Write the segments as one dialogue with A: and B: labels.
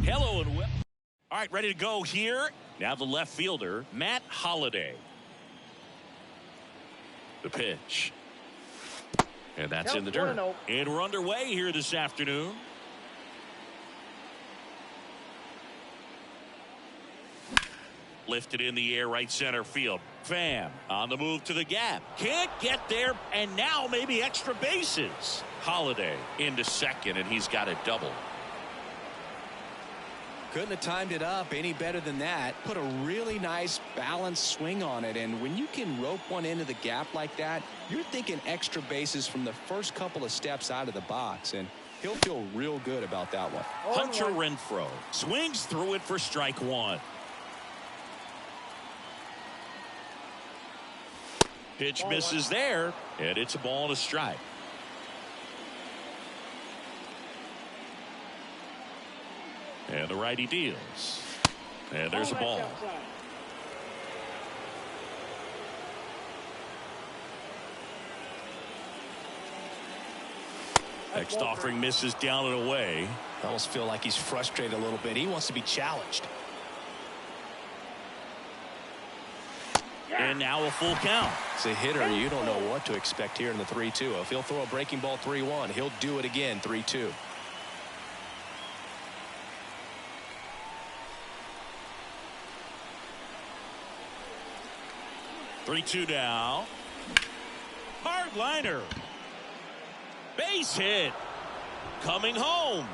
A: Hello and all right, ready to go here. Now the left fielder, Matt Holliday. The pitch. And that's in the dirt. And we're underway here this afternoon. Lifted in the air, right center field. Pham on the move to the gap. Can't get there, and now maybe extra bases. Holliday into second, and he's got a double.
B: Couldn't have timed it up any better than that. Put a really nice balanced swing on it, and when you can rope one into the gap like that, you're thinking extra bases from the first couple of steps out of the box, and he'll feel real good about that one.
A: Hunter Renfroe swings through it for strike one. Pitch misses there, and it's a ball and a strike. And the righty deals. And there's a ball. Next offering misses down and away.
B: I almost feel like he's frustrated a little bit. He wants to be challenged.
A: And now a full count.
B: As a hitter, you don't know what to expect here in the 3-2. If he'll throw a breaking ball 3-1, he'll do it again 3-2.
A: 3-2 now. Hard liner. Base hit. Coming home.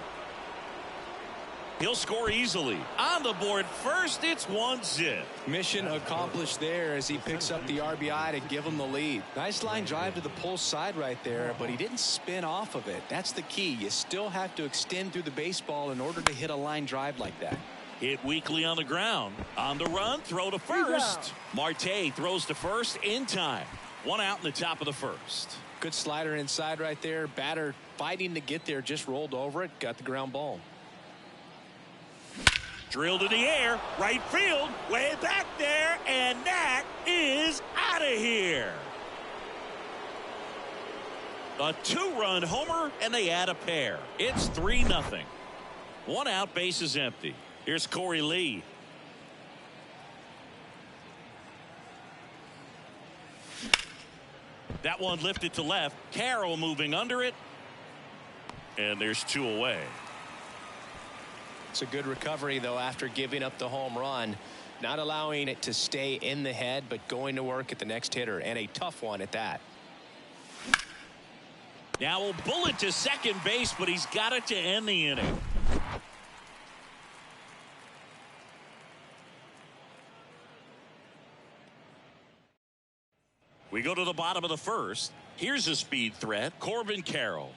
A: He'll score easily. On the board first, it's 1-0.
B: Mission accomplished there as he picks up the RBI to give him the lead. Nice line drive to the pull side right there, but he didn't spin off of it. That's the key. You still have to extend through the baseball in order to hit a line drive like that.
A: Hit weakly on the ground. On the run, throw to first. Marte throws to first in time. One out in the top of the first.
B: Good slider inside right there. Batter fighting to get there, just rolled over it, got the ground ball.
A: Drilled in the air, right field, way back there, and that is out of here. A two-run homer, and they add a pair. It's 3-0. One out, base is empty. Here's Corey Lee. That one lifted to left. Carroll moving under it. And there's two away.
B: It's a good recovery, though, after giving up the home run. Not allowing it to stay in the head, but going to work at the next hitter, and a tough one at that.
A: Now a bullet to second base, but he's got it to end the inning. We go to the bottom of the first. Here's a speed threat, Corbin Carroll.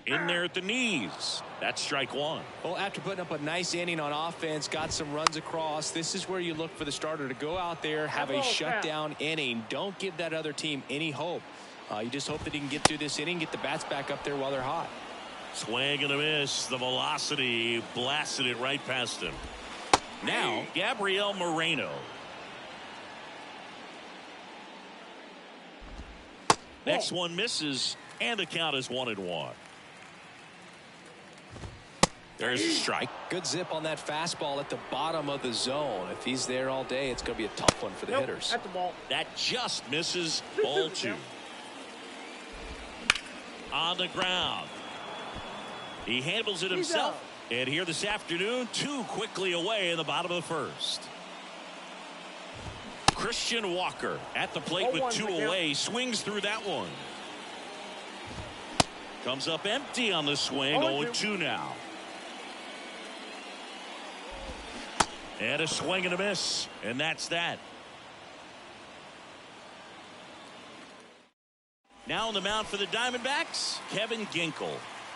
A: In there at the knees. That's strike one.
B: Well, after putting up a nice inning on offense, got some runs across, this is where you look for the starter to go out there, have a shutdown inning. Don't give that other team any hope. You just hope that he can get through this inning, get the bats back up there while they're hot.
A: Swing and a miss. The velocity blasted it right past him. Now, Gabriel Moreno. Next one misses, and the count is 1-1. There's a strike.
B: Good zip on that fastball at the bottom of the zone. If he's there all day, it's going to be a tough one for the hitters.
C: At the ball.
A: That just misses. Ball 2. On the ground. He handles it himself. And here this afternoon, 2 quickly away in the bottom of the first. Christian Walker at the plate with 2 away. Swings through that one. Comes up empty on the swing. 0-2 now. And a swing and a miss. And that's that. Now on the mound for the Diamondbacks, Kevin Ginkel.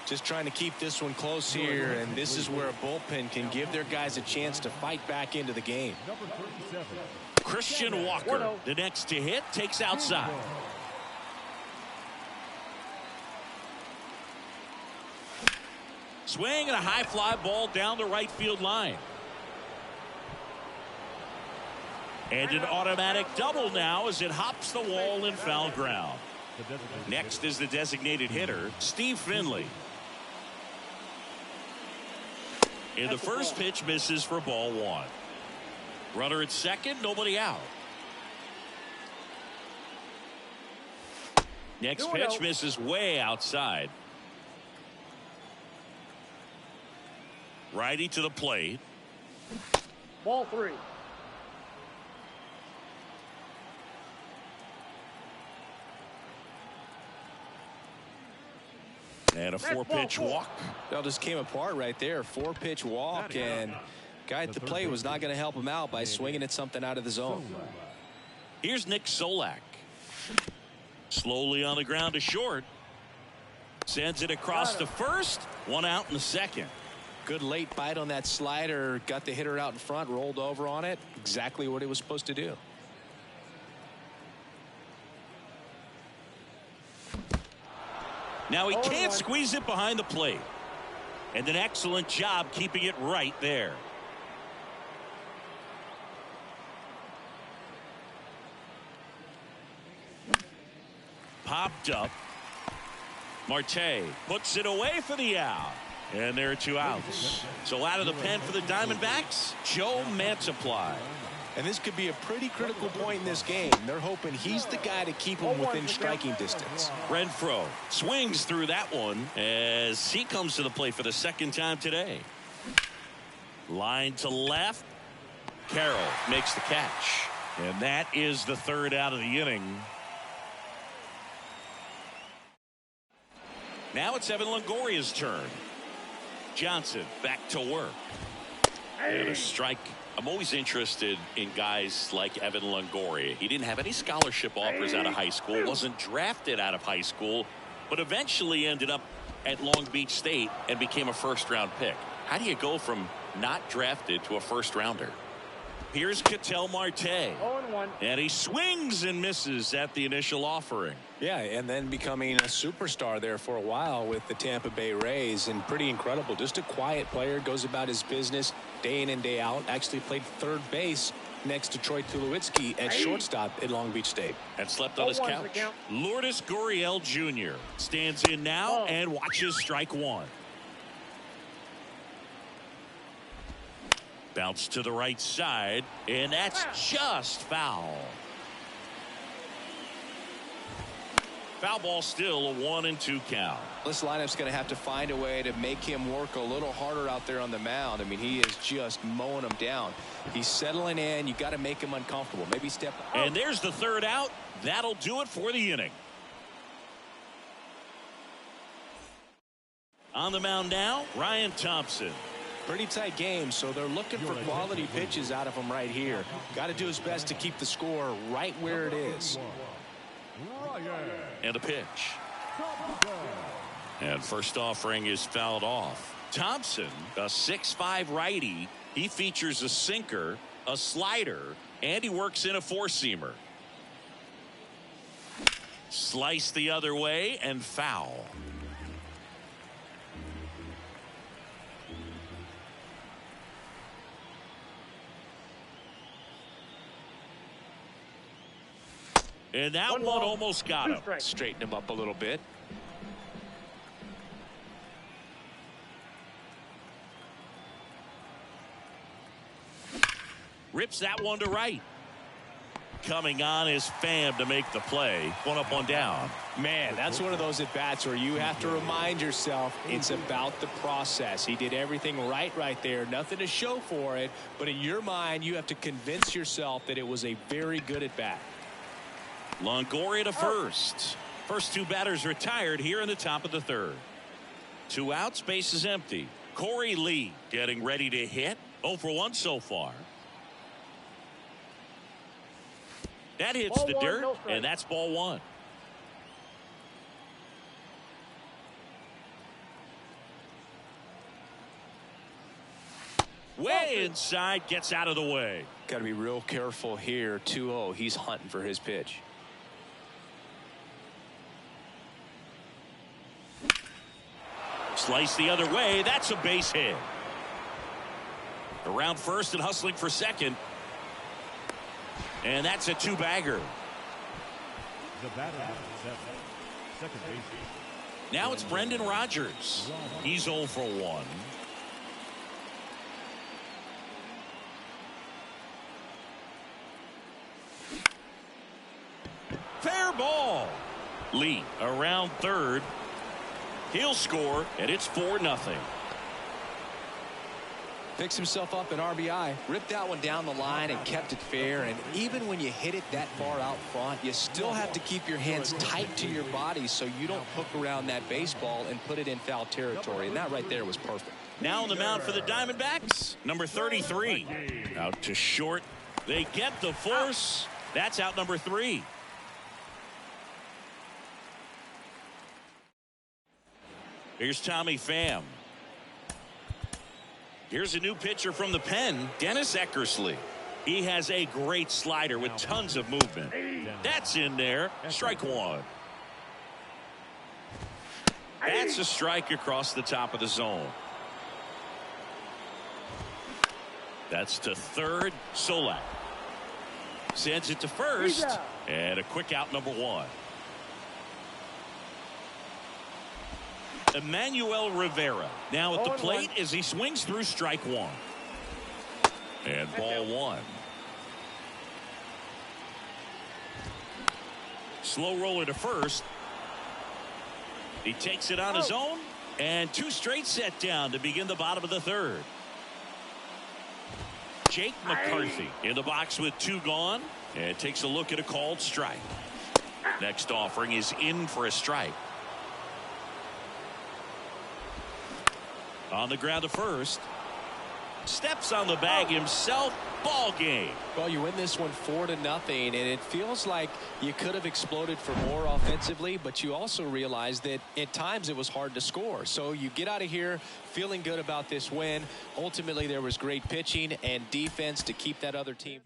B: Just trying to keep this one close here, and this is where a bullpen can give their guys a chance to fight back into the game.
A: Christian Walker, the next to hit, takes outside. Swing and a high fly ball down the right field line. And an automatic double now as it hops the wall in foul ground. Next is the designated hitter, Steve Finley. And the first pitch misses for ball 1. Runner at second, nobody out. Next pitch misses way outside. Righty to the plate.
C: Ball 3.
A: And a 4-pitch walk.
B: That just came apart right there. 4-pitch walk, and guy at the plate was not going to help him out by swinging at something out of the zone.
A: Here's Nick Solak. Slowly on the ground to short. Sends it across to first. 1 out in the second.
B: Good late bite on that slider. Got the hitter out in front, rolled over on it. Exactly what he was supposed to do.
A: Now he can't squeeze it behind the plate. And an excellent job keeping it right there. Popped up. Marte puts it away for the out. And there are 2 outs. So out of the pen for the Diamondbacks, Joe Mantiply.
B: And this could be a pretty critical point in this game. They're hoping he's the guy to keep them within striking distance.
A: Renfroe swings through that one as he comes to the plate for the second time today. Line to left. Carroll makes the catch. And that is the 3rd out of the inning. Now it's Evan Longoria's turn. Johnson back to work. And a strike. I'm always interested in guys like Evan Longoria. He didn't have any scholarship offers out of high school, wasn't drafted out of high school, but eventually ended up at Long Beach State and became a first-round pick. How do you go from not drafted to a first-rounder? Here's Ketel Marte.
C: 0-1.
A: And he swings and misses at the initial offering.
B: Yeah, and then becoming a superstar there for a while with the Tampa Bay Rays, and pretty incredible. Just a quiet player, goes about his business day in and day out. Actually played 3rd base next to Troy Tulowitzki at shortstop at Long Beach State.
A: And slept on his couch. Lourdes Gurriel Jr. stands in now and watches strike 1. Bounce to the right side, and that's just foul. Foul ball, still a 1-2 count.
B: This lineup's going to have to find a way to make him work a little harder out there on the mound. I mean, he is just mowing them down. He's settling in. You got to make him uncomfortable. Maybe step up.
A: And there's the 3rd out. That'll do it for the inning. On the mound now, Ryan Thompson.
B: Pretty tight game, so they're looking for quality pitches out of him right here. Got to do his best to keep the score right where it is.
A: And a pitch. And first offering is fouled off. Thompson, a 6'5" righty. He features a sinker, a slider, and he works in a 4-seamer. Slice the other way and foul. And that one almost got him.
B: Straighten him up a little bit.
A: Rips that one to right. Coming on is Pham to make the play. One up, one down.
B: Man, that's one of those at-bats where you have to remind yourself it's about the process. He did everything right there. Nothing to show for it. But in your mind, you have to convince yourself that it was a very good at-bat.
A: Longoria to first. First two batters retired here in the top of the third. 2 outs, base is empty. Corey Lee getting ready to hit. 0 for 1 so far. That hits
C: Ball
A: the
C: one,
A: dirt,
C: no strike.
A: and that's ball 1. Way inside, gets out of the way.
B: Got to be real careful here. 2-0. He's hunting for his pitch.
A: Slice the other way. That's a base hit. Around first and hustling for second. And that's a 2-bagger.
D: The batter is second base.
A: Now it's Brendan Rodgers. He's 0 for 1. Fair ball. Lee around third. He'll score, and it's 4-0.
B: Picks himself up an RBI. Ripped that one down the line and kept it fair. And even when you hit it that far out front, you still have to keep your hands tight to your body so you don't hook around that baseball and put it in foul territory. And that right there was perfect.
A: Now on the mound for the Diamondbacks, number 33. Out to short. They get the force. That's out number 3. Here's Tommy Pham. Here's a new pitcher from the pen, Dennis Eckersley. He has a great slider with tons of movement. That's in there. Strike 1. That's a strike across the top of the zone. That's to third. Solak sends it to first. And a quick out, number 1. Emmanuel Rivera now at the plate as he swings through strike 1. And ball 1. Slow roller to first. He takes it on his own, and 2 straight set down to begin the bottom of the third. Jake McCarthy in the box with 2 gone, and takes a look at a called strike. Next offering is in for a strike. On the ground to first. Steps on the bag himself. Ball game.
B: Well, you win this one 4-0, and it feels like you could have exploded for more offensively, but you also realize that at times it was hard to score. So you get out of here feeling good about this win. Ultimately, there was great pitching and defense to keep that other team.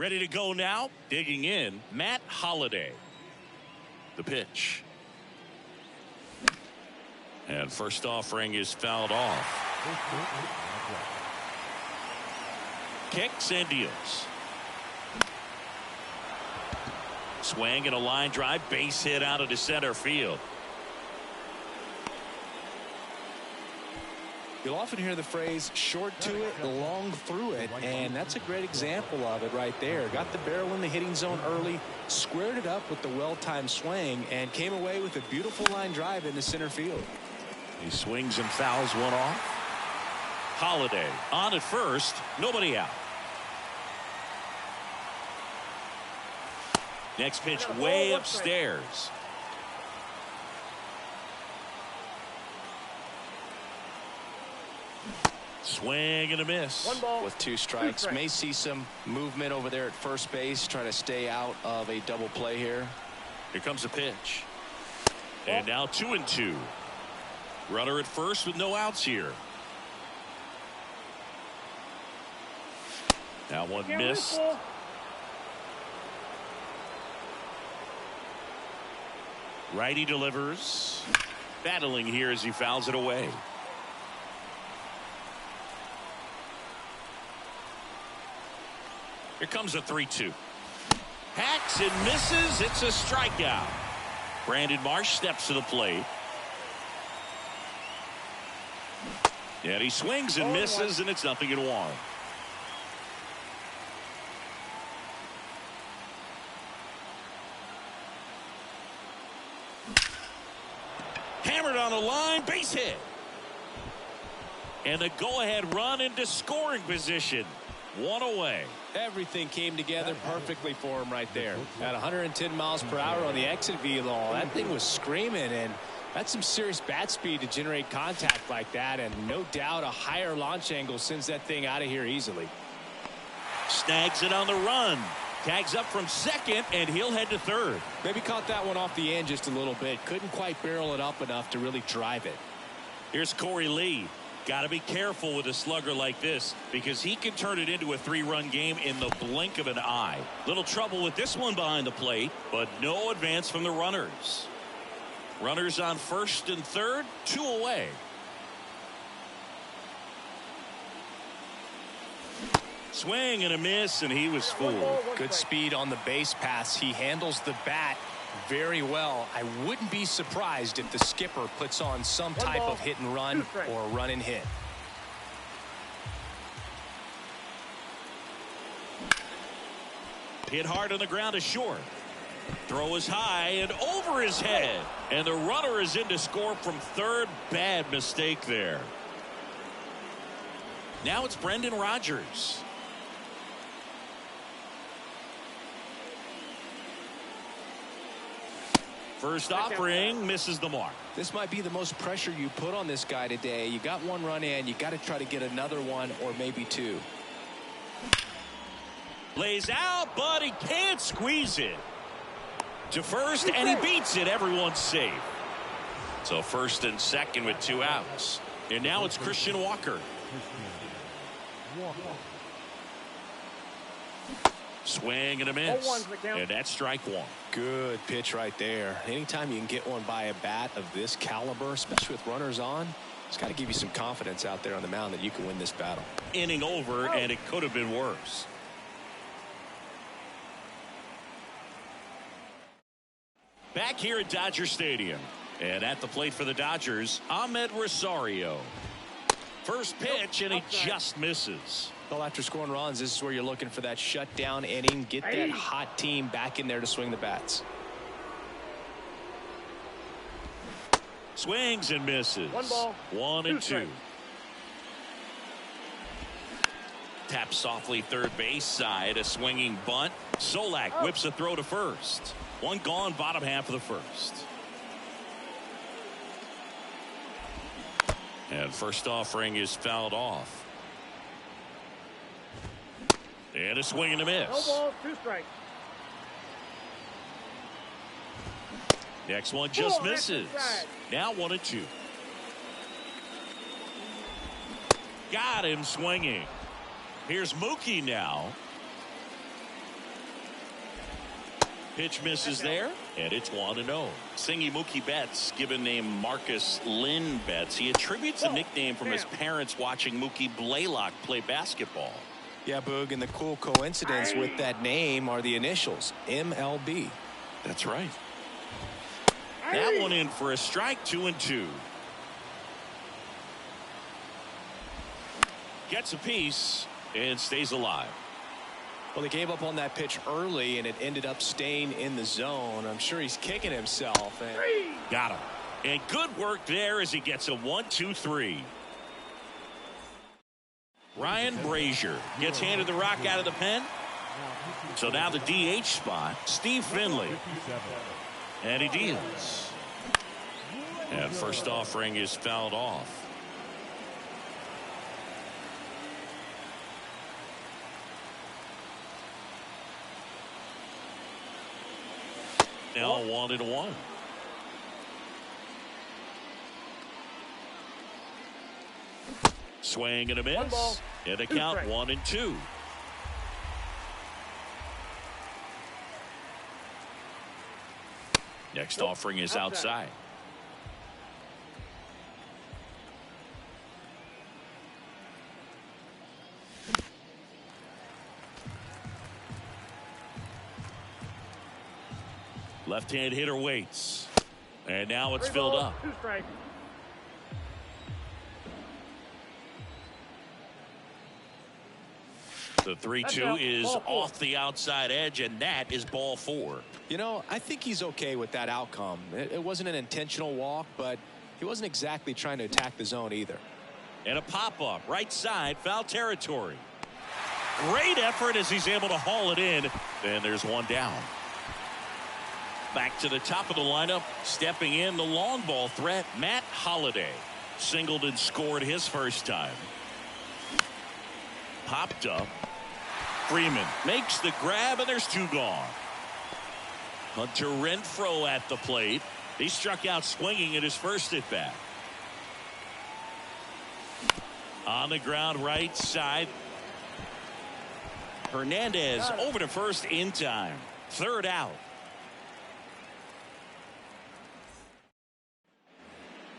A: Ready to go now. Digging in, Matt Holliday. The pitch. And first offering is fouled off. Kicks and deals. Swing and a line drive, base hit out into center field.
B: You'll often hear the phrase short to it, long through it, and that's a great example of it right there. Got the barrel in the hitting zone early, squared it up with the well-timed swing, and came away with a beautiful line drive into center field.
A: He swings and fouls one off. Holliday on at first, nobody out. Next pitch way upstairs. Swing and a miss.
C: One ball.
B: With two strikes. May see some movement over there at first base, trying to stay out of a double play here.
A: Here comes a pitch. And now 2-2. Runner at first with no outs here. Now one missed. Righty delivers. Battling here as he fouls it away. Here comes a 3-2. Hacks and misses. It's a strikeout. Brandon Marsh steps to the plate. And he swings and misses, and it's 0-1. Hammered on the line, base hit. And the go-ahead run into scoring position. One away.
B: Everything came together perfectly for him right there. At 110 miles per hour on the exit velo, that thing was screaming, and that's some serious bat speed to generate contact like that, and no doubt a higher launch angle sends that thing out of here easily.
A: Snags it on the run. Tags up from second, and he'll head to third.
B: Maybe caught that one off the end just a little bit. Couldn't quite barrel it up enough to really drive it.
A: Here's Corey Lee. Got to be careful with a slugger like this because he can turn it into a 3-run game in the blink of an eye. Little trouble with this one behind the plate, but no advance from the runners. Runners on first and third, 2 away. Swing and a miss, and he was fooled.
B: Good speed on the base pass. He handles the bat very well. I wouldn't be surprised if the skipper puts on some type of hit and run or run and hit.
A: Hit hard on the ground to short. Throw is high and over his head. And the runner is in to score from third. Bad mistake there. Now it's Brendan Rodgers. First offering misses the mark.
B: This might be the most pressure you put on this guy today. You got one run in. You got to try to get another one or maybe two.
A: Lays out, but he can't squeeze it. To first, and he beats it. Everyone's safe. So first and second with 2 outs. And now it's Christian Walker. Swing and a miss. And that's strike 1.
B: Good pitch right there. Anytime you can get one by a bat of this caliber, especially with runners on, it's got to give you some confidence out there on the mound that you can win this battle.
A: Inning over, and it could have been worse. Back here at Dodger Stadium. And at the plate for the Dodgers, Ahmed Rosario. First pitch, and he just misses.
B: Well, after scoring runs, this is where you're looking for that shutdown inning. Get that hot team back in there to swing the bats.
A: Swings and misses.
C: 1 ball.
A: 1-2. Tap softly third base side. A swinging bunt. Solak whips a throw to first. One gone, bottom half of the first. And first offering is fouled off. And a swing and a miss.
C: No balls, 2 strikes.
A: Next one just misses. Now 1-2. Got him swinging. Here's Mookie now. Pitch misses there, and it's 1-0. Singy Mookie Betts, given name Marcus Lynn Betts. He attributes the nickname from his parents watching Mookie Blaylock play basketball.
B: Yeah, Boog, and the cool coincidence with that name are the initials, MLB.
A: That's right. That one in for a strike, 2-2. Gets a piece and stays alive.
B: Well, they gave up on that pitch early, and it ended up staying in the zone. I'm sure he's kicking himself. And
A: got him. And good work there as he gets a 1-2-3. Ryan Brazier gets handed the rock out of the pen. So now the DH spot, Steve Finley. And he deals. And first offering is fouled off. Now 1-1. Swing and a miss. And a count 1-2. Next offering is outside. Left-hand hitter waits. And now it's filled up. The 3-2 is off the outside edge, and that is ball 4.
B: You know, I think he's okay with that outcome. It wasn't an intentional walk, but he wasn't exactly trying to attack the zone either.
A: And a pop-up, right side, foul territory. Great effort as he's able to haul it in. And there's one down. Back to the top of the lineup, stepping in the long ball threat, Matt Holliday. Singled and scored his first time. Popped up. Freeman makes the grab, and there's 2 gone. Hunter Renfroe at the plate. He struck out swinging at his first at bat. On the ground, right side. Hernandez over to first in time. 3rd out.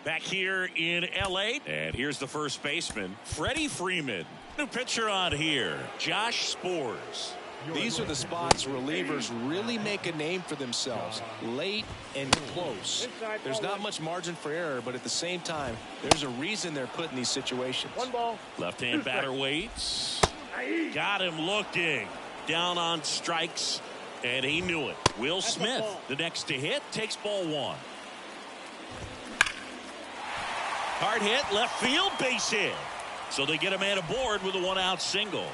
A: Back here in L.A. And here's the first baseman, Freddie Freeman. New pitcher on here, Josh Spores.
B: These are the spots relievers really make a name for themselves. Late and close. There's not much margin for error, but at the same time, there's a reason they're put in these situations.
C: 1 ball.
A: Left-hand batter waits. Got him looking. Down on strikes, and he knew it. Will Smith, the next to hit, takes ball 1. Hard hit, left field, base hit. So they get a man aboard with a 1-out single.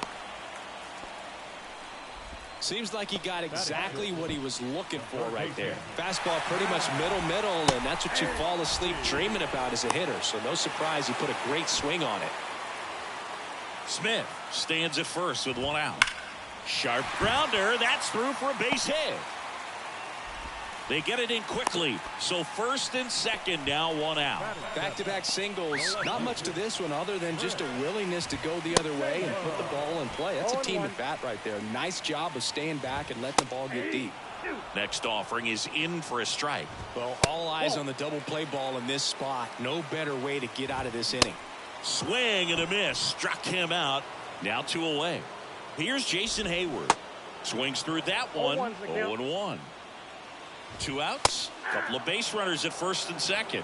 B: Seems like he got exactly what he was looking for right there. Fastball pretty much middle, and that's what you fall asleep dreaming about as a hitter. So no surprise he put a great swing on it.
A: Smith stands at first with 1 out. Sharp grounder, that's through for a base hit. They get it in quickly. So first and second, now 1 out.
B: Back-to-back singles. Not much to this one other than just a willingness to go the other way and put the ball in play. That's a team at bat right there. Nice job of staying back and letting the ball get deep.
A: Next offering is in for a strike.
B: Well, all eyes on the double play ball in this spot. No better way to get out of this inning.
A: Swing and a miss. Struck him out. Now 2 away. Here's Jason Hayward. Swings through that one. 0-1. 2 outs. Couple of base runners at first and second.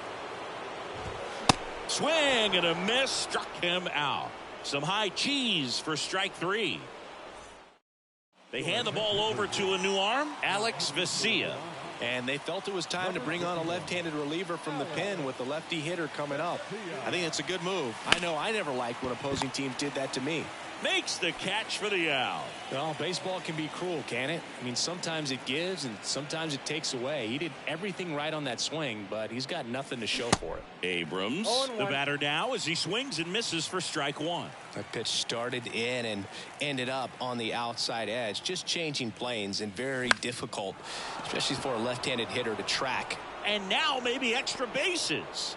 A: Swing and a miss. Struck him out. Some high cheese for strike 3. They hand the ball over to a new arm, Alex Vesia.
B: And they felt it was time to bring on a left-handed reliever from the pen with the lefty hitter coming up. I think it's a good move. I know I never liked when opposing teams did that to me.
A: Makes the catch for the out.
B: Well, baseball can be cruel, can it? I mean, sometimes it gives and sometimes it takes away. He did everything right on that swing, but he's got nothing to show for it.
A: Abrams, the batter now, as he swings and misses for strike 1.
B: That pitch started in and ended up on the outside edge, just changing planes, and very difficult, especially for a left-handed hitter to track.
A: And now maybe extra bases.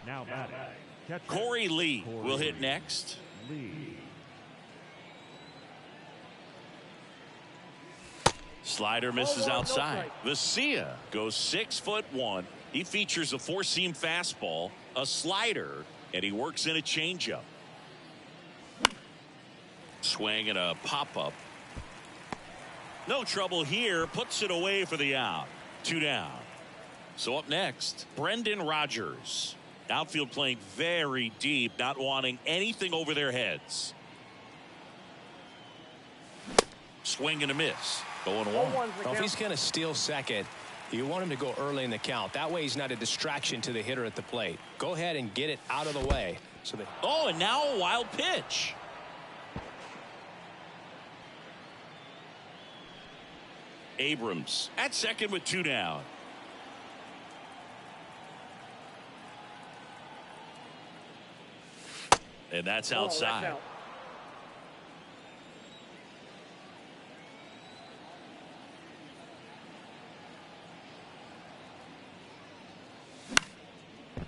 D: Now batting, catcher
A: Corey Lee will hit next.
D: lead.
A: Slider misses
C: no
A: outside.
C: strike.
A: Vesia goes 6'1". He features a four-seam fastball, a slider, and he works in a changeup. Swing and a pop-up. No trouble here. Puts it away for the out. 2 down. So up next, Brendan Rodgers. Outfield playing very deep, not wanting anything over their heads. Swing and a miss. Going one.
C: One's the
B: Well, if
C: count.
B: he's going to steal second, you want him to go early in the count. That way he's not a distraction to the hitter at the plate. Go ahead and get it out of the way. So that
A: Oh, and now a wild pitch. Abrams at second with 2 down. And that's outside.
C: That's out.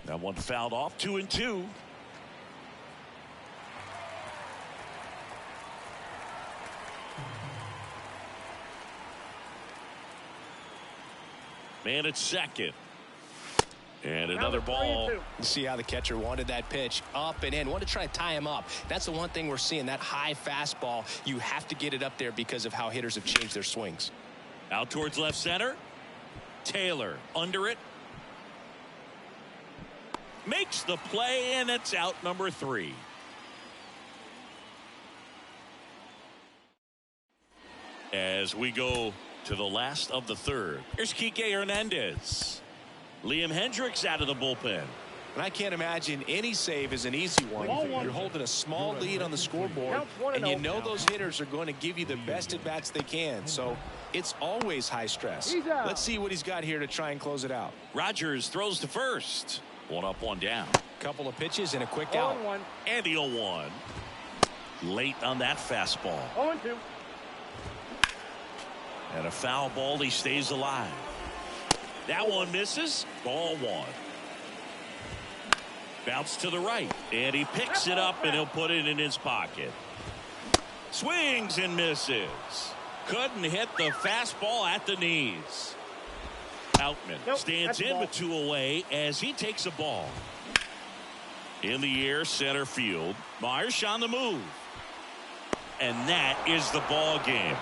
A: That one fouled off. 2-2. Man at second. And another ball.
C: 3-2.
B: you see how the catcher wanted that pitch up and in. Wanted to try to tie him up. That's the one thing we're seeing, that high fastball. You have to get it up there because of how hitters have changed their swings.
A: Out towards left center. Taylor under it. Makes the play, and it's out number 3. As we go to the last of the third. Here's Kike Hernandez. Liam Hendricks out of the bullpen.
B: And I can't imagine any save is an easy one.
C: Ball one.
B: You're holding a small lead on the scoreboard,
C: Counts 1-0.
B: and you know those hitters are going to give you the best at bats they can. So it's always high stress.
C: He's out.
B: Let's see what he's got here to try and close it out.
A: Rodgers throws to first. 1 up, 1 down.
B: Couple of pitches and a quick out.
C: 0-1.
A: And the 0-1. Late on that fastball.
C: 0-2.
A: And a foul ball. He stays alive. That one misses. Ball 1. Bounce to the right. And he picks it up and he'll put it in his pocket. Swings and misses. Couldn't hit the fastball at the knees. Outman
C: Nope,
A: stands
C: that's a
A: in
C: ball.
A: with 2 away as he takes a ball. In the air, center field. Marsh on the move. And that is the ball game.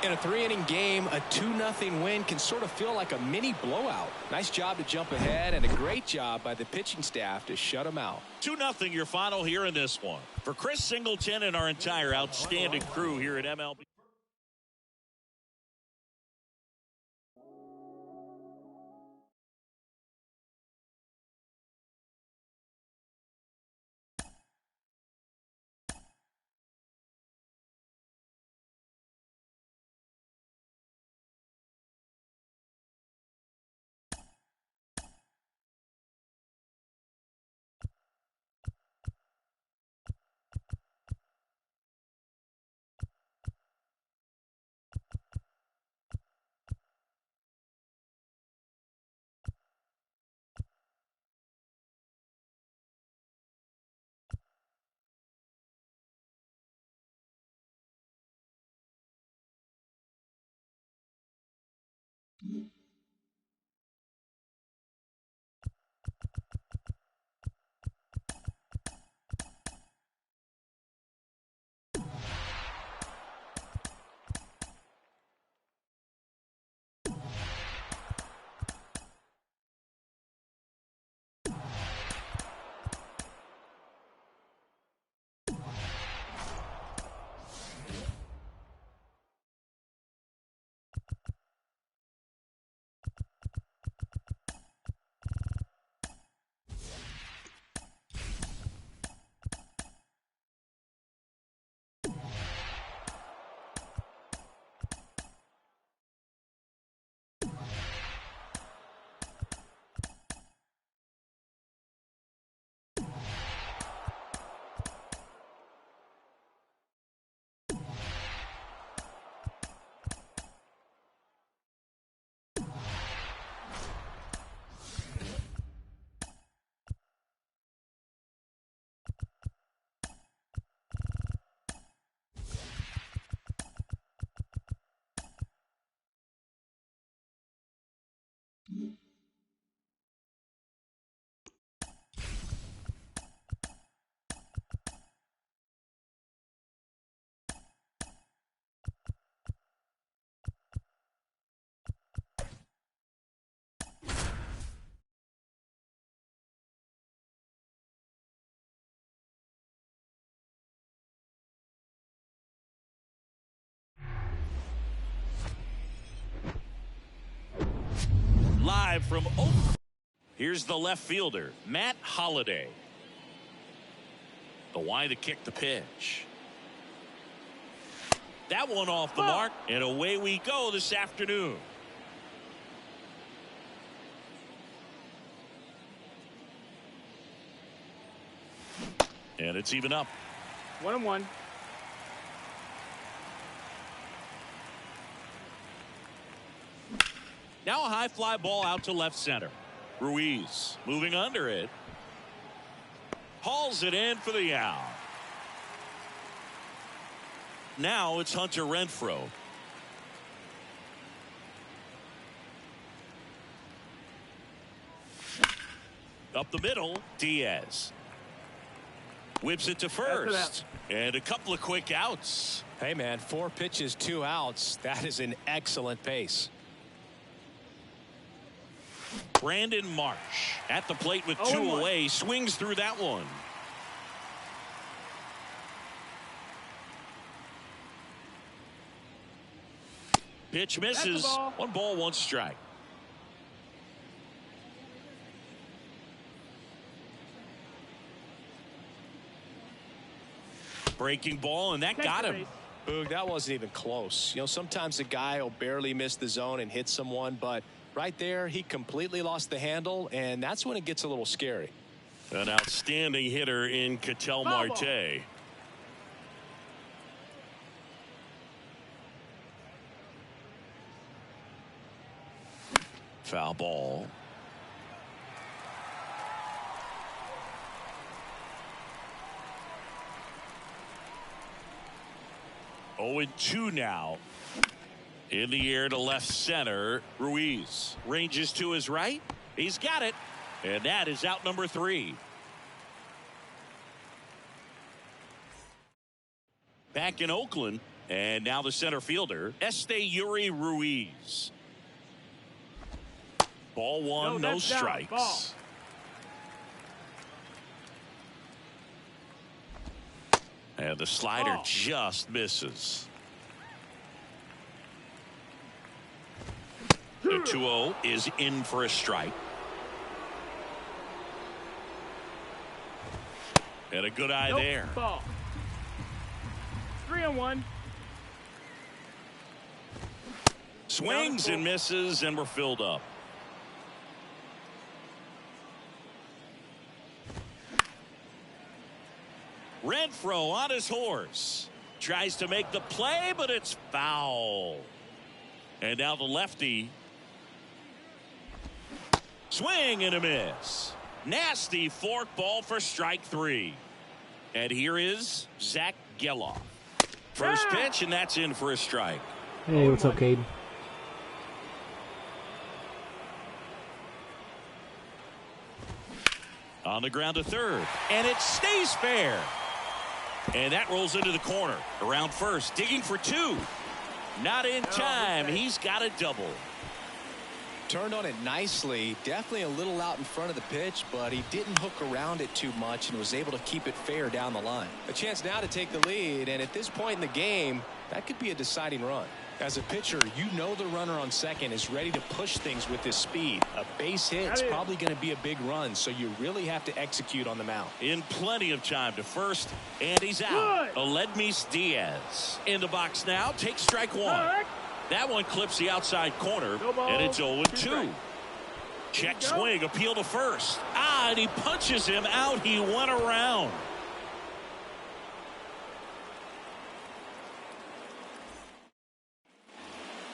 B: In a 3-inning game, a 2-0 win can sort of feel like a mini blowout. Nice job to jump ahead, and a great job by the pitching staff to shut them out.
A: 2-0 your final here in this one. For Chris Singleton and our entire outstanding crew here at MLB. drive from Oakland. Here's the left fielder, Matt Holliday. The wide to kick the pitch. That one off the mark, and away we go this afternoon. And it's even up.
C: 1-1.
A: Now a high fly ball out to left center. Ruiz moving under it. Hauls it in for the out. Now it's Hunter Renfroe. Up the middle, Diaz. Whips it to first. And a couple of quick outs.
B: Hey, man, 4 pitches, 2 outs. That is an excellent pace.
A: Brandon Marsh at the plate with 2 away. Swings through that one. Pitch misses. 1 ball, 1 strike. Breaking ball, and that got him.
B: Boog, that wasn't even close. You know, sometimes a guy will barely miss the zone and hit someone, but right there, he completely lost the handle, and that's when it gets a little scary.
A: An outstanding hitter in Ketel Marte. Foul ball. Oh, 2 now. In the air to left center. Ruiz ranges to his right. He's got it. And that is out number 3. Back in Oakland. And now the center fielder, Esteury Ruiz. Ball 1, no strikes. Ball. And the slider just misses. The 2-0 is in for a strike. And a good eye there.
C: Ball. 3-1.
A: Swings and misses, and we're filled up. Renfroe on his horse. Tries to make the play, but it's foul. And now the lefty. Swing and a miss. Nasty fork ball for strike 3. And here is Zach Geloff. First pitch, and that's in for a strike.
E: Hey, what's up, Cade?
A: On the ground to third, and it stays fair. And that rolls into the corner. Around first, digging for 2. Not in time. He's got a double.
B: Turned on it nicely. Definitely a little out in front of the pitch, but he didn't hook around it too much and was able to keep it fair down the line. A chance now to take the lead, and at this point in the game, that could be a deciding run. As a pitcher, you know the runner on second is ready to push things with his speed. A base hit is probably going to be a big run, so you really have to execute on the mound.
A: In plenty of time to first, and he's out. Aledmys Diaz in the box now. Takes strike 1. That one clips the outside corner, and it's 0-2. Check swing, appeal to first. And he punches him out. He went around.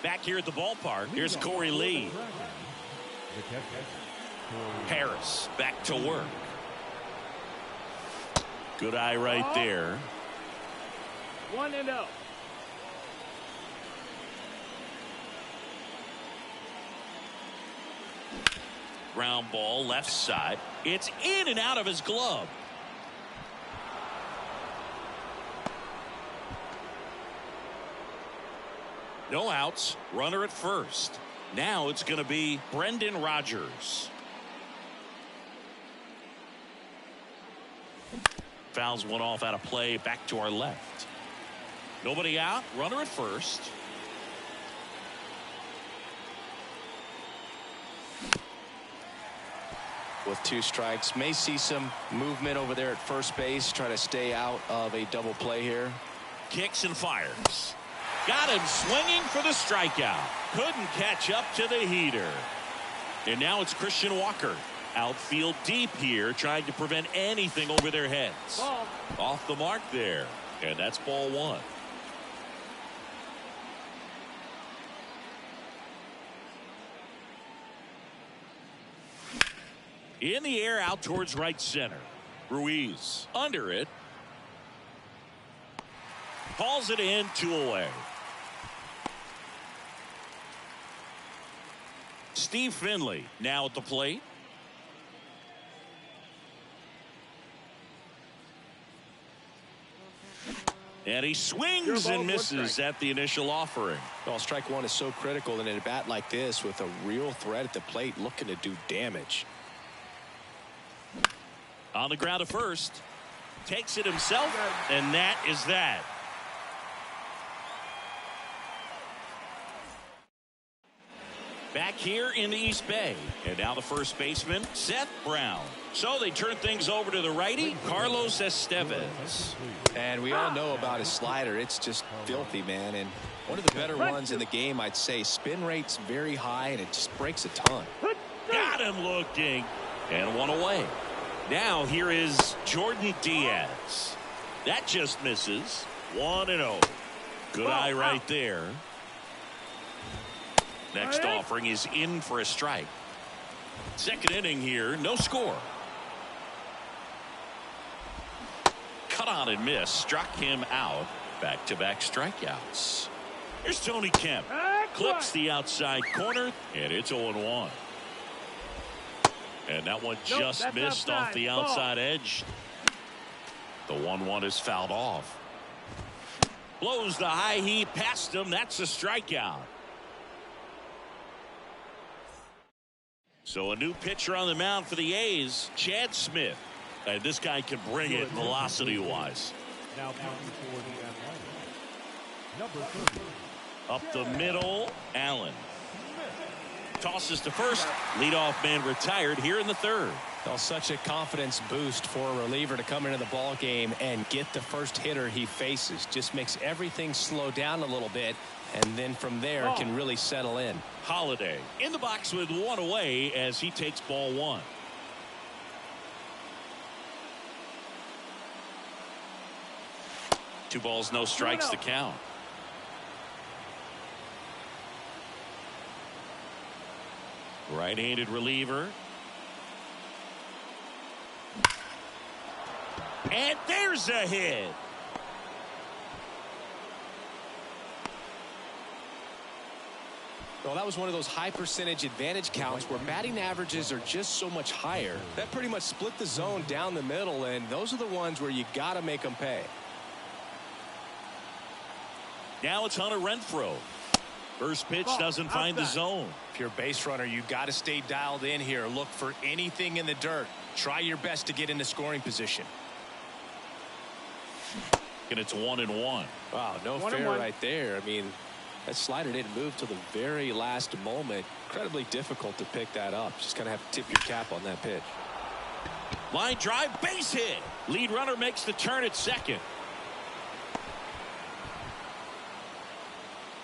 A: Back here at the ballpark, here's Corey Lee. Harris back to work. Good eye right there.
C: 1-0.
A: Ground ball left side. It's in and out of his glove. No outs. Runner at first. Now it's going to be Brendan Rodgers. Fouls one off out of play. Back to our left. Nobody out. Runner at first.
B: with 2 strikes. May see some movement over there at first base. Try to stay out of a double play here.
A: Kicks and fires. Got him swinging for the strikeout. Couldn't catch up to the heater. And now it's Christian Walker. Outfield deep here, trying to prevent anything over their heads.
C: Ball.
A: Off the mark there. And that's ball 1. In the air out towards right center. Ruiz under it. Hauls it in, 2 away. Steve Finley now at the plate. And he swings and misses at the initial offering.
B: Well, strike 1 is so critical in a bat like this with a real threat at the plate looking to do damage.
A: On the ground to first. Takes it himself, and that is that. Back here in the East Bay. And now the first baseman, Seth Brown. So they turn things over to the righty, Carlos Estevez.
B: And we all know about his slider. It's just filthy, man. And one of the better ones in the game, I'd say. Spin rate's very high, and it just breaks a ton.
A: Got him looking. And 1 away. Now here is Jordan Diaz. That just misses. 1-0. Good eye right there. Next offering is in for a strike. Second inning here, no score. Cut on and miss. Struck him out. Back-to-back strikeouts. Here's Tony Kemp. Clips the outside corner, and it's 0-1. And that one just missed off the outside edge. The 1-1 is fouled off. Blows the high heat past him. That's a strikeout. So a new pitcher on the mound for the A's, Chad Smith. And this guy can bring it velocity-wise.
D: Now counting for the Atlanta. Number 30.
A: Up the middle, Allen. Tosses to first. Leadoff man retired here in the 3rd.
B: Well, such a confidence boost for a reliever to come into the ball game and get the first hitter he faces. Just makes everything slow down a little bit, and then from there can really settle in.
A: Holiday in the box with 1 away as he takes ball 1. Two balls, no strikes to count. Right-handed reliever. And there's a hit.
B: Well, that was one of those high percentage advantage counts where batting averages are just so much higher. That pretty much split the zone down the middle, and those are the ones where you got to make them pay.
A: Now it's Hunter Renfroe. First pitch doesn't find the zone.
B: If you're a base runner, you got to stay dialed in here. Look for anything in the dirt. Try your best to get into scoring position.
A: And it's 1-1.
B: Wow, no fair right there. I mean, that slider didn't move till the very last moment. Incredibly difficult to pick that up. Just gonna have to tip your cap on that pitch.
A: Line drive, base hit. Lead runner makes the turn at second.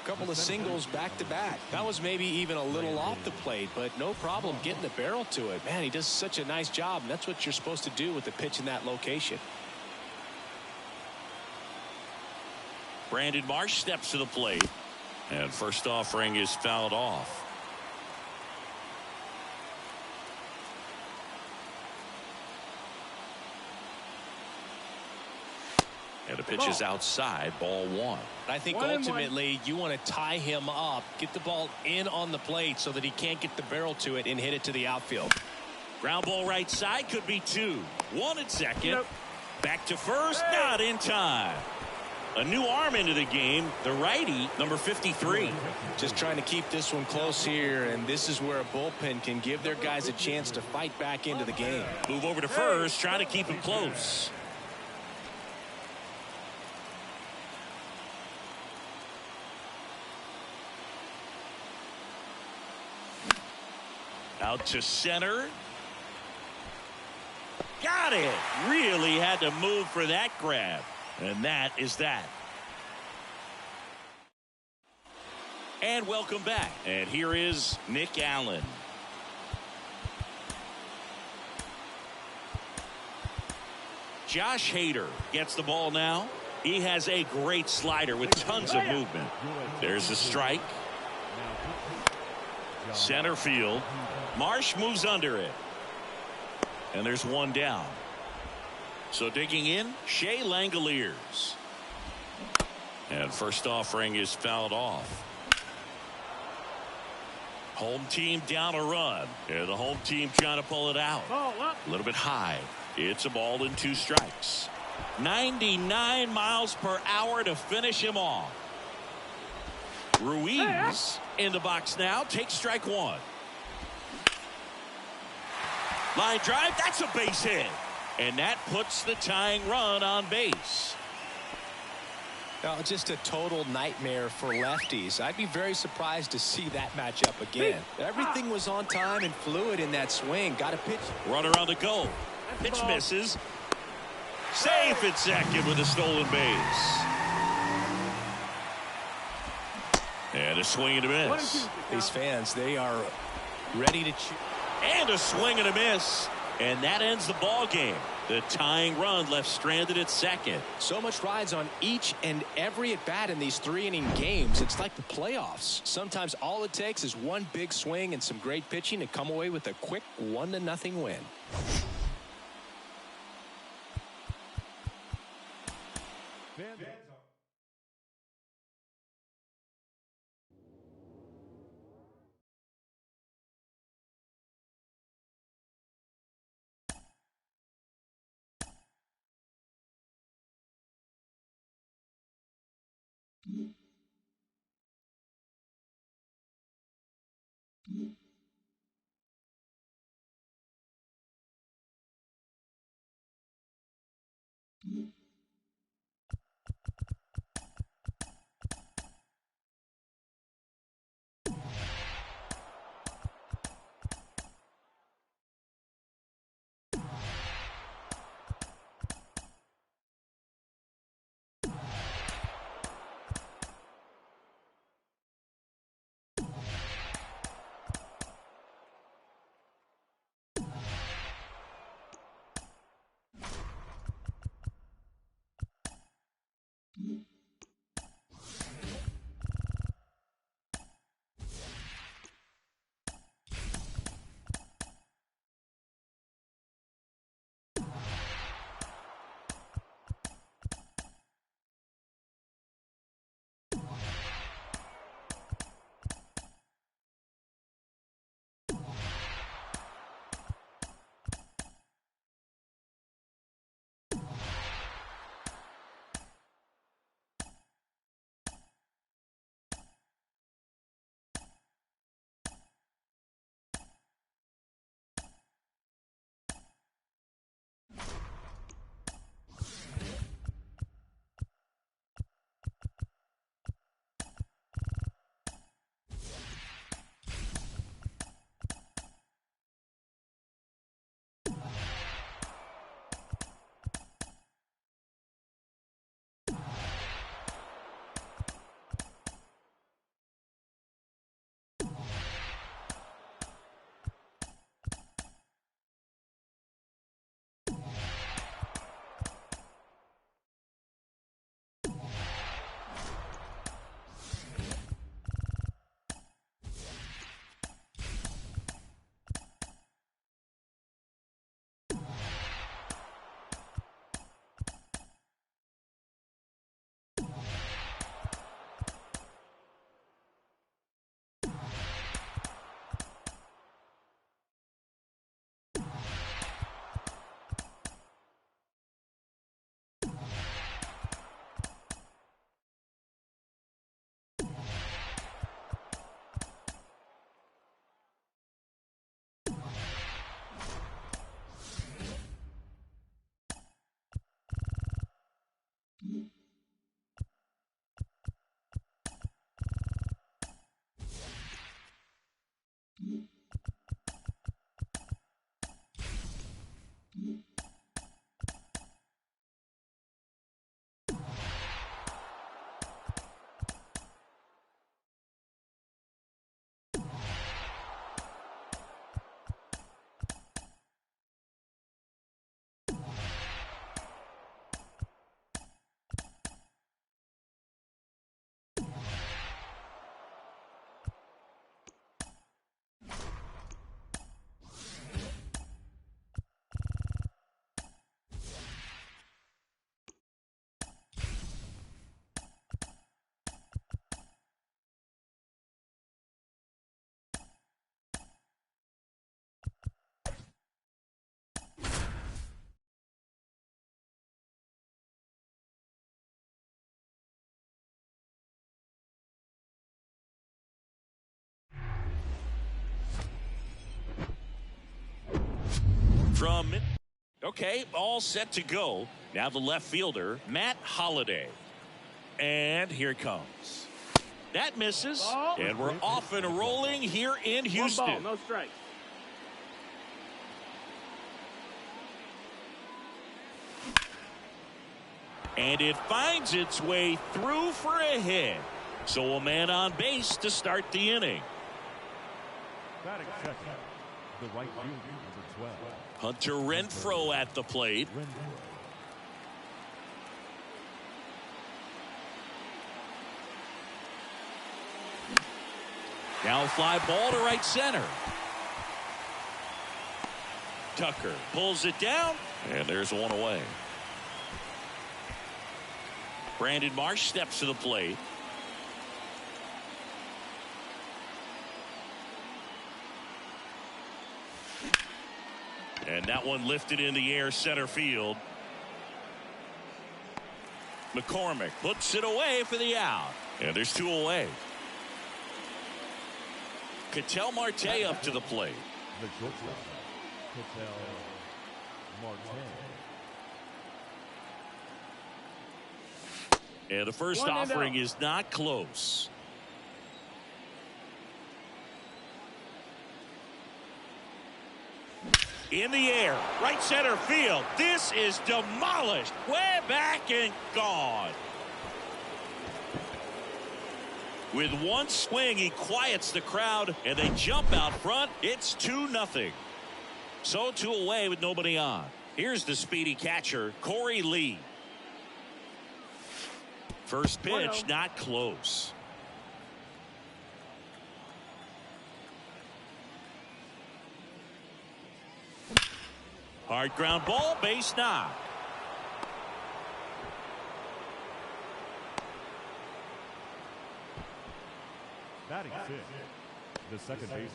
B: Couple of singles back to back. That was maybe even a little off the plate, but no problem getting the barrel to it. Man, he does such a nice job, and that's what you're supposed to do with the pitch in that location.
A: Brandon Marsh steps to the plate, and first offering is fouled off. And the pitch is outside, ball 1.
B: I think ultimately you want to tie him up, get the ball in on the plate so that he can't get the barrel to it and hit it to the outfield.
A: Ground ball right side, could be 2. 1 at second. Back to first, not in time. A new arm into the game, the righty, number 53.
B: Just trying to keep this one close here, and this is where a bullpen can give their guys a chance to fight back into the game.
A: Move over to first, trying to keep him close. Out to center. Got it. Really had to move for that grab. And that is that. And welcome back. And here is Nick Allen. Josh Hader gets the ball now. He has a great slider with tons of movement. There's a strike. Center field. Marsh moves under it. And there's one down. So digging in, Shea Langoliers. And first offering is fouled off. Home team down a run. And the home team trying to pull it out. A little bit high. It's a ball and 2 strikes. 99 miles per hour to finish him off. Ruiz in the box now. Takes strike 1. Line drive. That's a base hit. And that puts the tying run on base.
B: Oh, just a total nightmare for lefties. I'd be very surprised to see that matchup again. Everything was on time and fluid in that swing. Got a pitch.
A: Runner on the go. Pitch misses. Safe at second with a stolen base. And a swing and a miss.
B: These fans, they are ready to cheer.
A: And a swing and a miss. And that ends the ball game. The tying run left stranded at second.
B: So much rides on each and every at bat in these 3-inning games. It's like the playoffs. Sometimes all it takes is one big swing and some great pitching to come away with a quick 1-0 win.
A: from. Okay, all set to go. Now the left fielder, Matt Holliday. And here it comes. That misses.
C: Ball.
A: And we're off and rolling here in Houston.
C: 1 ball, no strike.
A: And it finds its way through for a hit. So a man on base to start the inning.
D: Batting second, the right fielder, number 12.
A: Hunter Renfroe at the plate. Now fly ball to right center. Tucker pulls it down, and there's one away. Brandon Marsh steps to the plate. And that one lifted in the air center field. McCormick puts it away for the out. And there's 2 away. Ketel Marte up to the plate.
D: The shortstop, Ketel Marte.
A: And the first offering is not close. In the air, right center field. This is demolished. Way back and gone. With one swing, he quiets the crowd, and they jump out front. It's 2-0. So 2 away with nobody on. Here's the speedy catcher, Corey Lee. First pitch, not close. Hard ground ball, base knock.
D: Batting fifth, the second baseman.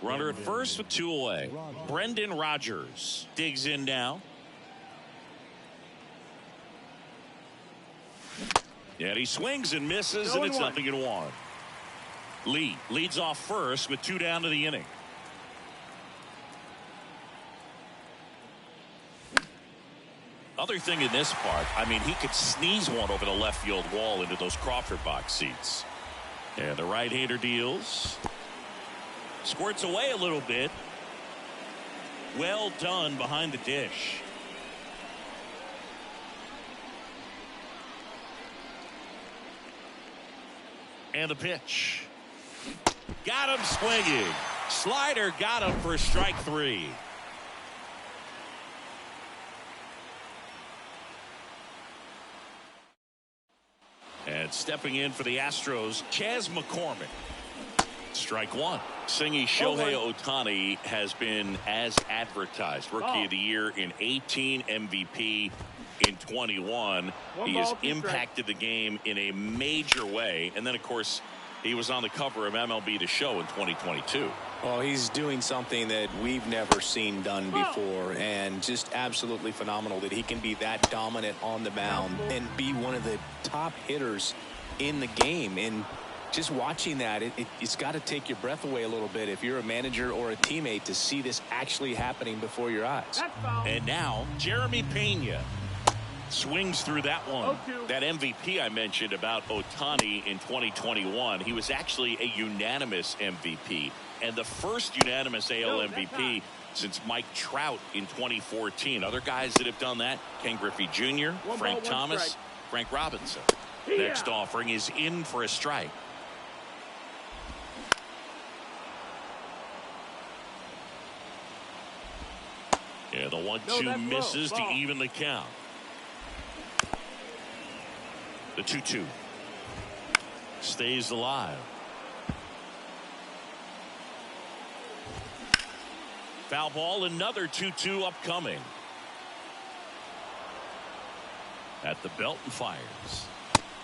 A: Runner at first with 2 away. Brendan Rodgers digs in now. And he swings and misses, and it's 0-1. Lee leads off first with 2 down to the inning. Other thing in this part, I mean, he could sneeze one over the left field wall into those Crawford box seats. And the right-hander deals. Squirts away a little bit. Well done behind the dish. And the pitch. Got him swinging. Slider got him for strike 3. And stepping in for the Astros, Chas McCormick. Strike 1. Singy Shohei Ohtani has been as advertised. Rookie of the Year in 18, MVP in 21. He has impacted the game in a major way. And then, of course, he was on the cover of MLB The Show in 2022.
B: Well, he's doing something that we've never seen done before, and just absolutely phenomenal that he can be that dominant on the mound and be one of the top hitters in the game. And just watching that, it's got to take your breath away a little bit if you're a manager or a teammate to see this actually happening before your eyes.
A: And now Jeremy Pena swings through that one. That MVP I mentioned about Ohtani in 2021, he was actually a unanimous MVP and the first unanimous AL MVP since Mike Trout in 2014. Other guys that have done that, Ken Griffey Jr., Frank Thomas, Frank Robinson. Next offering is in for a strike. Yeah, the 1-2 misses to even the count. The 2-2 stays alive. Foul ball, another 2-2 upcoming. At the belt and fires.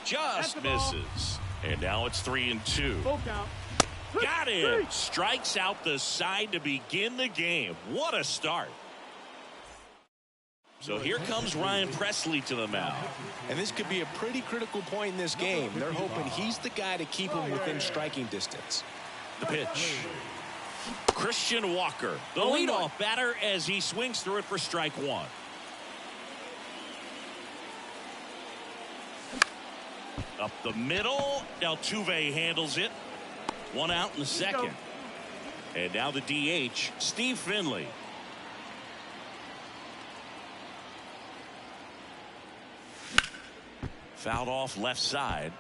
A: Just misses. And now it's 3-2.
C: Full count.
A: Got him. Strikes out the side to begin the game. What a start. So here comes Ryan Presley to the mound.
B: And this could be a pretty critical point in this game. They're hoping he's the guy to keep him within striking distance.
A: The pitch. Christian Walker, the leadoff batter, as he swings through it for strike one. Up the middle. Altuve handles it. One out in the second. And now the DH, Steve Finley. Fouled off left side.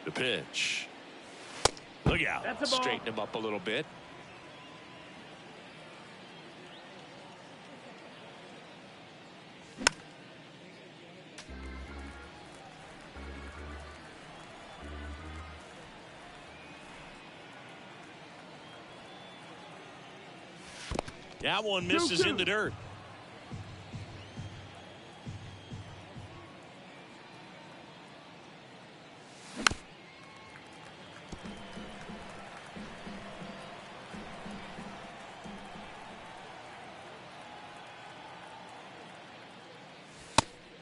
A: The pitch. Look out.
B: Straighten him up a little bit.
A: That one misses in the dirt.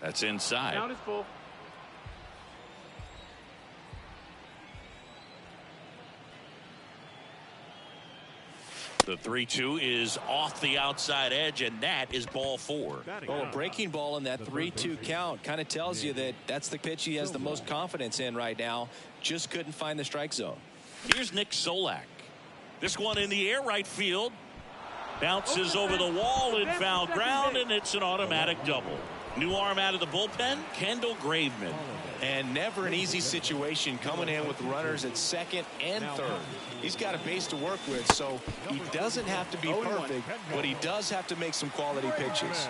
A: That's inside.
C: Count is full.
A: The 3-2 is off the outside edge, and that is ball four.
B: Oh, a breaking ball in that 3-2 count kind of tells you that that's the pitch he has the most confidence in right now. Just couldn't find the strike zone.
A: Here's Nick Solak. This one in the air right field. Bounces over the wall in foul ground, and it's an automatic double. New arm out of the bullpen, Kendall Graveman.
B: And never an easy situation coming in with runners at second and third. He's got a base to work with, so he doesn't have to be perfect, but he does have to make some quality pitches.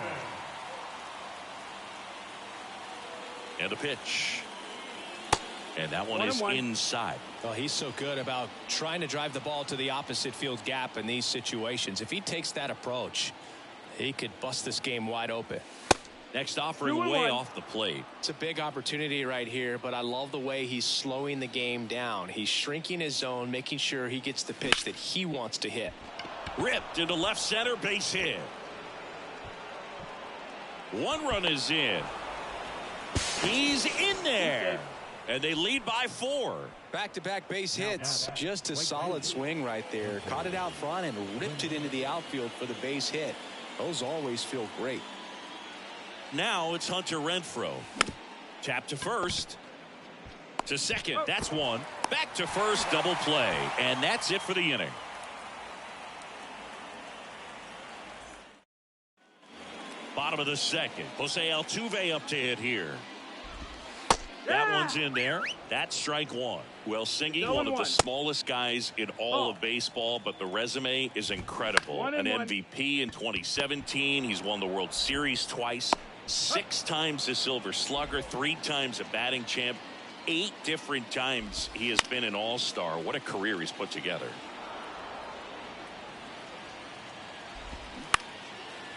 A: And a pitch. And that one is inside.
B: Well, he's so good about trying to drive the ball to the opposite field gap in these situations. If he takes that approach, he could bust this game wide open.
A: Next offering way off the plate.
B: It's a big opportunity right here, but I love the way he's slowing the game down. He's shrinking his zone, making sure he gets the pitch that he wants to hit.
A: Ripped into left center, base hit. One run is in. He's in there. And they lead by 4.
B: Back-to-back base hits. Just a solid swing right there. Caught it out front and ripped it into the outfield for the base hit. Those always feel great.
A: Now it's Hunter Renfroe. Tap to first. To second. That's one. Back to first. Double play. And that's it for the inning. Bottom of the second. Jose Altuve up to hit here. That one's in there. That's strike one. Well, Singy, one of the smallest guys in all of baseball, but the resume is incredible. An MVP in 2017. He's won the World Series twice. 6 times a Silver Slugger. 3 times a batting champ. 8 different times he has been an all-star. What a career he's put together.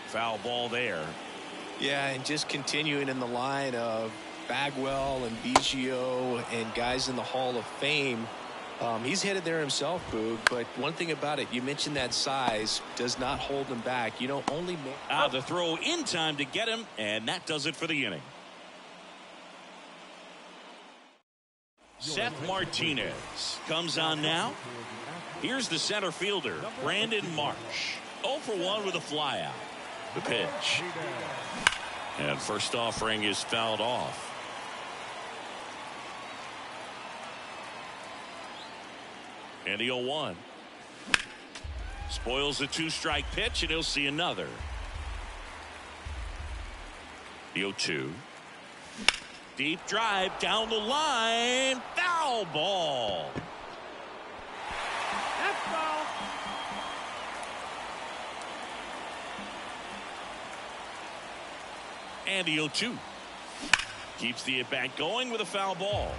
A: Foul ball there.
B: Yeah, and just continuing in the line of Bagwell and Biggio and guys in the Hall of Fame. He's headed there himself, Boog, but one thing about it, you mentioned that size does not hold him back. You know, only
A: the throw in time to get him, and that does it for the inning. Seth Martinez comes on now. Here's the center fielder, Brandon Marsh. 0 for 1 with a flyout. The pitch. And first offering is fouled off. And the 0-1. Spoils the 2-strike pitch, and he'll see another. The 0-2. Deep drive down the line. Foul ball.
C: That's foul.
A: And the 0-2. Keeps the at-bat going with a foul ball.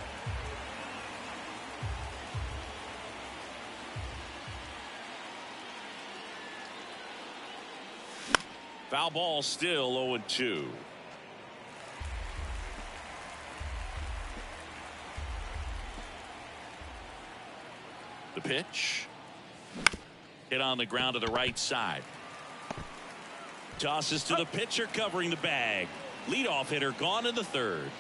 A: Foul ball still 0-2. The pitch. Hit on the ground to the right side. Tosses to the pitcher covering the bag. Leadoff hitter gone in the third.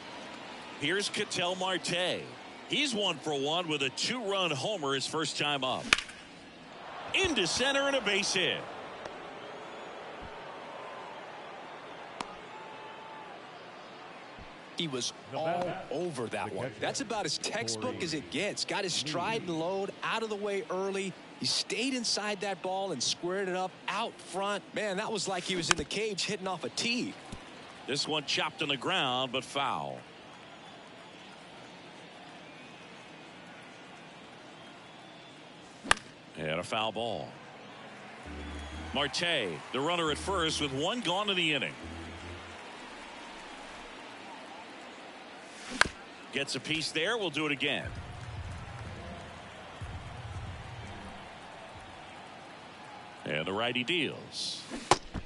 A: Here's Ketel Marte. He's 1 for 1 with a 2-run homer his first time up. Into center and a base hit.
B: He was all over that one. That's about as textbook as it gets. Got his stride and load out of the way early. He stayed inside that ball and squared it up out front. Man, that was like he was in the cage hitting off a tee.
A: This one chopped on the ground, but foul. And a foul ball. Marte, the runner at first with 1 gone in the inning. Gets a piece there. We'll do it again. And the righty deals.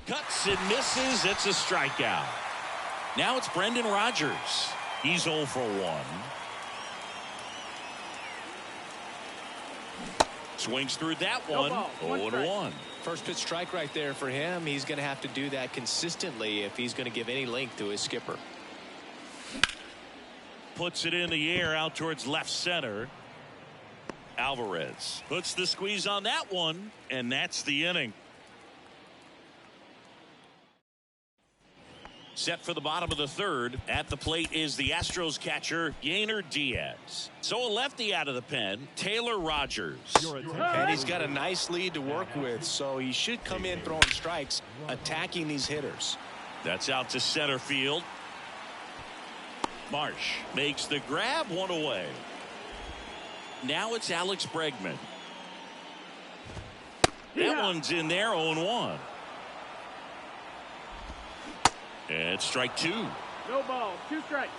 A: Cuts and misses. It's a strikeout. Now it's Brendan Rodgers. He's 0 for 1. Swings through that one. 0-1.
B: First pitch strike right there for him. He's going to have to do that consistently if he's going to give any length to his skipper.
A: Puts it in the air out towards left center. Alvarez puts the squeeze on that one, and that's the inning. Set for the bottom of the third. At the plate is the Astros catcher, Yainer Diaz. So a lefty out of the pen, Taylor Rogers.
B: And he's got a nice lead to work with, so he should come in throwing strikes, attacking these hitters.
A: That's out to center field. Marsh makes the grab, 1 away. Now it's Alex Bregman. That one's in there, 0-1. And strike 2.
C: No ball, 2 strikes.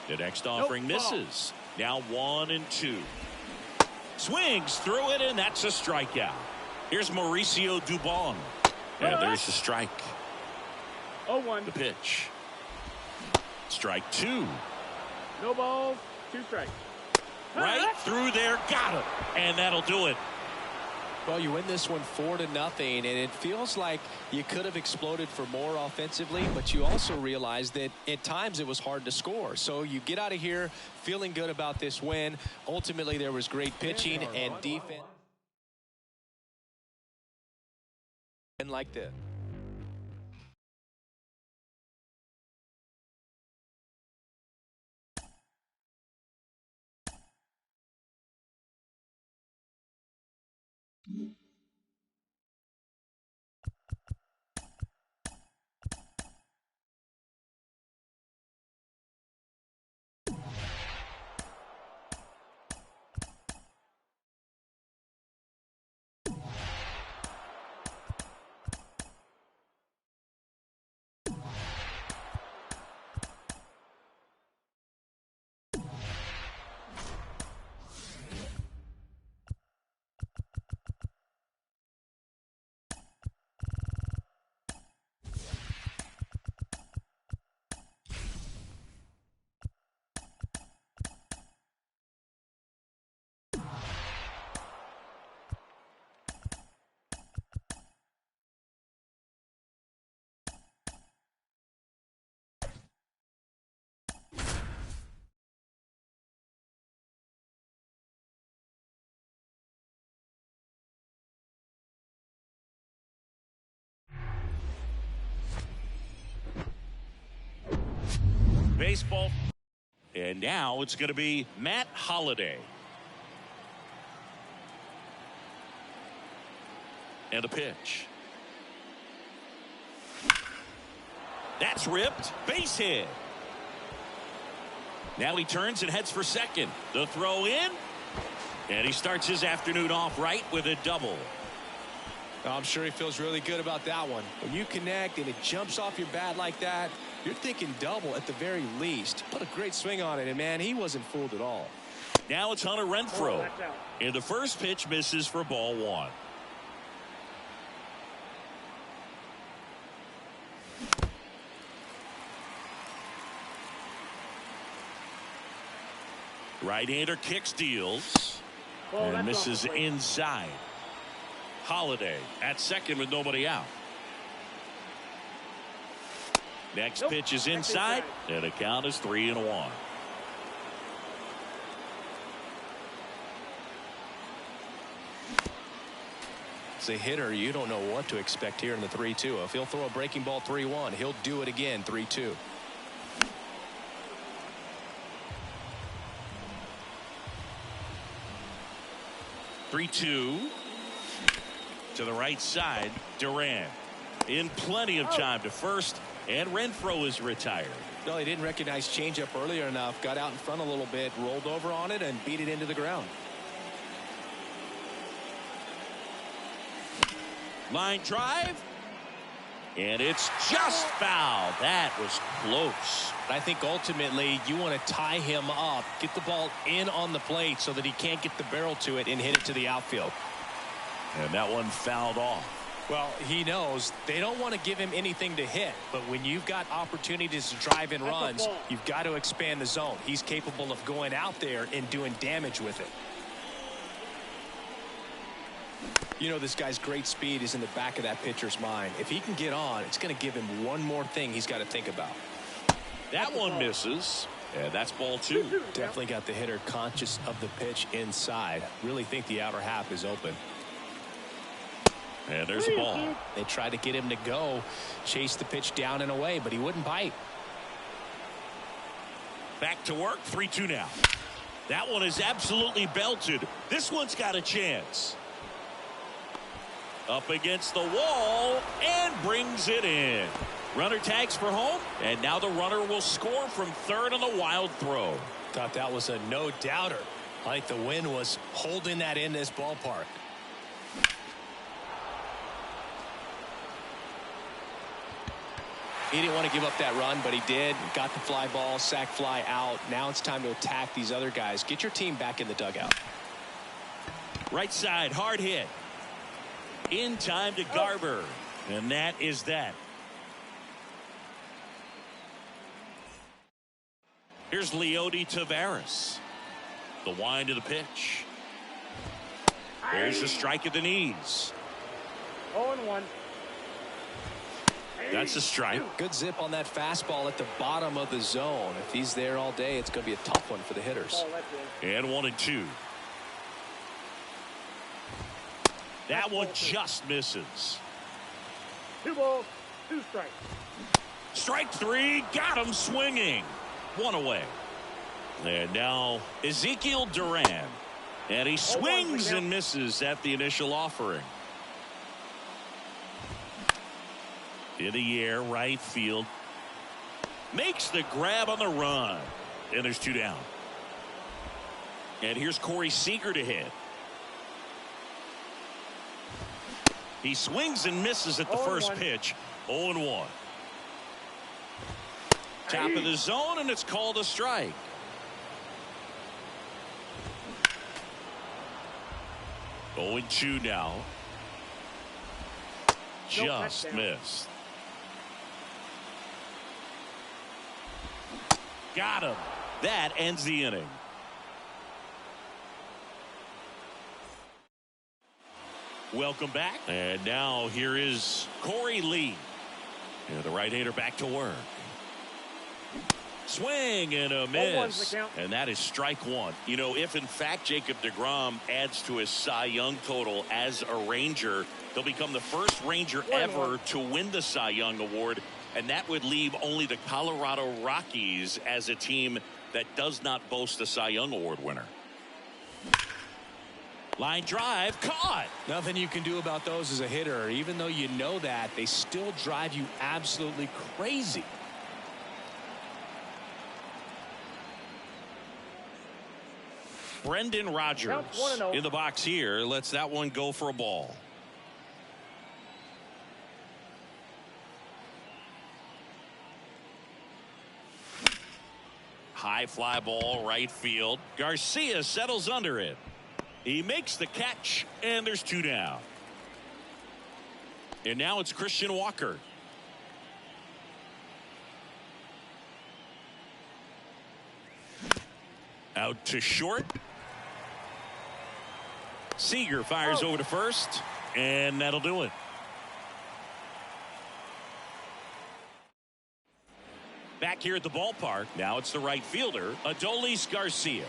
A: The next offering misses. Now 1 and 2. Swings through it, and that's a strikeout. Here's Mauricio Dubon. And there's the strike.
C: 0-1.
A: The pitch. Strike 2.
C: No balls, 2 strikes.
A: Right through there, got him. And that'll do it.
B: Well, you win this one 4-0, and it feels like you could have exploded for more offensively, but you also realize that at times it was hard to score. So you get out of here feeling good about this win. Ultimately, there was great pitching and defense. And like that.
A: Baseball. And now it's going to be Matt Holliday. And a pitch. That's ripped. Base hit. Now he turns and heads for second. The throw in. And he starts his afternoon off right with a double.
B: I'm sure he feels really good about that one. When you connect and it jumps off your bat like that, you're thinking double at the very least. Put a great swing on it, and man, he wasn't fooled at all.
A: Now it's Hunter Renfroe. And the first pitch misses for ball 1. Right-hander kicks, deals, and misses inside. Holiday at second with nobody out. Next pitch is inside, and the count is 3-1.
B: As a hitter, you don't know what to expect here in the 3-2. If he'll throw a breaking ball 3-1, he'll do it again 3-2.
A: To the right side. Duran in plenty of time to first, and Renfroe is retired.
B: No, he didn't recognize changeup earlier enough. Got out in front a little bit, rolled over on it, and beat it into the ground.
A: Line drive, and it's just foul. That was close.
B: I think ultimately you want to tie him up, get the ball in on the plate so that he can't get the barrel to it and hit it to the outfield.
A: And that one fouled off.
B: Well, he knows they don't want to give him anything to hit, but when you've got opportunities to drive in runs, you've got to expand the zone. He's capable of going out there and doing damage with it. You know, this guy's great speed is in the back of that pitcher's mind. If he can get on, it's going to give him one more thing he's got to think about.
A: That one misses, and that's ball 2.
B: Definitely got the hitter conscious of the pitch inside. Really think the outer half is open.
A: And there's a ball.
B: They tried to get him to go, chase the pitch down and away, but he wouldn't bite.
A: Back to work, 3-2 now. That one is absolutely belted. This one's got a chance. Up against the wall and brings it in. Runner tags for home, and now the runner will score from third on the wild throw.
B: Thought that was a no-doubter. I think the wind was holding that in this ballpark. He didn't want to give up that run, but he did. Got the fly ball, sac fly out. Now it's time to attack these other guys. Get your team back in the dugout.
A: Right side, hard hit. In time to Garber. And that is that. Here's Leody Taveras. The wind of the pitch. There's a strike at the knees.
C: 0-1.
A: That's a strike.
B: Good zip on that fastball at the bottom of the zone. If he's there all day, it's going to be a tough one for the hitters.
A: And 1-2. That one just misses.
C: 2 balls, 2 strikes.
A: Strike 3, got him swinging. 1 away. And now Ezekiel Duran. And he swings and misses at the initial offering. In the air, right field. Makes the grab on the run. And there's 2 down. And here's Corey Seager to hit. He swings and misses at the first pitch. 0-1. Top of the zone, and it's called a strike. Going 2 now. Just missed. Got him. That ends the inning. Welcome back. And now here is Corey Lee. And the right-hander back to work. Swing and a miss. And that is strike 1. You know, if in fact Jacob deGrom adds to his Cy Young total as a Ranger, he'll become the first Ranger ever to win the Cy Young Award. And that would leave only the Colorado Rockies as a team that does not boast a Cy Young Award winner. Line drive, caught.
B: Nothing you can do about those as a hitter. Even though you know that, they still drive you absolutely crazy.
A: Brendan Rodgers in the box here. Lets that one go for a ball. High fly ball, right field. Garcia settles under it. He makes the catch, and there's 2 down. And now it's Christian Walker. Out to short. Seager fires over to first, and that'll do it. Back here at the ballpark, now it's the right fielder, Adolis Garcia.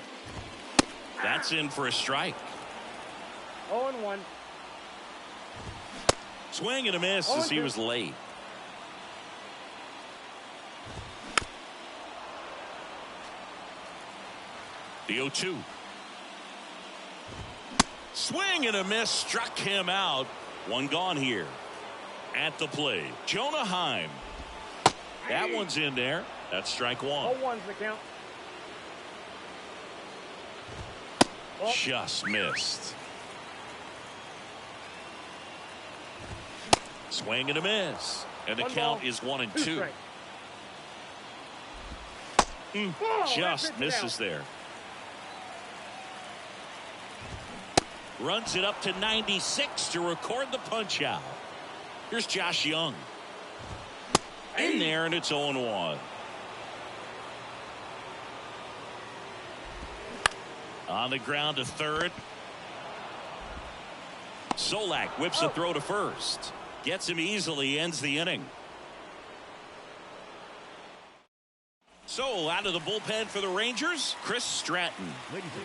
A: That's in for a strike.
C: 0-1.
A: Swing and a miss as he was late. The 0-2. Swing and a miss, struck him out. One gone here. At the plate, Jonah Heim. That one's in there. That's strike one.
C: 0-1's the count.
A: Just missed. Swing and a miss. And the count is 1-2. Just misses there. Runs it up to 96 to record the punch out. Here's Josh Young. In there, and it's 0-1. On the ground to third. Solak whips a throw to first. Gets him easily, ends the inning. So out of the bullpen for the Rangers, Chris Stratton.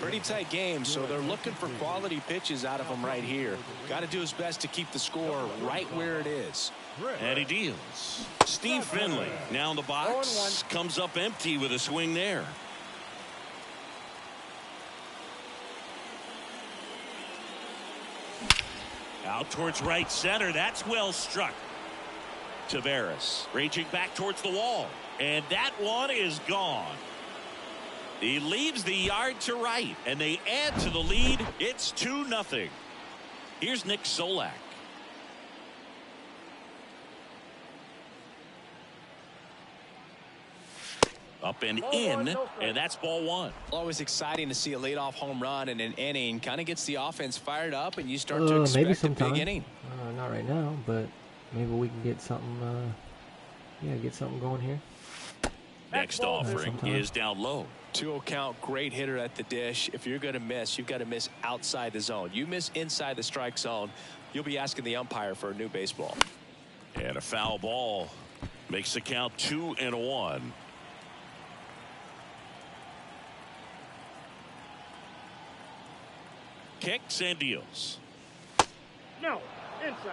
B: Pretty tight game, so they're looking for quality pitches out of him right here. Got to do his best to keep the score right where it is.
A: And he deals. Steve Finley now in the box. Comes up empty with a swing there. Out towards right center. That's well struck. Taveras raging back towards the wall. And that one is gone. He leaves the yard to right. And they add to the lead. It's 2-0. Here's Nick Solak. Up and in, and that's ball one.
B: Always exciting to see a leadoff home run in an inning. Kind of gets the offense fired up, and you start to expect a big inning.
E: Not right now, but maybe we can get something. Get something going here.
A: Next offering is down low.
B: 2-0 count, great hitter at the dish. If you're going to miss, you've got to miss outside the zone. You miss inside the strike zone, you'll be asking the umpire for a new baseball.
A: And a foul ball makes the count 2-1. Kicks and deals.
C: No, inside.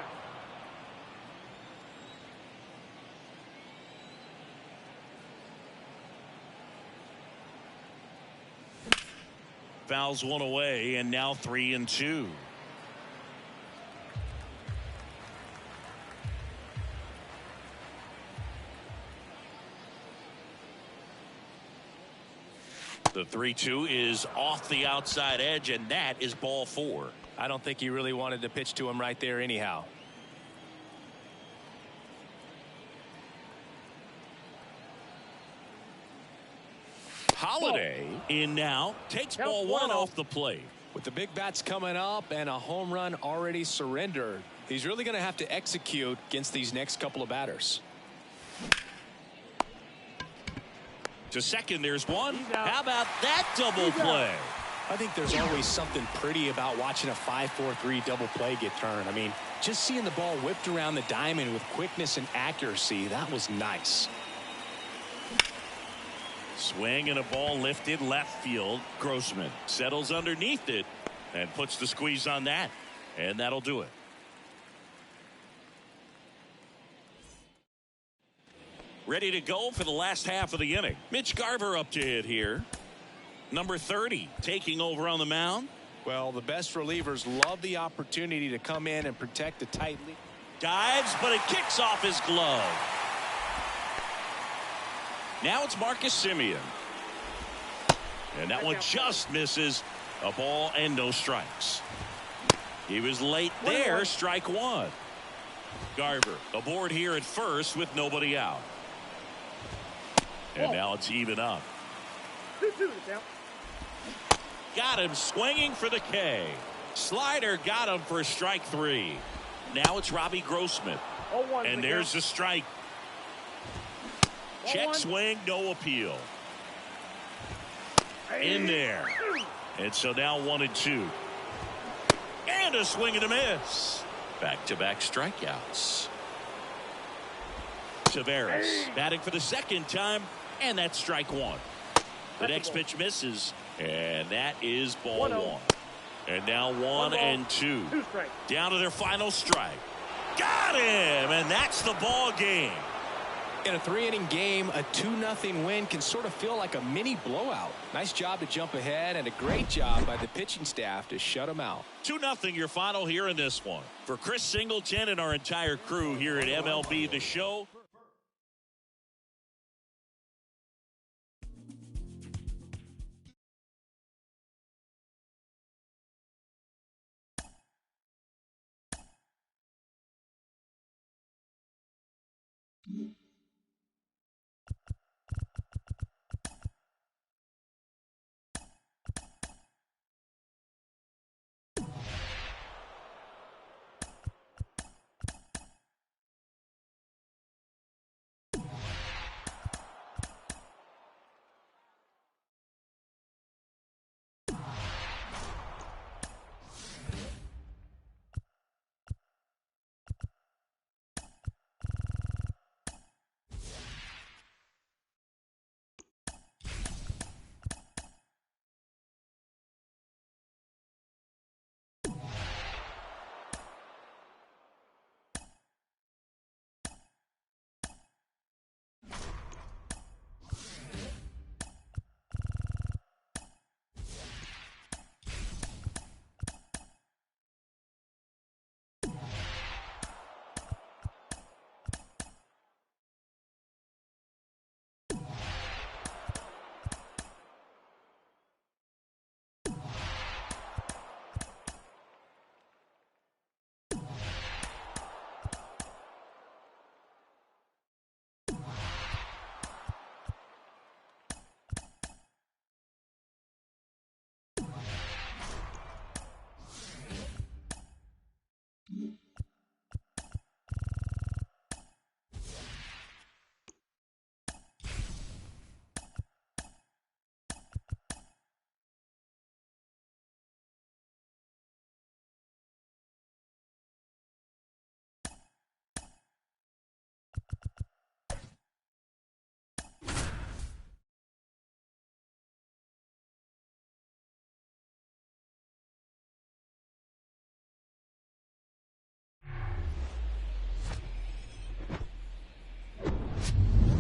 A: Fouls one away, and now 3-2. The 3-2 is off the outside edge, and that is ball four.
B: I don't think he really wanted to pitch to him right there anyhow.
A: Holiday in now, takes ball one off the plate.
B: With the big bats coming up and a home run already surrendered, he's really going to have to execute against these next couple of batters.
A: To second, there's one. How about that double play?
B: I think there's always something pretty about watching a 5-4-3 double play get turned. I mean, just seeing the ball whipped around the diamond with quickness and accuracy, that was nice.
A: Swing and a ball lifted left field. Grossman settles underneath it and puts the squeeze on that, and that'll do it. Ready to go for the last half of the inning. Mitch Garver up to hit here. Number 30 taking over on the mound.
B: Well, the best relievers love the opportunity to come in and protect a tight lead.
A: Dives, but it kicks off his glove. Now it's Marcus Semien. And that one just misses. A ball and no strikes. He was late there. Strike one. Garver aboard here at first with nobody out. And now it's even up.
C: 2-2 count.
A: Got him swinging for the K. Slider got him for strike three. Now it's Robbie Grossman. And there's the strike. Check swing, no appeal. In there. And so now 1-2. And a swing and a miss. Back-to-back strikeouts. Taveras batting for the second time, and that's strike one. The next pitch misses, and that is ball one. And now 1-2. Down to their final strike. Got him, and that's the ball game.
B: In a 3-inning game, a 2-0 win can sort of feel like a mini blowout. Nice job to jump ahead, and a great job by the pitching staff to shut them out.
A: 2-0 your final here in this one. For Chris Singleton and our entire crew here at MLB The Show.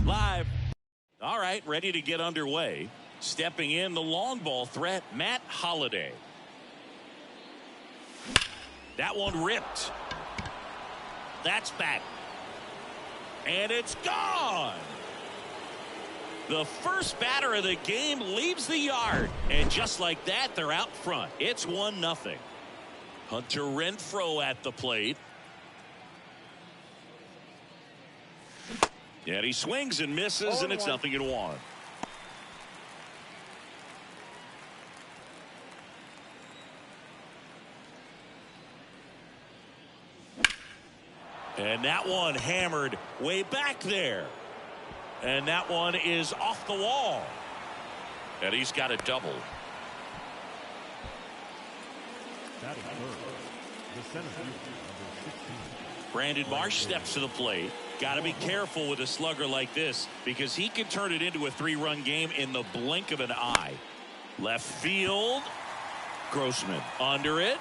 A: Live. All right, ready to get underway. Stepping in, the long ball threat, Matt Holliday. That one ripped. That's back. And it's gone. The first batter of the game leaves the yard. And just like that, they're out front. It's 1-0. Hunter Renfroe at the plate. And he swings and misses, and it's 0-1. And that one hammered way back there. And that one is off the wall. And he's got a double.
D: That is third. The center fielder, number 16.
A: Brandon Marsh steps to the plate. Got to be careful with a slugger like this because he can turn it into a 3-run game in the blink of an eye. Left field. Grossman under it.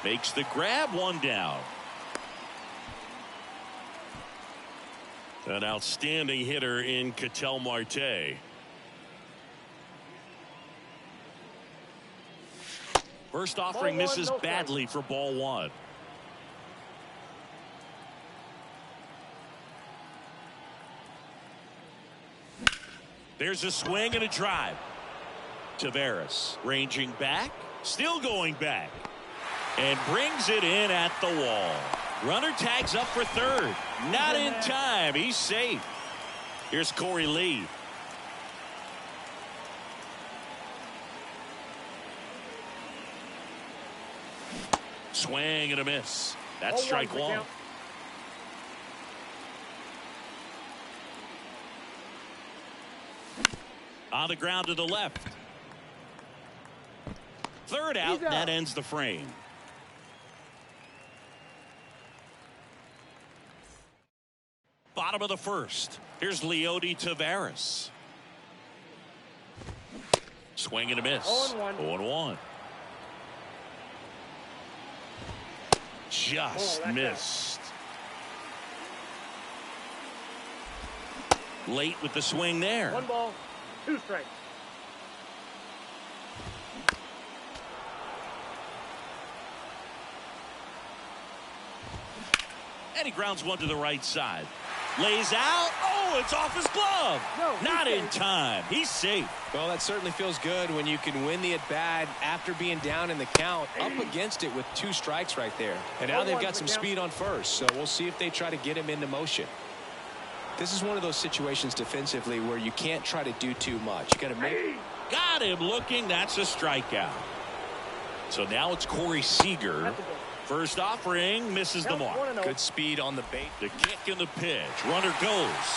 A: Makes the grab, 1 down. An outstanding hitter in Ketel Marte. First offering misses badly for ball 1. There's a swing and a drive. Taveras ranging back, still going back, and brings it in at the wall. Runner tags up for third. Not in time. He's safe. Here's Corey Lee. Swing and a miss. That's strike one. On the ground to the left. Third out, that ends the frame. Bottom of the first. Here's Leody Taveras. Swing and a miss. 0-1. Just missed. Late with the swing there.
C: 1 ball, 2 strikes.
A: And he grounds one to the right side. Lays out. Oh, it's off his glove. Not in time. He's safe.
B: Well, that certainly feels good when you can win the at-bat after being down in the count, up against it with 2 strikes right there. And now they've got some speed on first, so we'll see if they try to get him into motion. This is one of those situations defensively where you can't try to do too much. You got to make.
A: Got him looking. That's a strikeout. So now it's Corey Seager. First offering, misses the mark.
B: Good speed on the bait.
A: The kick and the pitch. Runner goes.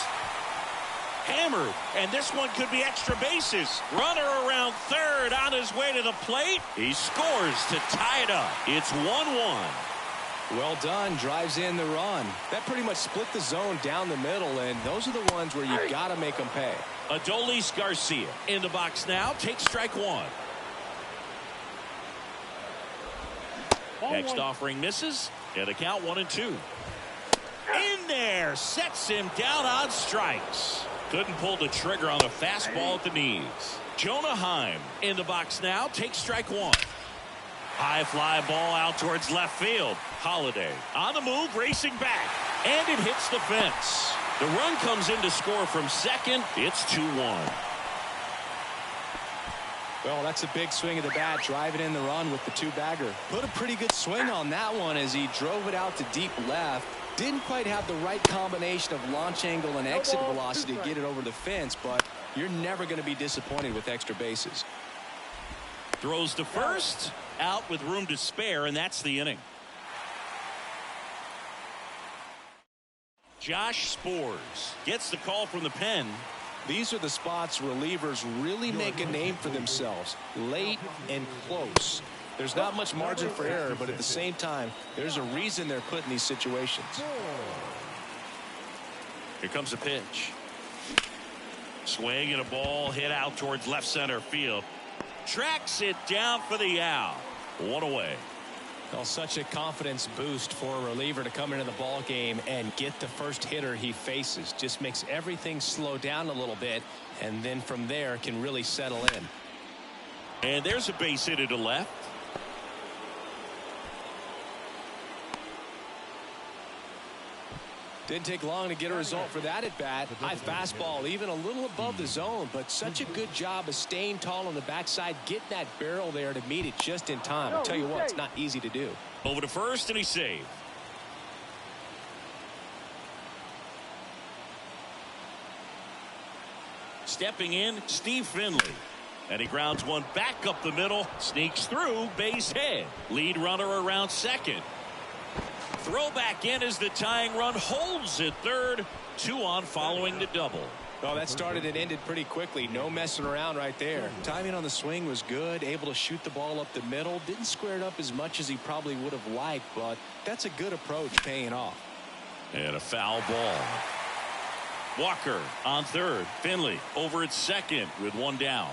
A: Hammered. And this one could be extra bases. Runner around third on his way to the plate. He scores to tie it up. It's 1-1.
B: Well done. Drives in the run. That pretty much split the zone down the middle, and those are the ones where you got to make them pay.
A: Adolis Garcia in the box now. Takes strike 1. Next offering misses, and a count 1-2. In there, sets him down on strikes. Couldn't pull the trigger on the fastball at the knees. Jonah Heim in the box now, takes strike 1. High fly ball out towards left field. Holiday on the move, racing back, and it hits the fence. The run comes in to score from second. It's 2-1.
B: Well, that's a big swing of the bat, driving in the run with the 2-bagger. Put a pretty good swing on that one as he drove it out to deep left. Didn't quite have the right combination of launch angle and exit velocity to get it over the fence, but you're never going to be disappointed with extra bases.
A: Throws to first, out with room to spare, and that's the inning. Josh Sborz gets the call from the pen.
B: These are the spots relievers really make a name for themselves. Late and close. There's not much margin for error, but at the same time, there's a reason they're put in these situations.
A: Here comes a pitch. Swing and a ball hit out towards left center field. Tracks it down for the out. 1 away.
B: Well, such a confidence boost for a reliever to come into the ball game and get the first hitter he faces. Just makes everything slow down a little bit, and then from there can really settle in.
A: And there's a base hit to left.
B: Didn't take long to get a result for that at bat. High fastball, even a little above the zone, but such a good job of staying tall on the backside, getting that barrel there to meet it just in time. I'll tell you what, it's not easy to do.
A: Over to first, and he's saved. Stepping in, Steve Finley. And he grounds one back up the middle, sneaks through, base hit. Lead runner around second. Throw back in as the tying run holds at third. 2 on following the double.
B: Well, that started and ended pretty quickly. No messing around right there. Timing on the swing was good. Able to shoot the ball up the middle. Didn't square it up as much as he probably would have liked, but that's a good approach, paying off.
A: And a foul ball. Walker on third. Finley over at second with 1 down.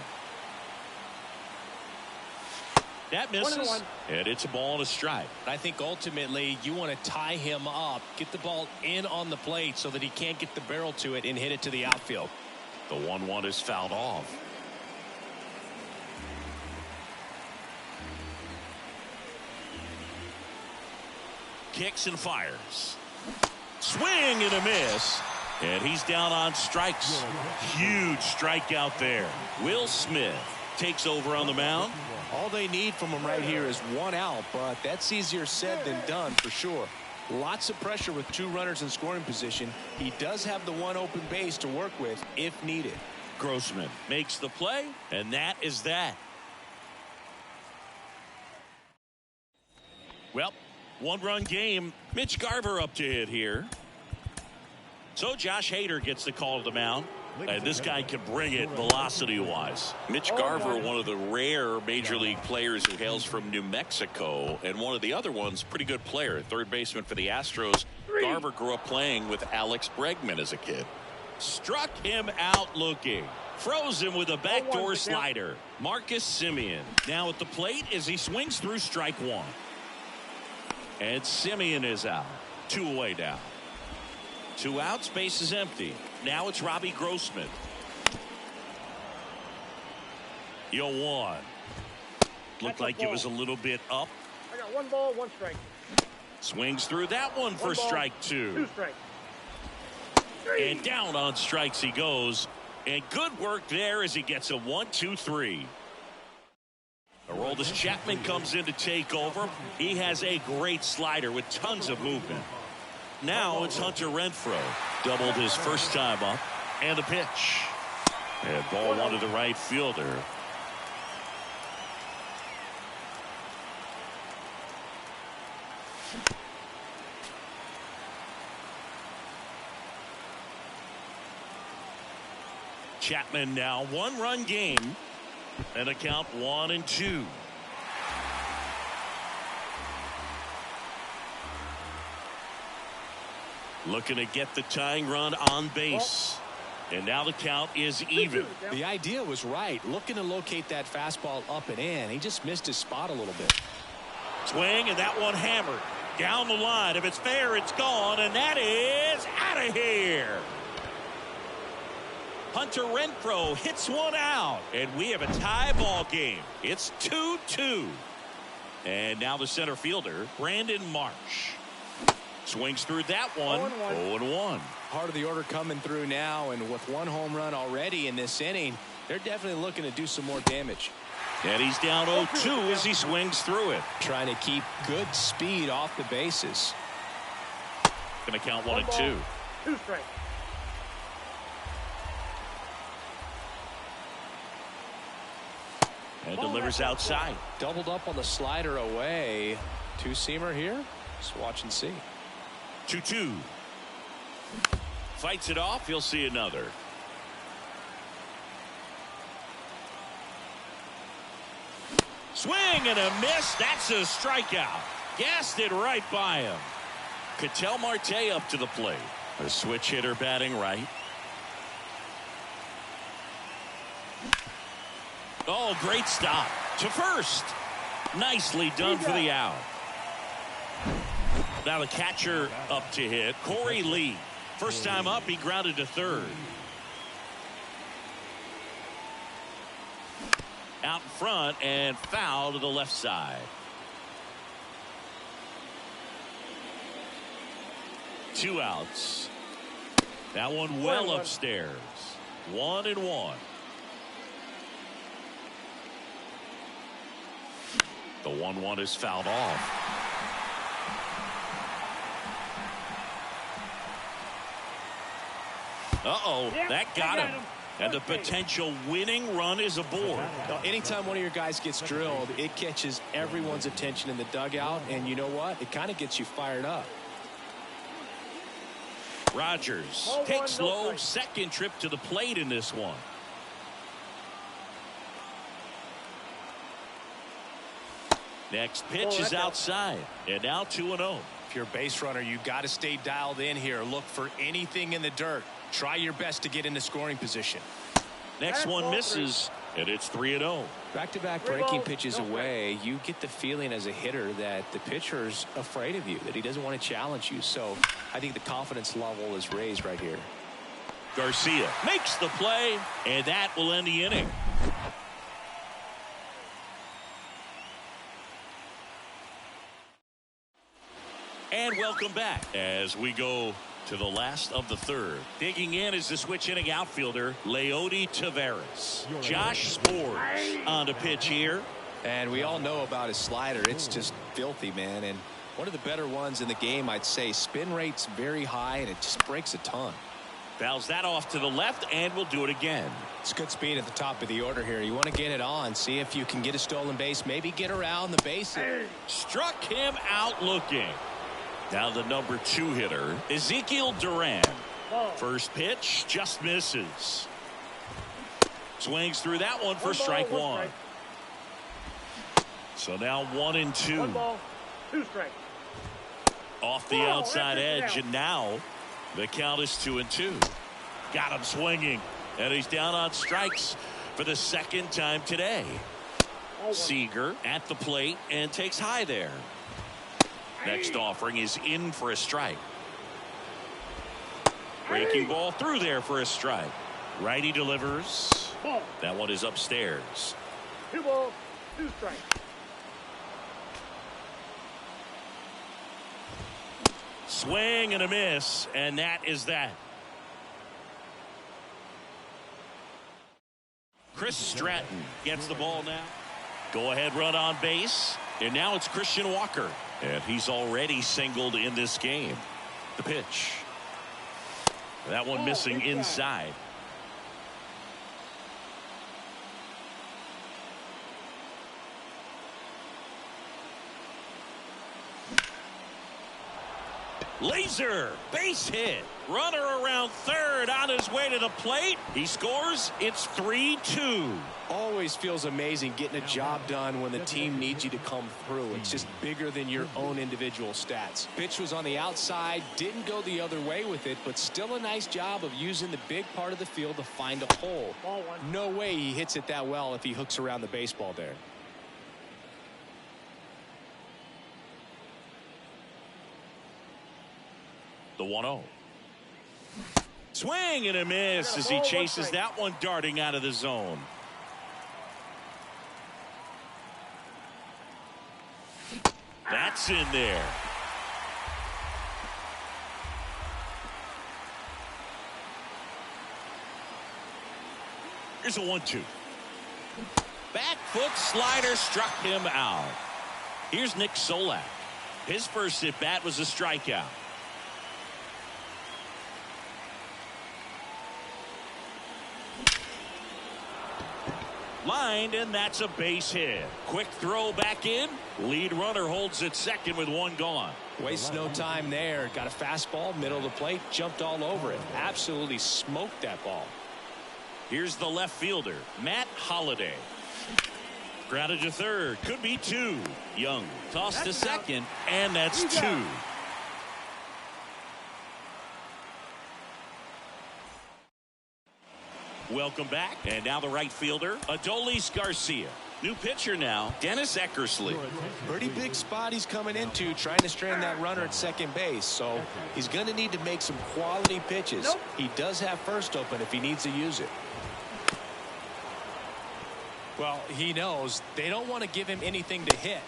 A: That misses, and it's a ball and a strike.
B: I think ultimately you want to tie him up, get the ball in on the plate so that he can't get the barrel to it and hit it to the outfield.
A: The 1-1 is fouled off. Kicks and fires. Swing and a miss. And he's down on strikes. Huge strikeout there. Will Smith takes over on the mound.
B: All they need from him right here is 1 out, but that's easier said than done for sure. Lots of pressure with 2 runners in scoring position. He does have the 1 open base to work with if needed.
A: Grossman makes the play, and that is that. Well, 1-run game. Mitch Garver up to hit here. So Josh Hader gets the call to the mound. And this guy can bring it velocity-wise. Mitch Garver, one of the rare Major League players who hails from New Mexico, and one of the other ones, pretty good player, third baseman for the Astros. Garver grew up playing with Alex Bregman as a kid. Struck him out looking. Froze him with a backdoor slider. Marcus Semien now at the plate as he swings through strike one. And Semien is out. 2 away now. 2 outs, base is empty. Now it's Robbie Grossman. 0-1. Looked like it was a little bit up.
C: I got 1 ball, 1 strike.
A: Swings through that one for strike 2.
C: 2 strikes.
A: And down on strikes he goes. And good work there as he gets a 1-2-3. Aroldis Chapman comes in to take over. He has a great slider with tons of movement. Now it's Hunter Renfroe. Doubled his first time up. And the pitch. And ball one to the right fielder. Chapman now 1-run game. And a count 1-2. Looking to get the tying run on base. And now the count is even.
B: The idea was right. Looking to locate that fastball up and in. He just missed his spot a little bit.
A: Swing, and that one hammered. Down the line. If it's fair, it's gone. And that is out of here. Hunter Renfroe hits one out. And we have a tie ball game. It's 2-2. And now the center fielder, Brandon Marsh. Swings through that one. 0-1.
B: Heart of the order coming through now, and with 1 home run already in this inning, they're definitely looking to do some more damage.
A: And he's down 0-2 as he swings through it.
B: Trying to keep good speed off the bases.
A: Going to count 1-2.
C: 2 strikes.
A: And delivers outside.
B: Doubled up on the slider away. 2-seamer here. Just watch and see.
A: 2-2. Fights it off. He'll see another. Swing and a miss. That's a strikeout. Gassed it right by him. Ketel Marte up to the plate. A switch hitter batting right. Oh, great stop to first. Nicely done for the out. Now the catcher up to hit. Corey Lee. First time up, he grounded to third. Out in front and foul to the left side. 2 outs. That one well upstairs. 1-1. The 1-1 is fouled off. That got him. And the potential winning run is aboard.
B: Now, anytime one of your guys gets drilled, it catches everyone's attention in the dugout, and you know what? It kind of gets you fired up.
A: Rogers takes low, second trip to the plate in this one. Next pitch is outside, and now 2-0.
B: If you're a base runner, you got to stay dialed in here. Look for anything in the dirt. Try your best to get into scoring position.
A: Next one misses, and it's 3-0.
B: Back-to-back breaking pitches away, you get the feeling as a hitter that the pitcher's afraid of you, that he doesn't want to challenge you. So I think the confidence level is raised right here.
A: Garcia makes the play, and that will end the inning. And welcome back as we go to the last of the third. Digging in is the switch hitting outfielder, Leody Taveras. Josh Sborz on the pitch here.
B: And we all know about his slider. It's just filthy, man. And one of the better ones in the game, I'd say. Spin rate's very high, and it just breaks a ton.
A: Fouls that off to the left, and we'll do it again.
B: It's good speed at the top of the order here. You want to get it on, see if you can get a stolen base, maybe get around the bases.
A: Struck him out looking. Now the number 2 hitter, Ezekiel Duran.
C: Ball.
A: First pitch just misses. Swings through that one for
C: One ball,
A: strike
C: one
A: one.
C: strike.
A: So now 1-2.
C: One ball, two strikes.
A: Off the
C: Ball,
A: outside
C: that's
A: edge,
C: it
A: and now the count is 2-2. Got him swinging, and he's down on strikes for the second time today.
C: Ball one.
A: Seager at the plate and takes high there. Next offering is in for a strike. Breaking ball through there for a strike. Righty delivers.
C: Ball.
A: That one is upstairs.
C: Two balls, two strikes.
A: Swing and a miss, and that is that. Chris Stratton gets the ball now. Go ahead run on base, and now it's Christian Walker, and he's already singled in this game. The pitch. That one missing inside. Laser base hit. Runner around third on his way to the plate. He scores. It's 3-2.
B: Always feels amazing getting a job done when the team needs you to come through. It's just bigger than your own individual stats. Pitch was on the outside, didn't go the other way with it, but still a nice job of using the big part of the field to find a hole.
C: Ball one.
B: No way he hits it that well if he hooks around the baseball there.
A: The 1-0. Swing and a miss as he chases that one darting out of the zone. That's in there. Here's a 1-2. Back foot slider struck him out. Here's Nick Solak. His first at bat was a strikeout. Lined, and that's a base hit. Quick throw back in. Lead runner holds at second with one gone.
B: Wastes no time there. Got a fastball, middle of the plate, jumped all over it. Absolutely smoked that ball.
A: Here's the left fielder, Matt Holliday. Grounded to third. Could be two. Young tossed to second, and that's two. Welcome back. And now the right fielder, Adolis Garcia. New pitcher now, Dennis Eckersley.
B: Pretty big spot he's coming into, trying to strand that runner at second base. So he's going to need to make some quality pitches.
C: Nope.
B: He does have first open if he needs to use it. Well, he knows they don't want to give him anything to hit.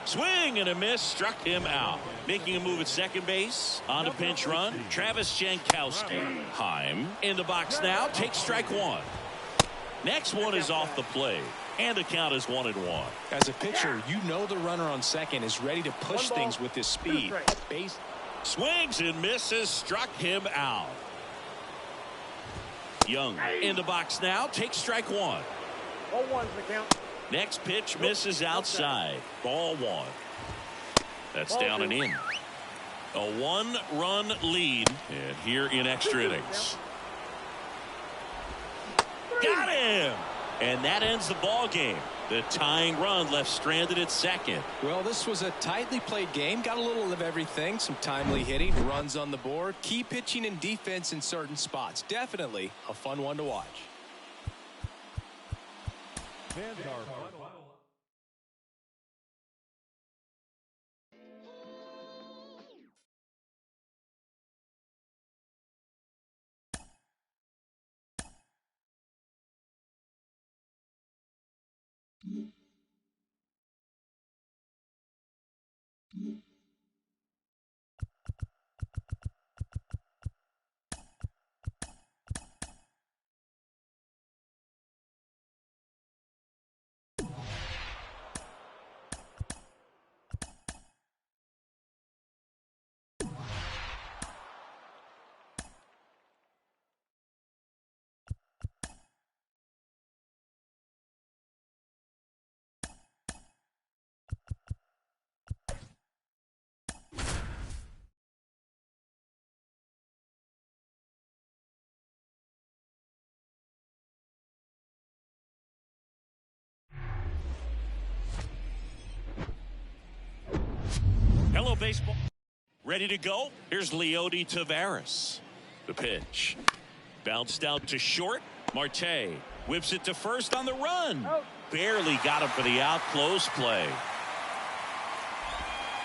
A: Swing and a miss, struck him out. Making a move at second base. On a pinch run, Travis Jankowski. Heim in the box now, takes strike one. Next one is off the plate, and the count is 1-1.
B: As a pitcher, you know the runner on second is ready to push things with his speed. Base.
A: Swings and misses, struck him out. Young in the box now, takes strike one.
C: Ball one's the count.
A: Next pitch misses outside. Ball one. That's down and in. A one-run lead, and here in extra innings. Got him! And that ends the ball game. The tying run left stranded at second.
B: Well, this was a tightly played game. Got a little of everything. Some timely hitting, runs on the board, key pitching and defense in certain spots. Definitely a fun one to watch.
D: Fans are
A: baseball. Ready to go? Here's Leody Taveras. The pitch. Bounced out to short. Marte whips it to first on the run. Barely got him for the out. Close play.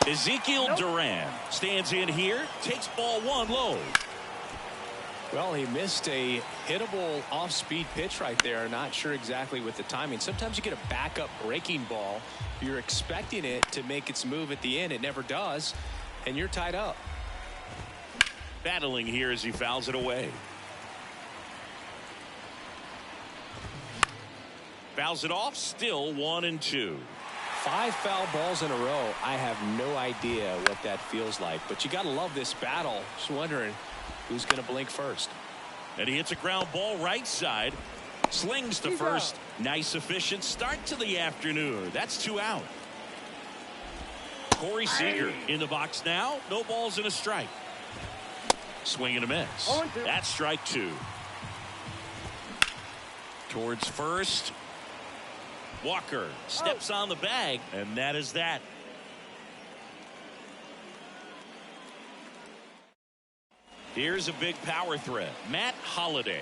A: Ezekiel Duran stands in here. Takes ball one low.
B: Well, he missed a hittable off-speed pitch right there. Not sure exactly with the timing. Sometimes you get a backup breaking ball. You're expecting it to make its move at the end. It never does. And you're tied up.
A: Battling here as he fouls it away. Fouls it off. Still 1-2.
B: 5 foul balls in a row. I have no idea what that feels like. But you got to love this battle. Just wondering who's going to blink first.
A: And he hits a ground ball right side. Slings to first. Nice efficient start to the afternoon. That's 2 out. Corey Seager in the box now. No balls and a strike. Swing and a miss. That's strike 2. Towards first. Walker steps on the bag, and that is that. Here's a big power threat. Matt Holliday.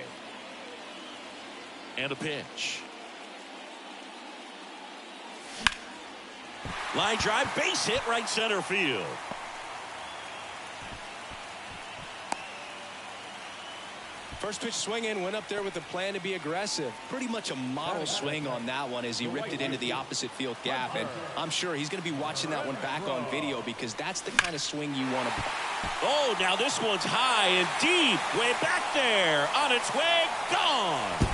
A: And a pitch. Line drive, base hit, right center field.
B: First pitch swinging, went up there with a plan to be aggressive. Pretty much a model swing on that one as he ripped it into the opposite field gap. And I'm sure he's going to be watching that one back on video because that's the kind of swing you want to.
A: Oh, now this one's high and deep. Way back there. On its way. Gone.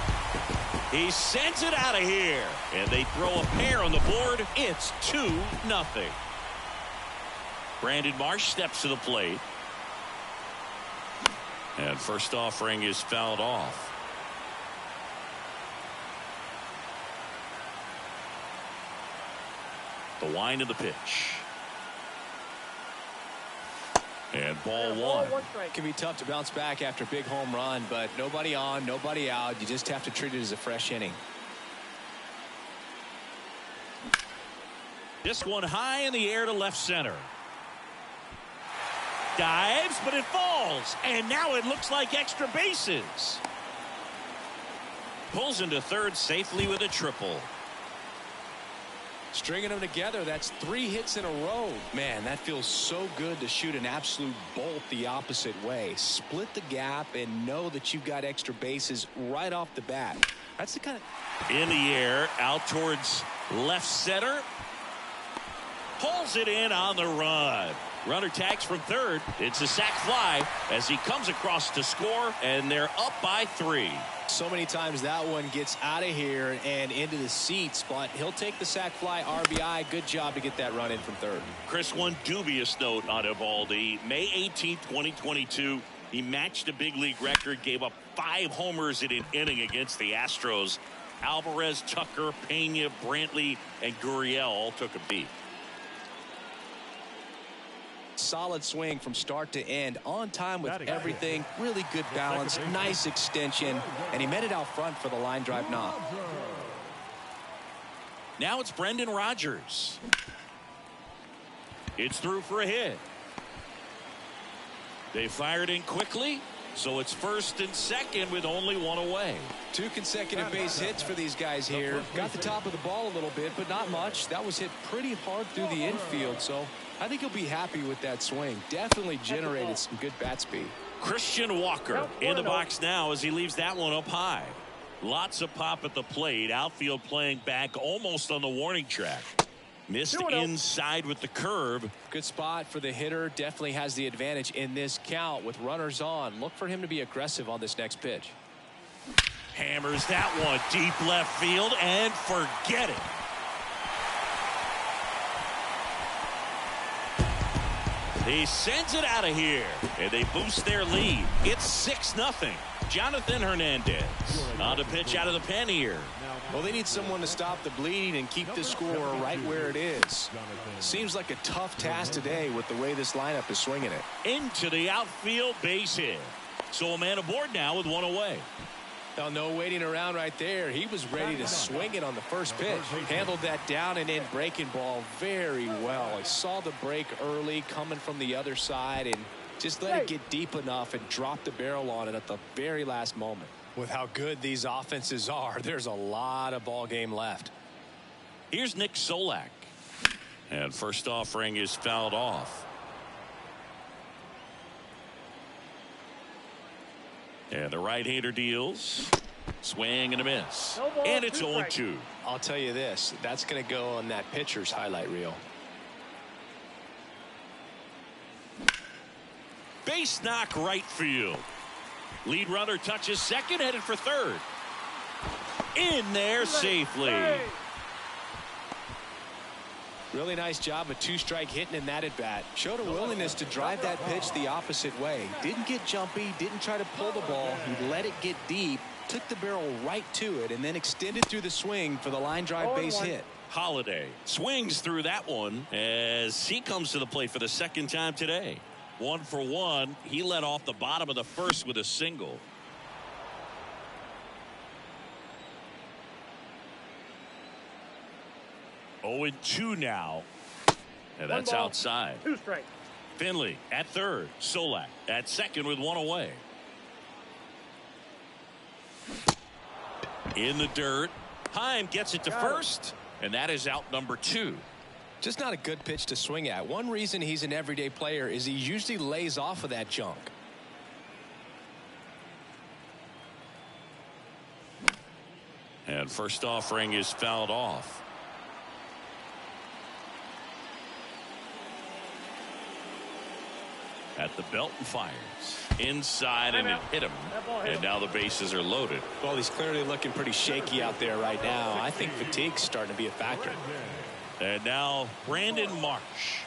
A: He sends it out of here. And they throw a pair on the board. It's 2-0. Brandon Marsh steps to the plate. And first offering is fouled off. The wind of the pitch. And ball one.
B: It can be tough to bounce back after a big home run, but nobody on, nobody out. You just have to treat it as a fresh inning.
A: This one high in the air to left center. Dives, but it falls. And now it looks like extra bases. Pulls into third safely with a triple.
B: Stringing them together, that's 3 hits in a row. Man, that feels so good to shoot an absolute bolt the opposite way. Split the gap and know that you've got extra bases right off the bat. That's the kind of...
A: In the air, out towards left center. Pulls it in on the run. Runner tags from third. It's a sac fly as he comes across to score, and they're up by 3.
B: So many times that one gets out of here and into the seats, but he'll take the sac fly RBI. Good job to get that run in from third.
A: Chris, one dubious note on Eovaldi. May 18, 2022, he matched a big league record, gave up 5 homers in an inning against the Astros. Alvarez, Tucker, Pena, Brantley, and Gurriel all took a beat.
B: Solid swing from start to end, on time with everything. Really good balance, nice extension, and he met it out front for the line drive knock.
A: Now it's Brendan Rodgers. It's through for a hit. They fired in quickly, so it's first and second with only 1 away.
B: 2 consecutive base hits for these guys here. Got the top of the ball a little bit, but not much. That was hit pretty hard through the infield, so I think he'll be happy with that swing. Definitely generated some good bat speed.
A: Christian Walker in the box now as he leaves that one up high. Lots of pop at the plate. Outfield playing back almost on the warning track. Missed inside with the curve.
B: Good spot for the hitter. Definitely has the advantage in this count with runners on. Look for him to be aggressive on this next pitch.
A: Hammers that one deep left field and forget it. He sends it out of here, and they boost their lead. It's 6-0. Jonathan Hernandez on to pitch out of the pen here.
B: Well, they need someone to stop the bleeding and keep the score right where it is. Seems like a tough task today with the way this lineup is swinging it.
A: Into the outfield, base hit. So a man aboard now with 1 away.
B: Well, no waiting around right there. He was ready to swing it on the first pitch. Handled that down and in breaking ball very well. He saw the break early coming from the other side and just let it get deep enough and drop the barrel on it at the very last moment. With how good these offenses are, there's a lot of ball game left.
A: Here's Nick Solak. And first offering is fouled off. And the right-hander deals. Swing and a miss.
C: No ball,
A: and it's
C: 2
A: 0-2.
B: I'll tell you this, that's going to go on that pitcher's highlight reel.
A: Base knock right field. Lead runner touches second, headed for third. In there safely.
B: Really nice job of 2-strike hitting in that at bat. Showed a willingness to drive that pitch the opposite way. Didn't get jumpy, didn't try to pull the ball. He let it get deep, took the barrel right to it, and then extended through the swing for the line drive base hit.
A: Holiday swings through that one as he comes to the plate for the second time today. 1 for 1. He led off the bottom of the first with a single. Oh, 2 now. And that's
C: 1 ball,
A: outside.
C: 2 strikes.
A: Finley at third. Solak at second with 1 away. In the dirt. Heim gets it to first. And that is out number 2.
B: Just not a good pitch to swing at. One reason he's an everyday player is he usually lays off of that junk.
A: And first offering is fouled off. At the belt and fires. Inside and it hit him. And now the bases are loaded.
B: Well, he's clearly looking pretty shaky out there right now. I think fatigue's starting to be a factor.
A: And now Brandon Marsh.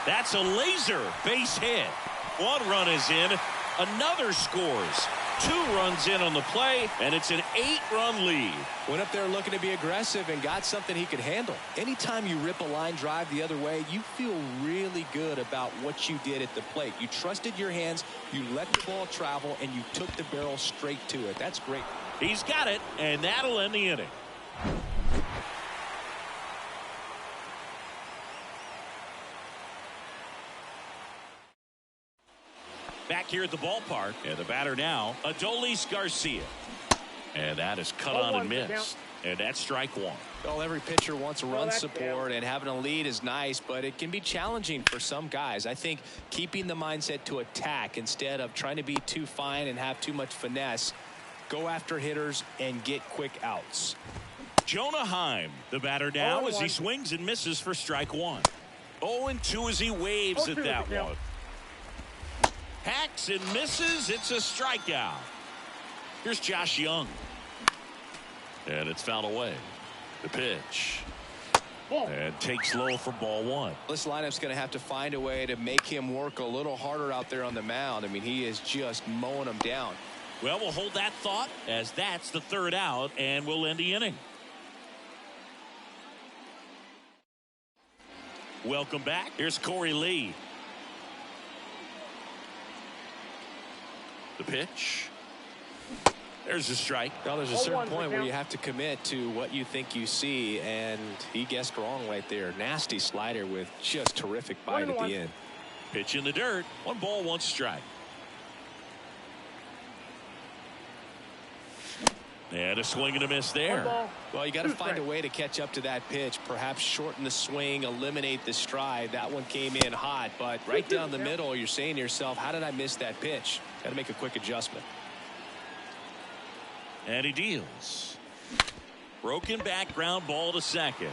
A: That's a laser base hit. 1 run is in. Another scores. 2 runs in on the play, and it's an 8-run lead.
B: Went up there looking to be aggressive and got something he could handle. Anytime you rip a line drive the other way, you feel really good about what you did at the plate. You trusted your hands, you let the ball travel, and you took the barrel straight to it. That's great.
A: He's got it, and that'll end the inning. Back here at the ballpark, and the batter now, Adolis Garcia. And that is cut on and missed. And that's strike 1.
B: Well, every pitcher wants run support, and having a lead is nice, but it can be challenging for some guys. I think keeping the mindset to attack instead of trying to be too fine and have too much finesse, go after hitters and get quick outs.
A: Jonah Heim, the batter now, as he swings and misses for strike 1. 0-2 as he waves at that one. Hacks and misses. It's a strikeout. Here's Josh Young. And it's fouled away. The pitch. And takes low for ball 1.
B: This lineup's going to have to find a way to make him work a little harder out there on the mound. I mean, he is just mowing them down.
A: Well, we'll hold that thought as that's the 3rd out, and we'll end the inning. Welcome back. Here's Corey Lee. The pitch. There's a strike.
B: Well, there's a certain point where you have to commit to what you think you see, and he guessed wrong right there. Nasty slider with just terrific bite at the end.
A: Pitch in the dirt. 1 ball, 1 strike. And a swing and a miss there.
B: Well, you got to find a way to catch up to that pitch. Perhaps shorten the swing, eliminate the stride. That one came in hot, but right down the middle, you're saying to yourself, how did I miss that pitch? Got to make a quick adjustment.
A: And he deals. Broken back ground ball to second.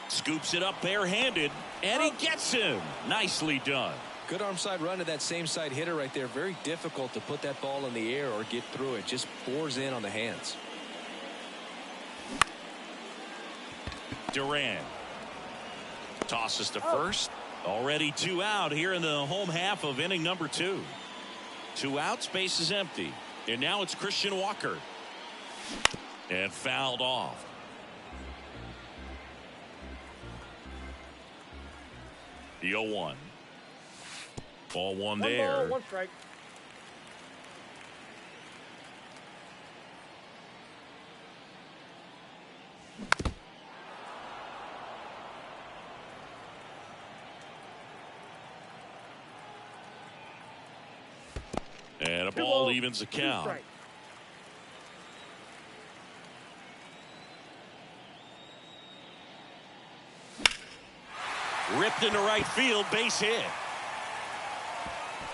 A: Scoops it up barehanded, and he gets him. Nicely done.
B: Good arm side run to that same side hitter right there. Very difficult to put that ball in the air or get through it. Just bores in on the hands.
A: Duran tosses to first. Already 2 out here in the home half of inning number 2. 2 outs, base is empty. And now it's Christian Walker. And fouled off. The 0-1. Ball one
C: One
A: there.
C: ball, one strike.
A: And a
C: Two
A: ball
C: balls,
A: evens the
C: two
A: count.
C: strikes.
A: Ripped into right field, base hit.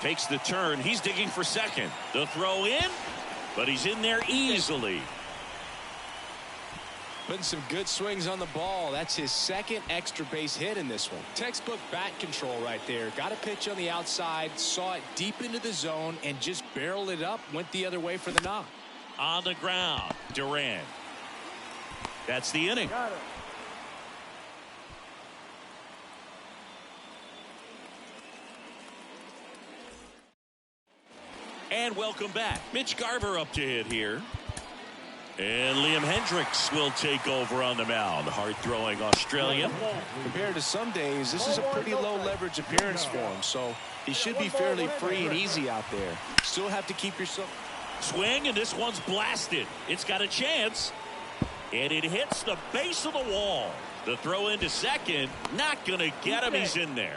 A: Takes the turn. He's digging for second. The throw in, but he's in there easily.
B: Putting some good swings on the ball. That's his second extra base hit in this one. Textbook bat control right there. Got a pitch on the outside, saw it deep into the zone, and just barreled it up. Went the other way for the knock.
A: On the ground, Duran. That's the inning.
C: Got it.
A: And welcome back. Mitch Garver up to hit here. And Liam Hendricks will take over on the mound. Hard-throwing Australian.
B: Compared to some days, this is a pretty low leverage appearance for him, so he should be fairly free and easy out there. Still have to keep yourself.
A: Swing, and this one's blasted. It's got a chance. And it hits the base of the wall. The throw into second. Not going to get him. He's in there.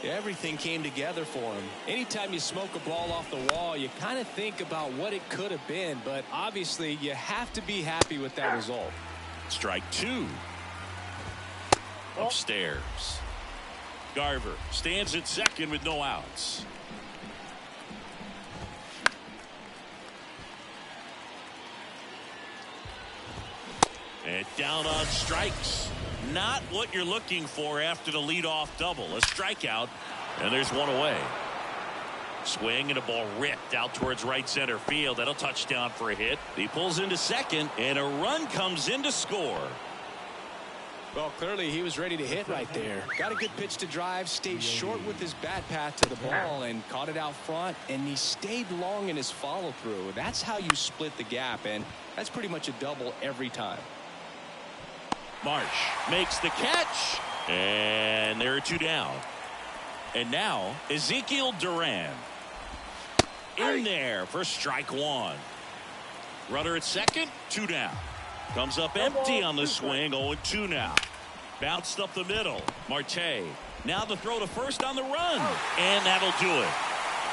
B: Everything came together for him. Anytime you smoke a ball off the wall, you kind of think about what it could have been, but obviously you have to be happy with that result.
A: Strike two. Upstairs. Garver stands at second with no outs. And down on strikes. Not what you're looking for after the leadoff double. A strikeout, and there's one away. Swing and a ball ripped out towards right center field. That'll touchdown for a hit. He pulls into second, and a run comes in to score.
B: Well, clearly he was ready to hit right there. Got a good pitch to drive, stayed short with his bat path to the ball, and caught it out front, and he stayed long in his follow-through. That's how you split the gap, and that's pretty much a double every time.
A: Marsh makes the catch, and there are two down. And now Ezekiel Duran in there for strike one. Runner at second, two down. Comes up empty on the swing, 0-2 now. Bounced up the middle. Marte now the throw to first on the run, and that'll do it.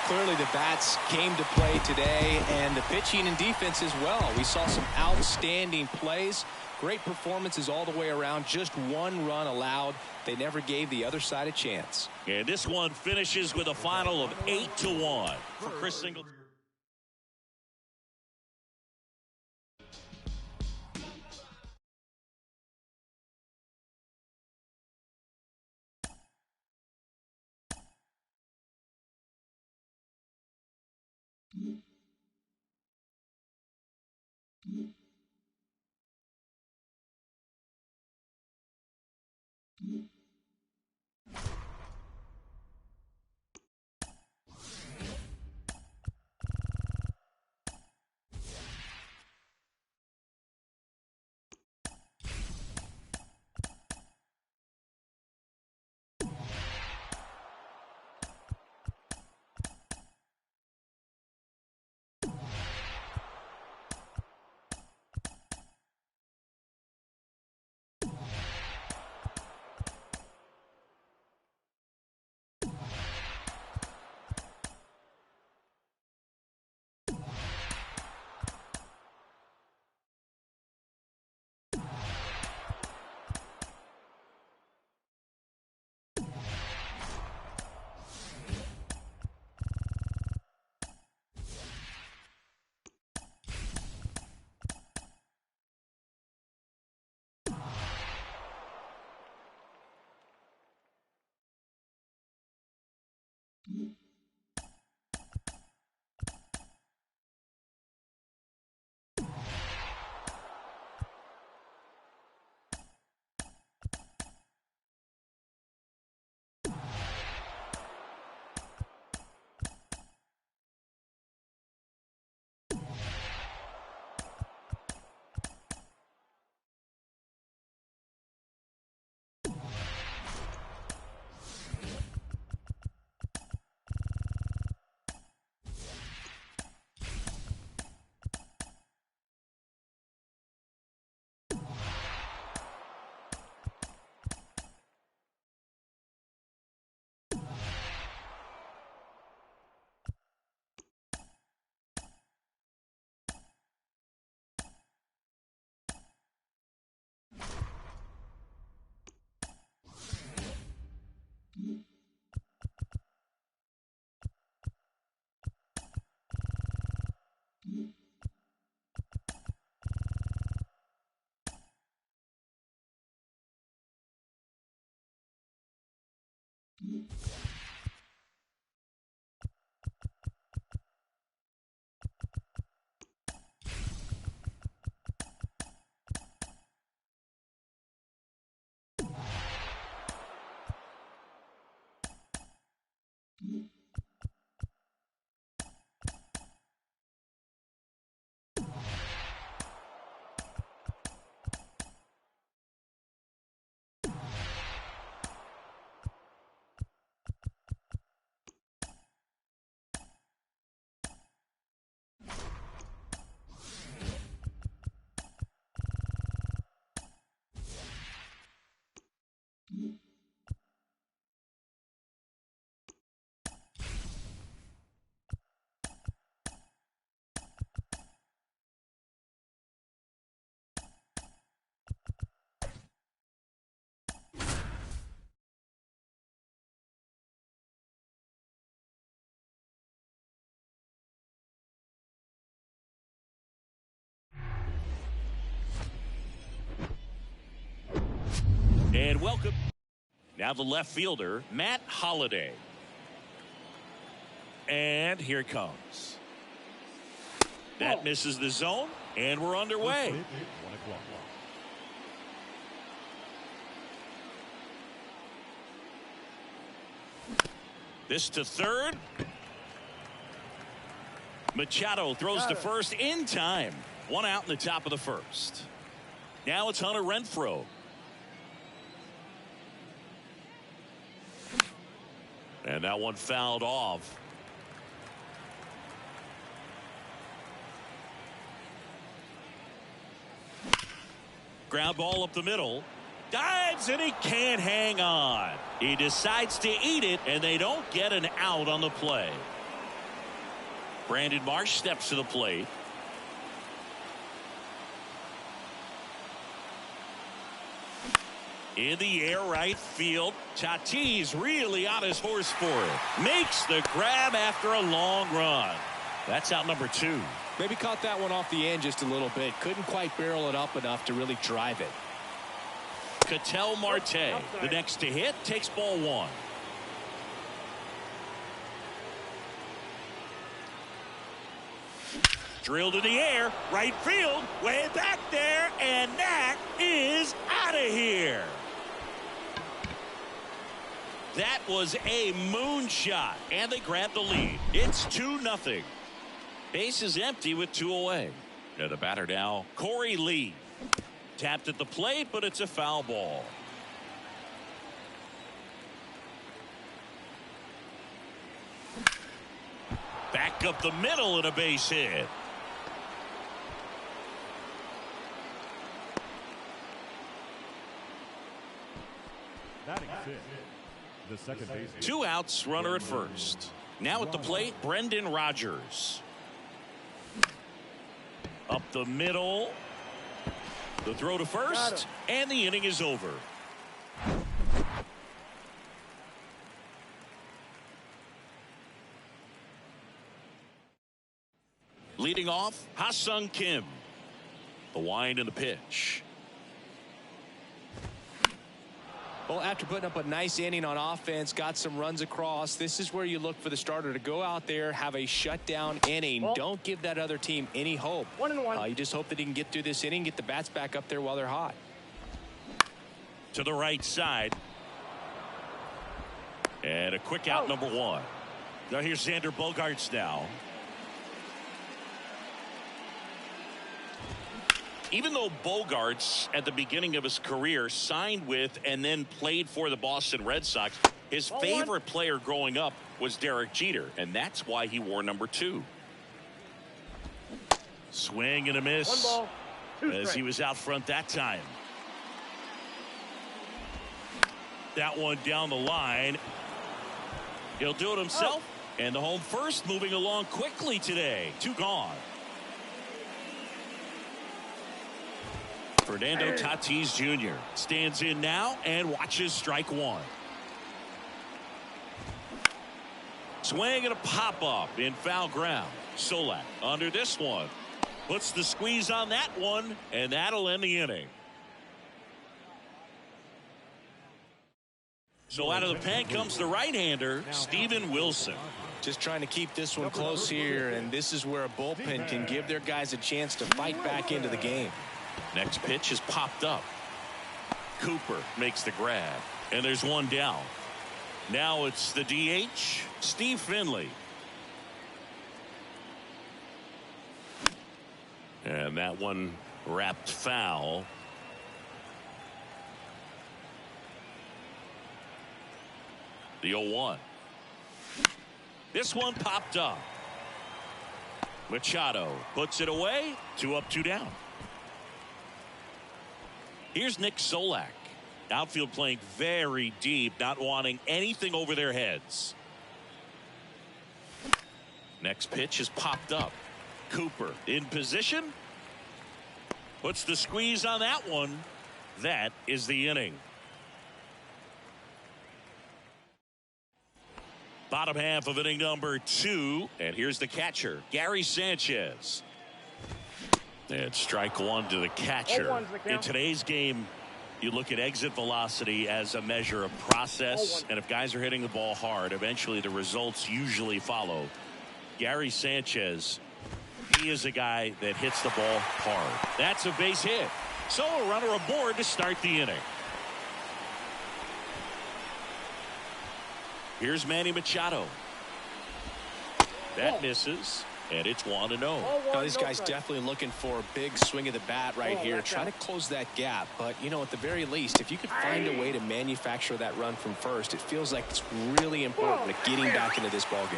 B: Clearly the bats came to play today, and the pitching and defense as well. We saw some outstanding plays. Great performances all the way around. Just one run allowed. They never gave the other side a chance.
A: And this one finishes with a final of 8-1 for Chris Singleton. And welcome. Now the left fielder, Matt Holliday. And here it comes. That misses the zone, and we're underway. This to third. Machado throws to first in time. One out in the top of the first. Now it's Hunter Renfroe. And that one fouled off. Ground ball up the middle. Dives and he can't hang on. He decides to eat it and they don't get an out on the play. Brandon Marsh steps to the plate. In the air right field. Tatis really on his horse for it. Makes the grab after a long run. That's out number 2.
B: Maybe caught that one off the end just a little bit. Couldn't quite barrel it up enough to really drive it.
A: Ketel Marte, the next to hit, takes ball 1. Drilled in the air, right field, way back there, and that is out of here. That was a moonshot, and they grab the lead. It's 2-0. Base is empty with 2 away. Now the batter now, Corey Lee. Tapped at the plate, but it's a foul ball. Back up the middle and a base hit.
D: Batting fifth, the second baseman.
A: 2 outs, runner at first. Now at the plate, Brendan Rodgers. Up the middle. The throw to first, and the inning is over. Leading off, Ha-Sung Kim. The wind and the pitch.
B: Well, after putting up a nice inning on offense, got some runs across, this is where you look for the starter to go out there, have a shutdown inning. Don't give that other team any hope.
C: 1-1.
B: You just hope that he can get through this inning, get the bats back up there while they're hot.
A: To the right side. And a quick out, number 1. Now here's Xander Bogaerts now. Even though Bogaerts at the beginning of his career signed with and then played for the Boston Red Sox, his favorite player growing up was Derek Jeter, and that's why he wore number 2. Swing and a miss.
C: 1 ball, 2
A: as he was out front that time. That one down the line. He'll do it himself. And the home first moving along quickly today. 2 gone. Fernando Tatis Jr. stands in now and watches strike 1. Swing and a pop-up in foul ground. Solak under this one. Puts the squeeze on that one, and that'll end the inning. So out of the pen comes the right-hander, Steven Wilson.
B: Just trying to keep this one close here, and this is where a bullpen can give their guys a chance to fight back into the game.
A: Next pitch is popped up. Cooper makes the grab, and there's one down. Now it's the DH, Steve Finley. And that one wrapped foul. The 0-1. This one popped up. Machado puts it away. 2 up, 2 down. Here's Nick Solak. Outfield playing very deep, not wanting anything over their heads. Next pitch is popped up. Cooper in position. Puts the squeeze on that one. That is the inning. Bottom half of inning number 2. And here's the catcher, Gary Sanchez. And strike one to the catcher. In today's game, you look at exit velocity as a measure of process. And if guys are hitting the ball hard, eventually the results usually follow. Gary Sanchez, he is a guy that hits the ball hard. That's a base hit. So a runner aboard to start the inning. Here's Manny Machado. That misses, and it's 1-0.
B: Now, this guy's definitely looking for a big swing of the bat right here, trying to close that gap. But, you know, at the very least, if you could find a way to manufacture that run from first, it feels like it's really important to getting back into this ballgame.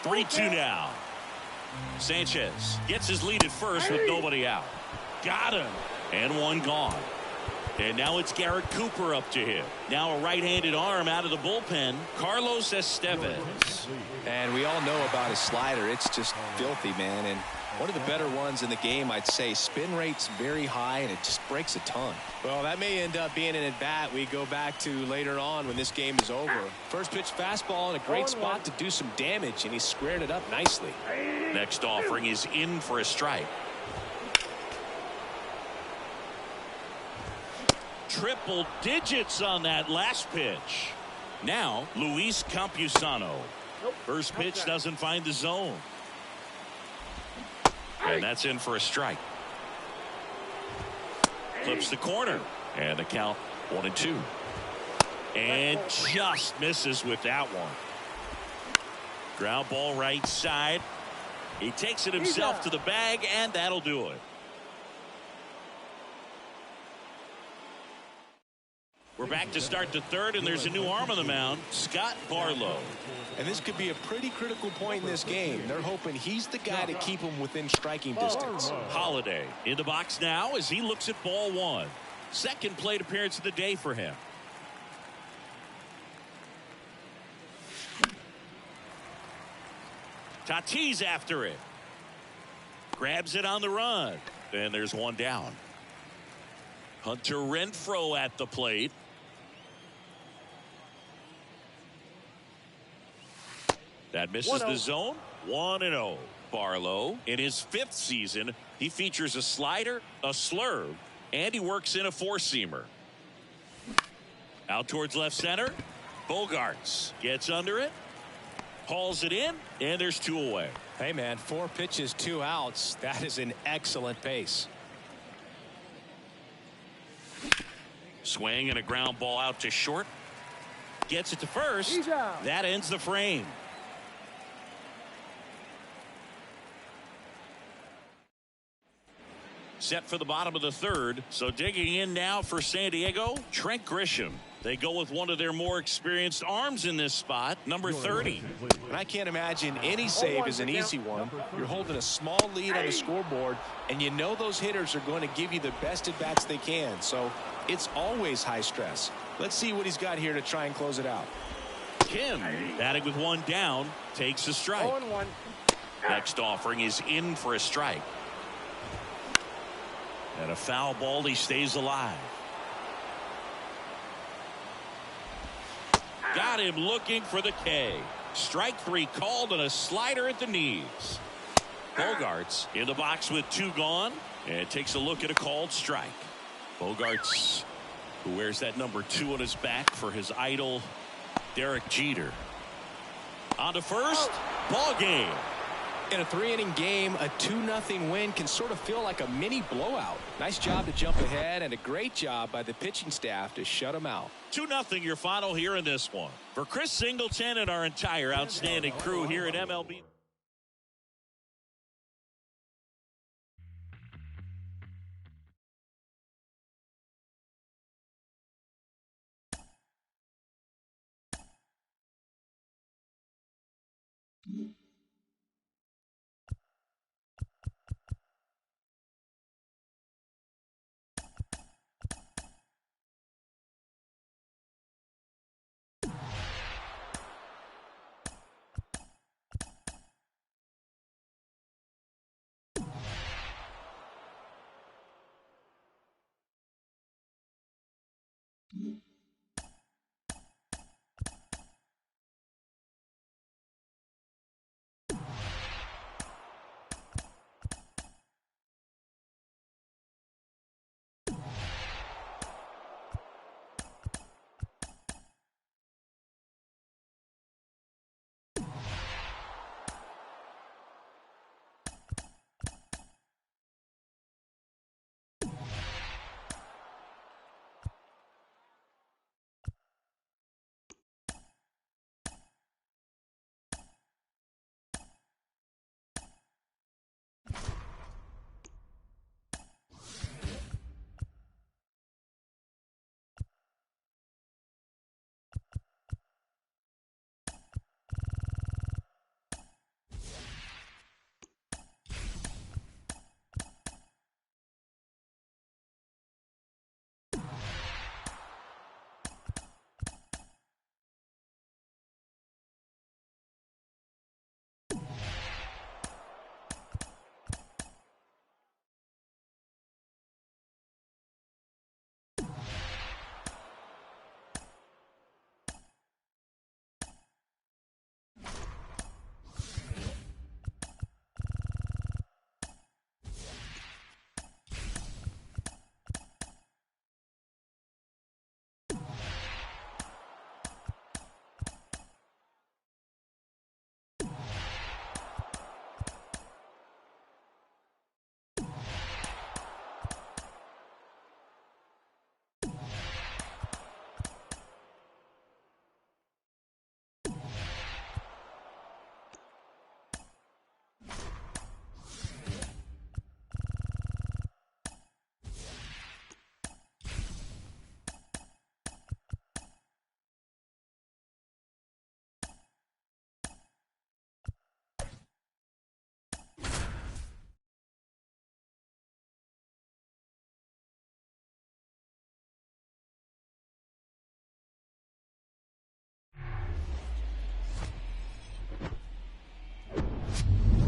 A: 3-2 now. Sanchez gets his lead at first with nobody out. Got him, and one gone. And now it's Garrett Cooper up to him. Now a right-handed arm out of the bullpen, Carlos Estevez.
B: And we all know about his slider. It's just filthy, man. And one of the better ones in the game, I'd say. Spin rate's very high, and it just breaks a ton. Well, that may end up being an at-bat we go back to later on when this game is over. First pitch fastball in a great spot to do some damage, and he squared it up nicely.
A: Next offering is in for a strike. Triple digits on that last pitch. Now Luis Campusano. First pitch doesn't find the zone. And that's in for a strike. Flips the corner. And the count 1-2. And just misses with that one. Ground ball right side. He takes it himself to the bag, and that'll do it. We're back to start the third, and there's a new arm on the mound, Scott Barlow.
B: And this could be a pretty critical point in this game. They're hoping he's the guy to keep them within striking distance.
A: Holiday in the box now as he looks at ball one. Second plate appearance of the day for him. Tatis after it. Grabs it on the run. And there's one down. Hunter Renfroe at the plate. That misses the zone. 1-0. Barlow, in his 5th season, he features a slider, a slurve, and he works in a 4-seamer. Out towards left center. Bogarts gets under it. Hauls it in, and there's 2 away.
B: Hey, man, 4 pitches, 2 outs. That is an excellent pace.
A: Swing and a ground ball out to short. Gets it to first. That ends the frame. Set for the bottom of the third. So digging in now for San Diego, Trent Grisham. They go with one of their more experienced arms in this spot, number 30.
B: And I can't imagine any save is an easy one. You're holding a small lead on the scoreboard, and you know those hitters are going to give you the best at-bats they can. So it's always high stress. Let's see what he's got here to try and close it out.
A: Kim, batting with 1 down, takes a strike. Next offering is in for a strike. And a foul ball, he stays alive. Got him looking for the K. Strike 3 called and a slider at the knees. Bogarts in the box with 2 gone and takes a look at a called strike. Bogarts who wears that number 2 on his back for his idol, Derek Jeter. On to first. Ball game.
B: In a 3-inning game, a 2-0 win can sort of feel like a mini blowout. Nice job to jump ahead, and a great job by the pitching staff to shut them out.
A: 2-0 your final here in this one. For Chris Singleton and our entire outstanding crew here at MLB.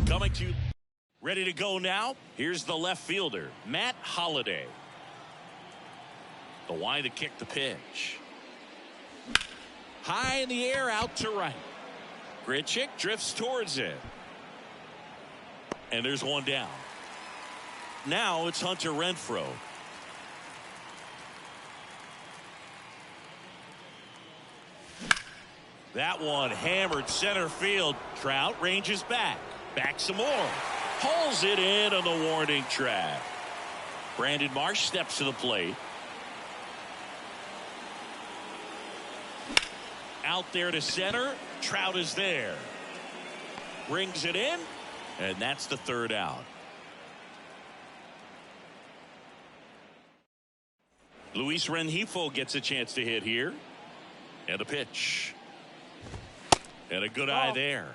A: Coming to you. Ready to go now. Here's the left fielder, Matt Holliday. The wind to kick the pitch. High in the air, out to right. Grichuk drifts towards it. And there's one down. Now it's Hunter Renfroe. That one hammered center field. Trout ranges back. Back some more. Pulls it in on the warning track. Brandon Marsh steps to the plate. Out there to center. Trout is there. Brings it in. And that's the third out. Luis Rengifo gets a chance to hit here. And a pitch. And a good eye there.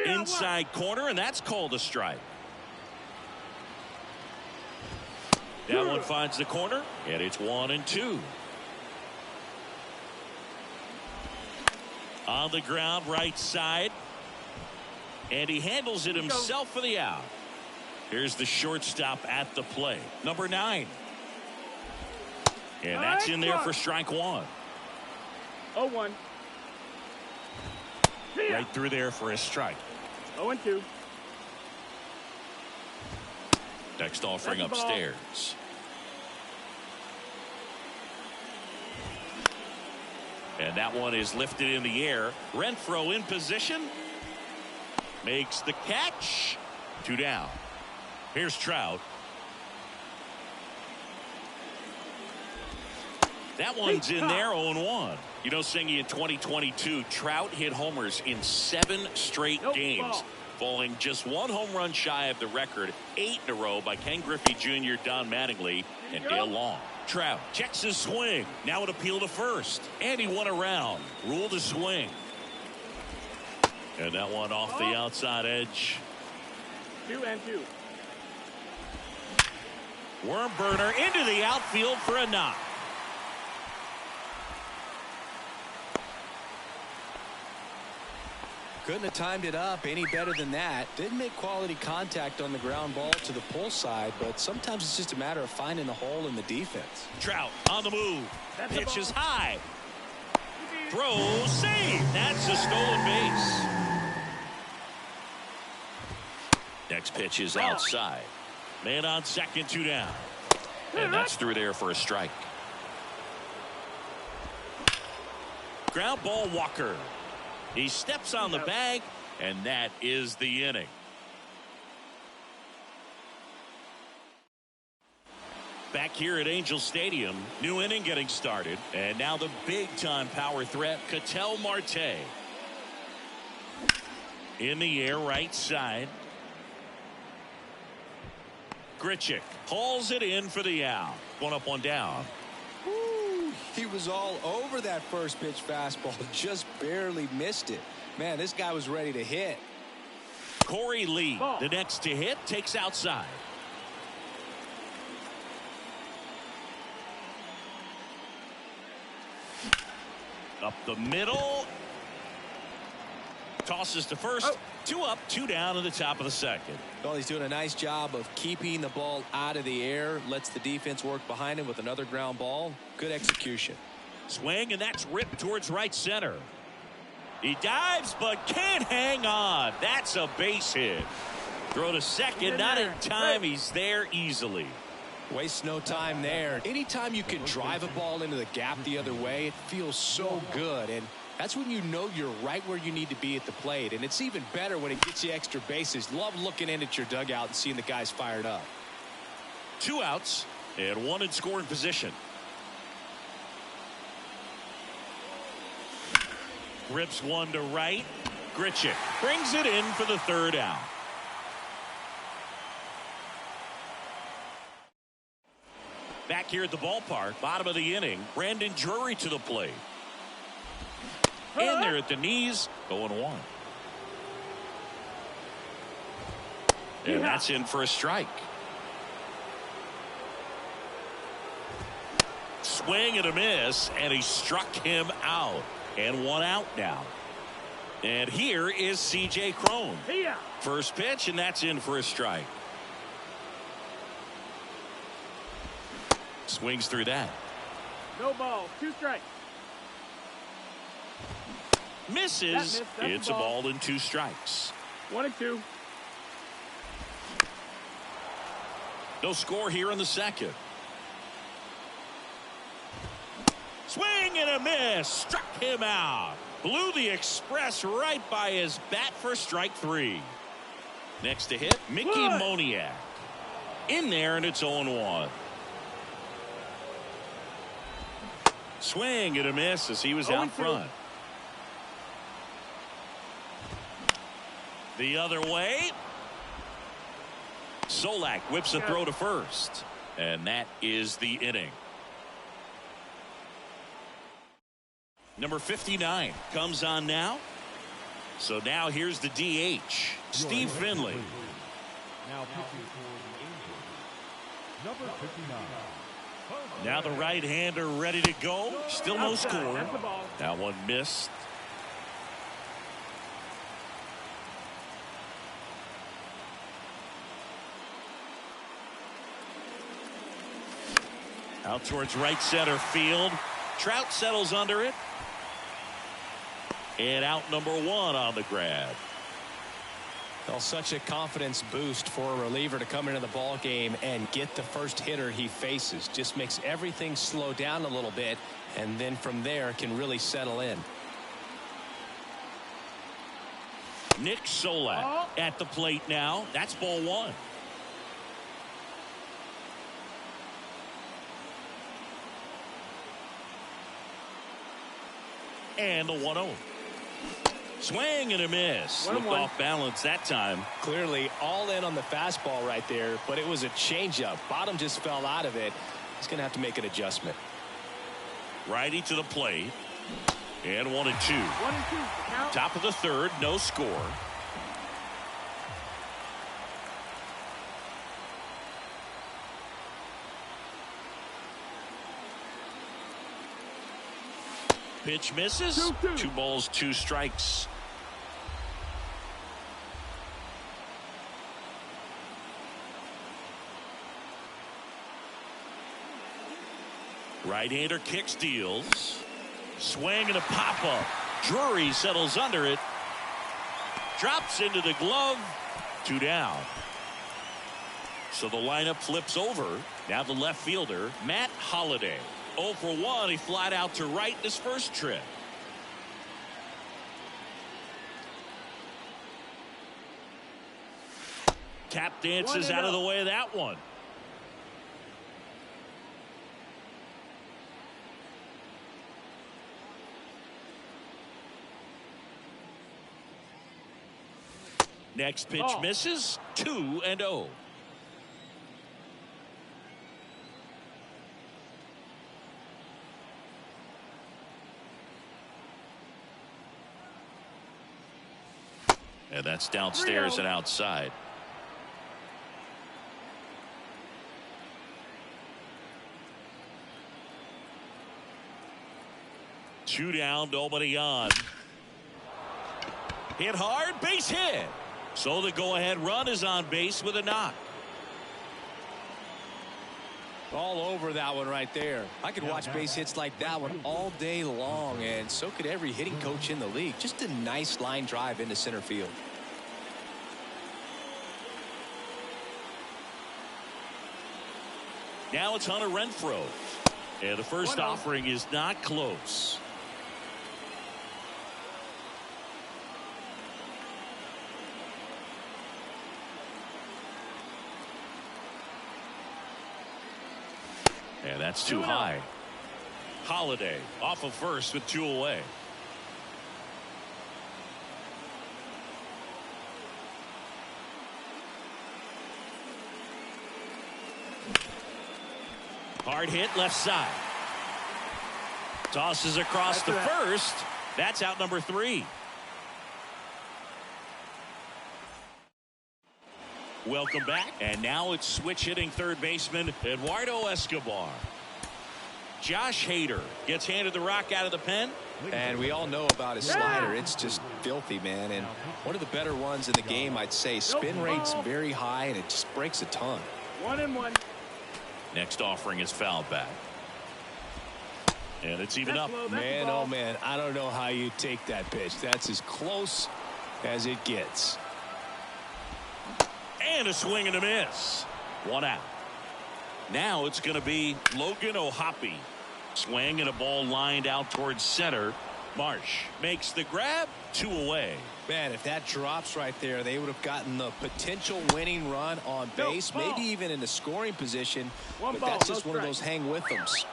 A: Inside corner, and that's called a strike. That one finds the corner, and it's 1-2. On the ground, right side. And he handles it himself for the out. Here's the shortstop at the plate. Number 9. And that's in there for strike 1.
C: 0-1.
A: Right through there for a strike.
C: 0-2.
A: Next offering
C: That's the ball.
A: upstairs. And that one is lifted in the air. Renfroe in position. Makes the catch. 2 down. Here's Trout. That one's in there, 0-1. You know, Singy, in 2022, Trout hit homers in 7 straight games, falling just 1 home run shy of the record, 8 in a row by Ken Griffey Jr., Don Mattingly, and Dale Long. Trout checks his swing. Now an appeal to first. And he won around. Ruled a swing. And that one off the outside edge.
C: 2-2.
A: Worm burner into the outfield for a knock.
B: Couldn't have timed it up any better than that. Didn't make quality contact on the ground ball to the pull side, but sometimes it's just a matter of finding the hole in the defense.
A: Trout on the move.
C: That's
A: Pitch
C: the
A: is
C: ball.
A: high. Throw, save. That's a stolen base. Next pitch is outside. Man on second, 2 down. And that's through there for a strike. Ground ball, Walker. He steps on the bag, and that is the inning. Back here at Angel Stadium, new inning getting started, and now the big-time power threat, Ketel Marte. In the air, right side. Grichuk hauls it in for the out. 1 up, 1 down.
B: Woo, he was all over that first pitch fastball, just barely missed it. Man, this guy was ready to hit.
A: Corey Lee, the next to hit, takes outside. Up the middle. Tosses to first. 2 up, 2 down in the top of the second.
B: Well, he's doing a nice job of keeping the ball out of the air. Lets the defense work behind him with another ground ball. Good execution.
A: Swing, and that's ripped towards right center. He dives, but can't hang on. That's a base hit. Throw to second, not in time. He's there easily.
B: Wastes no time there. Anytime you can drive a ball into the gap the other way, it feels so good. And that's when you know you're right where you need to be at the plate. And it's even better when it gets you extra bases. Love looking in at your dugout and seeing the guys fired up.
A: 2 outs and 1 in scoring position. Rips one to right. Grichuk brings it in for the 3rd out. Back here at the ballpark, bottom of the inning, Brandon Drury to the plate. In there at the knees, 0-1. And that's in for a strike. Swing and a miss, and he struck him out. And 1 out now. And here is C.J. Cron. First pitch, and that's in for a strike. Swings through that.
C: No ball. 2 strikes.
A: Misses. It's a ball and 2 strikes.
C: 1-2.
A: No score here in the second. Swing and a miss. Struck him out. Blew the express right by his bat for strike 3. Next to hit, Mickey Moniak. In there, and it's 0-1. Swing and a miss as he was out front. The other way. Solak whips a throw to first. And that is the inning. Number 59 comes on now. So now here's the DH, Steve Finley.
D: Now pitching for the Angels, number 59.
A: Now the right-hander ready to go. Still no score.
C: That's the ball.
A: That one missed. Out towards right center field. Trout settles under it. And out number 1 on the grab.
B: Well, such a confidence boost for a reliever to come into the ball game and get the first hitter he faces. Just makes everything slow down a little bit, and then from there can really settle in.
A: Nick Solak at the plate now. That's ball one. And the 1-0. Swing and a miss. Looked off balance that time.
B: Clearly all in on the fastball right there, but it was a changeup. Bottom just fell out of it. He's going to have to make an adjustment.
A: Righty to the plate. And 1-2.
C: 1-2.
A: Top of the third, no score. Pitch misses.
C: 2-2.
A: 2 balls, 2 strikes. Right-hander kick steals. Swing and a pop-up. Drury settles under it. Drops into the glove. 2 down. So the lineup flips over. Now the left fielder, Matt Holliday. 0 for 1. He flied out to right in his first trip. Tap dances out of the way of that one. Next pitch misses. 2-0. And that's downstairs and outside. Two down, nobody on. Hit hard, base hit. So the go-ahead run is on base with a knock.
B: All over that one right there. I could watch base hits like that one all day long, and so could every hitting coach in the league. Just a nice line drive into center field.
A: Now it's Hunter Renfroe. And the first offering is not close. And that's too high. Holiday off of first with 2 away. Hard hit left side. Tosses across to first. That's out number 3. Welcome back. And now it's switch hitting third baseman Eduardo Escobar. Josh Hader gets handed the rock out of the pen.
B: And we all know about his slider. It's just filthy, man. And one of the better ones in the game, I'd say. Spin rate's very high, and it just breaks a ton.
C: 1-1.
A: Next offering is fouled back. And it's even up.
B: Man, oh man, I don't know how you take that pitch. That's as close as it gets.
A: And a swing and a miss. 1 out. Now it's going to be Logan O'Hoppe. Swing and a ball lined out towards center. Marsh makes the grab. 2 away.
B: Man, if that drops right there, they would have gotten the potential winning run on base, maybe even in the scoring position. But that's just one of those hang with thems.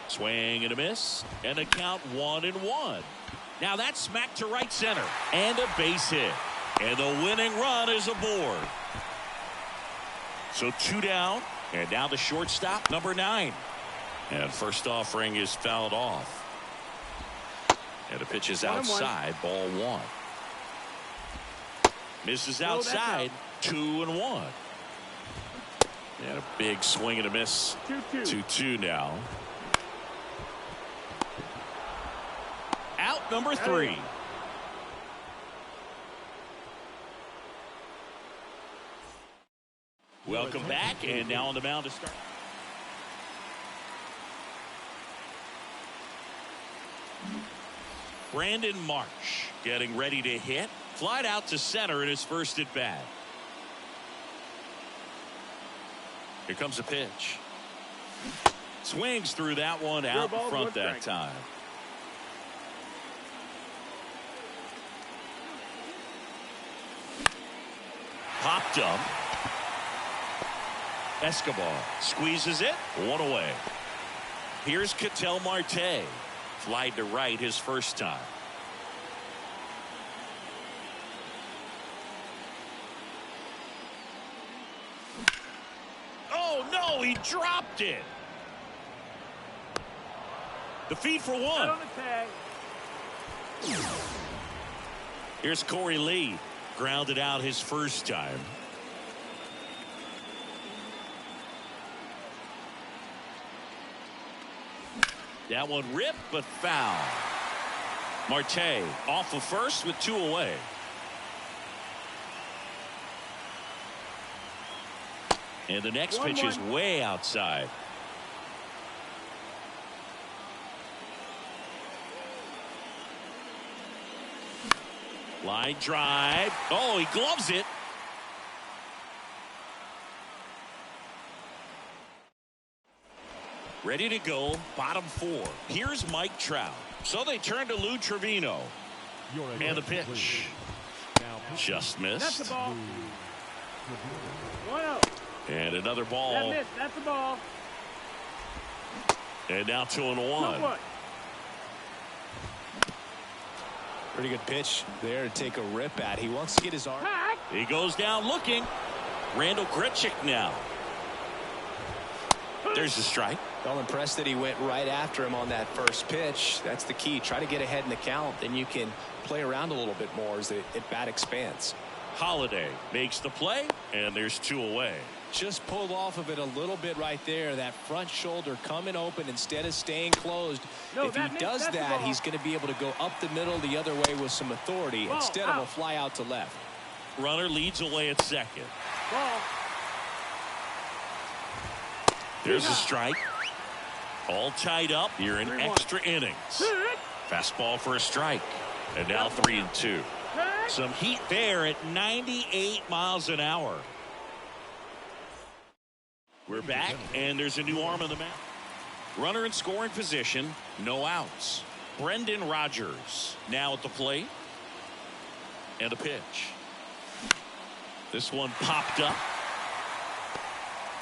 A: Swing and a miss, and a count 1-1. Now that's smacked to right center, and a base hit, and the winning run is aboard. So 2 down, and now the shortstop, number 9. And first offering is fouled off. And the pitch is outside, ball 1. Misses outside, 2-1. And a big swing and a miss. 2-2 now. Out number 3. Welcome back, and now on the mound to start. Brandon Marsh getting ready to hit. Flied out to center in his first at bat. Here comes a pitch. Swings through that one out in front that time. Popped up. Escobar squeezes it. One away. Here's Ketel Marte. Flied to right his first time. Oh, no, he dropped it. The feed for one.
C: On the tag.
A: Here's Corey Lee. Grounded out his first time. That one ripped but foul. Marte off of first with 2 away. And the next pitch is way outside. Line drive. Oh, he gloves it. Ready to go. Bottom 4. Here's Mike Trout. So they turn to Lou Trevino. And the pitch. Just missed.
C: That's the ball. 1-0.
A: And another ball.
C: That missed. That's the ball.
A: And now 2-1.
B: Pretty good pitch there to take a rip at. He wants to get his arm.
A: He goes down looking. Randall Grichuk now. There's the strike.
B: Well, impressed that he went right after him on that first pitch. That's the key. Try to get ahead in the count. Then you can play around a little bit more as the at-bat expands.
A: Holiday makes the play, and there's 2 away.
B: Just pulled off of it a little bit right there. That front shoulder coming open instead of staying closed.
C: No,
B: if he does that, he's going to be able to go up the middle the other way with some authority instead of a fly out to left.
A: Runner leads away at second.
C: Ball.
A: There's a strike. All tied up here in extra innings. Fastball for a strike. And now 3-2. Some heat there at 98 miles an hour. We're back, and there's a new arm on the mound. Runner in scoring position, no outs. Brendan Rodgers now at the plate. And a pitch. This one popped up.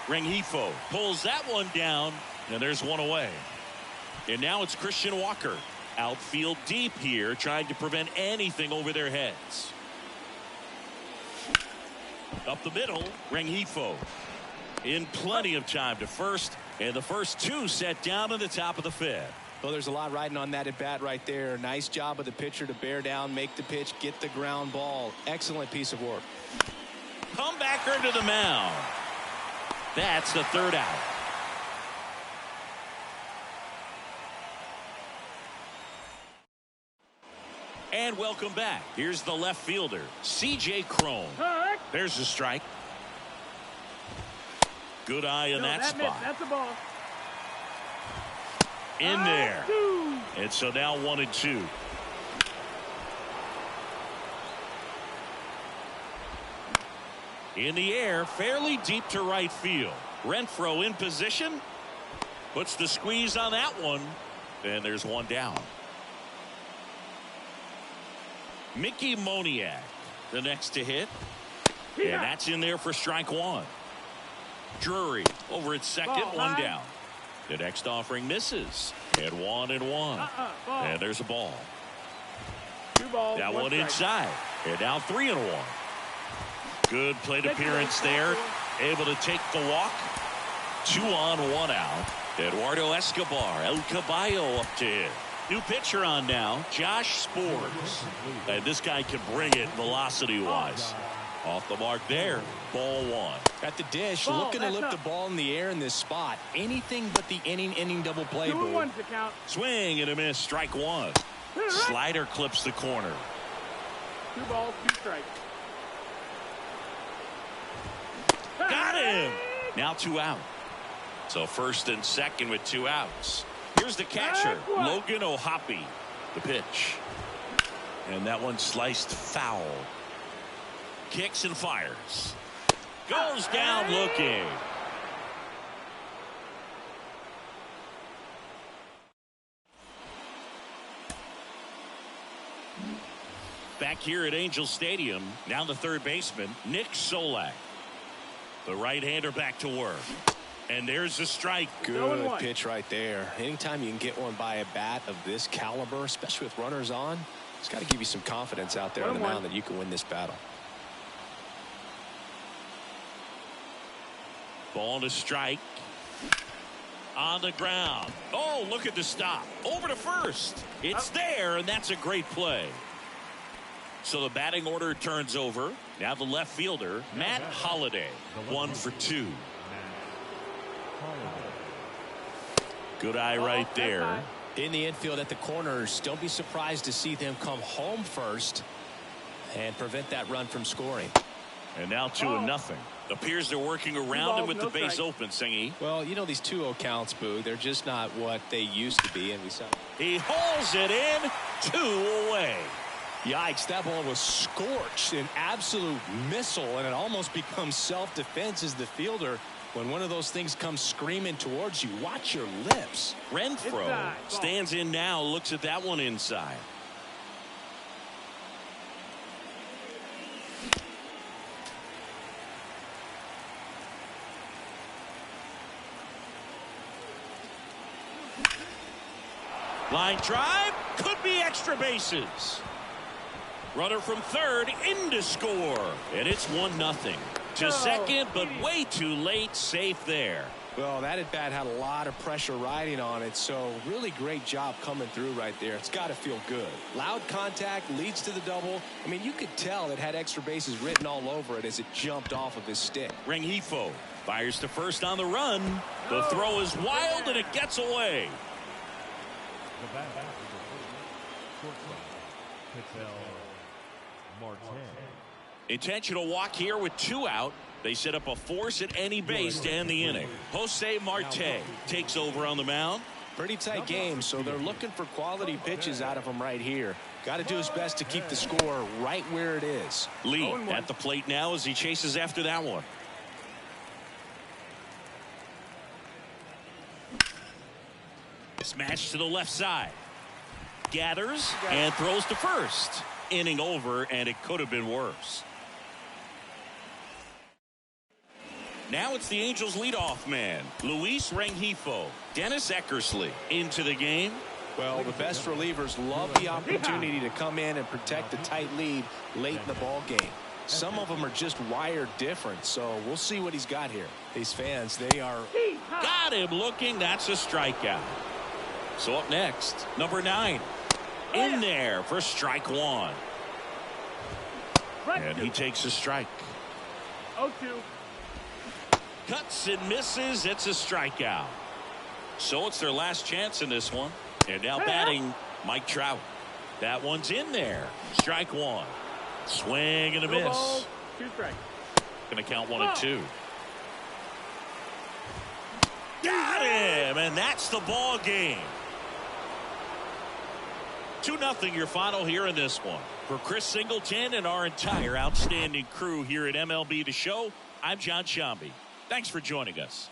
A: Rengifo pulls that one down, and there's 1 away. And now it's Christian Walker. Outfield deep here, trying to prevent anything over their heads. Up the middle, Rengifo. In plenty of time to first, and the first 2 set down at the top of the 5th.
B: Well, there's a lot riding on that at bat right there. Nice job of the pitcher to bear down, make the pitch, get the ground ball. Excellent piece of work.
A: Comebacker to the mound. That's the 3rd out. And welcome back. Here's the left fielder, C.J. Cron. There's the strike. Good eye in that spot.
C: That's a ball.
A: In there. And so now 1-2. In the air, fairly deep to right field. Renfroe in position. Puts the squeeze on that one. And there's 1 down. Mickey Moniak, the next to hit. And that's in there for strike 1. Drury over at second, 1 down. The next offering misses. And 1-1. And there's a ball.
C: 2 balls.
A: That
C: 1
A: one
C: strike.
A: inside. And now 3-1. Good plate appearance there. Able to take the walk. 2 on, 1 out. Eduardo Escobar, El Caballo up to hit. New pitcher on now, Josh Sports. And this guy can bring it velocity-wise. Off the mark there, ball 1.
B: At the dish,
C: Ball,
B: looking to
C: that's
B: lift
C: up.
B: the ball in the air in this spot. Anything but the inning double play.
C: 2-1 to count.
A: Swing and a miss, strike 1. Slider clips the corner.
C: 2 balls, 2 strikes.
A: Got him. Now 2 out. So first and second with 2 outs. Here's the catcher, Logan O'Hoppe. The pitch. And that one sliced foul. Kicks and fires. Goes down looking. Back here at Angel Stadium, now the third baseman, Nick Solak. The right-hander back to work. And there's a strike.
B: Good pitch right there. Anytime you can get one by a bat of this caliber, especially with runners on, it's got to give you some confidence out there on the mound that you can win this battle.
A: Ball to strike. On the ground. Oh, look at the stop. Over to first. It's there, and that's a great play. So the batting order turns over. Now the left fielder, Matt Holliday, 1 for 2. Good eye right there.
B: In the infield at the corners, don't be surprised to see them come home first and prevent that run from scoring.
A: And now 2-0. Appears they're working around him with the base open, Singy.
B: Well, you know, these 2-0 counts, Boo, they're just not what they used to be, and we saw.
A: He hauls it in, 2 away.
B: Yikes, that ball was scorched, an absolute missile, and it almost becomes self-defense as the fielder. When one of those things comes screaming towards you, watch your lips.
A: Renfroe stands in now, looks at that one inside. Line drive, could be extra bases. Runner from third in to score, and it's 1-0. To second, but way too late, safe there.
B: Well, that at bat had a lot of pressure riding on it, so really great job coming through right there. It's got to feel good. Loud contact leads to the double. I mean, you could tell it had extra bases written all over it as it jumped off of his stick.
A: Rengifo fires to first on the run. The throw is wild, and it gets away.
D: The bat is the shortstop, Ketel Marte.
A: Intentional walk here with 2 out. They set up a force at any base to end the inning. Jose Marte takes over on the mound.
B: Pretty tight game, so they're looking for quality pitches out of him right here. Got to do his best to keep the score right where it is.
A: Lee at the plate now as he chases after that one. Smash to the left side. Gathers and throws to first. Inning over, and it could have been worse. Now it's the Angels leadoff man, Luis Rengifo. Dennis Eckersley into the game.
B: Well, the best relievers love the opportunity to come in and protect the tight lead late in the ball game. Some of them are just wired different, so we'll see what he's got here. These fans, they are...
A: Got him looking. That's a strikeout. So up next, number 9. In there for strike 1. And he takes a strike.
C: 0-2.
A: Cuts and misses. It's a strikeout. So it's their last chance in this one. And now batting Mike Trout. That one's in there. Strike 1. Swing and a miss.
C: Ball, 2 strikes.
A: Going to count 1 and 2. Got him, and that's the ball game. 2-0 your final here in this one. For Chris Singleton and our entire outstanding crew here at MLB The Show, I'm John Shambi. Thanks for joining us.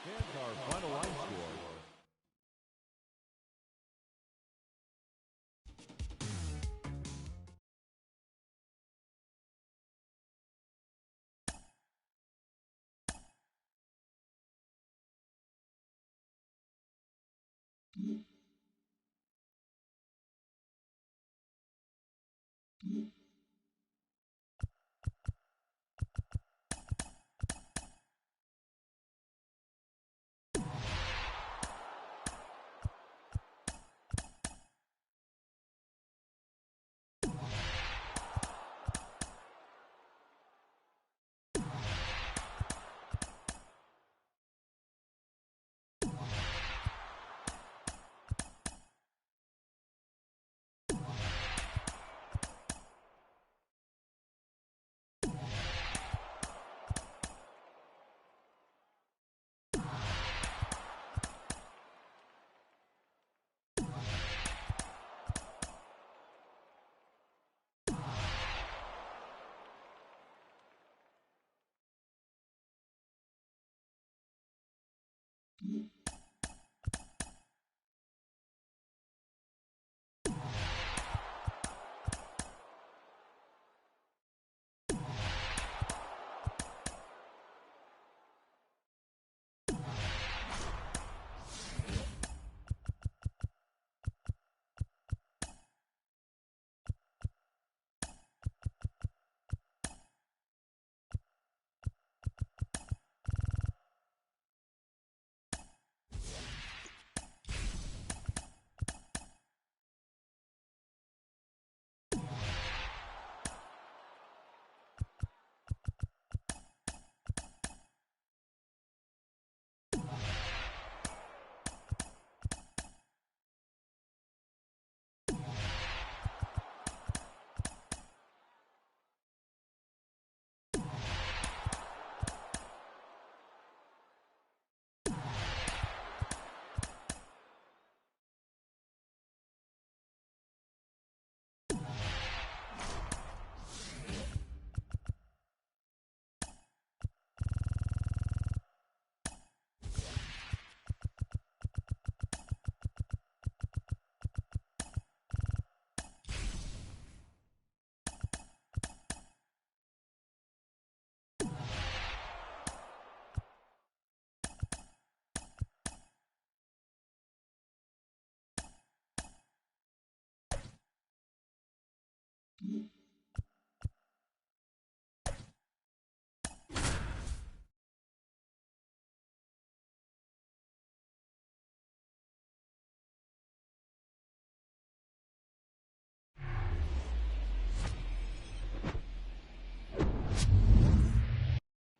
D: And our final line score.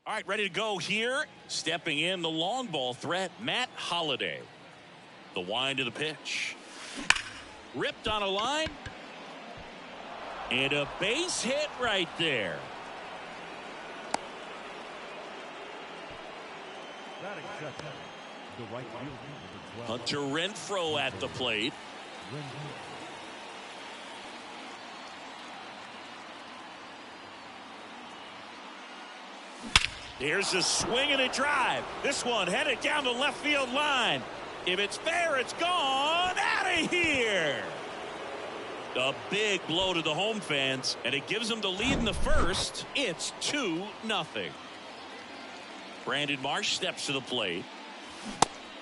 A: All right, ready to go here. Stepping in the long ball threat, Matt Holliday. The wind of the pitch. Ripped on a line. And a base hit right there.
D: Batting second, the right fielder, number 12.
A: Hunter Renfroe at the plate. Here's a swing and a drive. This one headed down the left field line. If it's fair, it's gone out of here. A big blow to the home fans, and it gives them the lead in the first. It's 2-0. Brandon Marsh steps to the plate.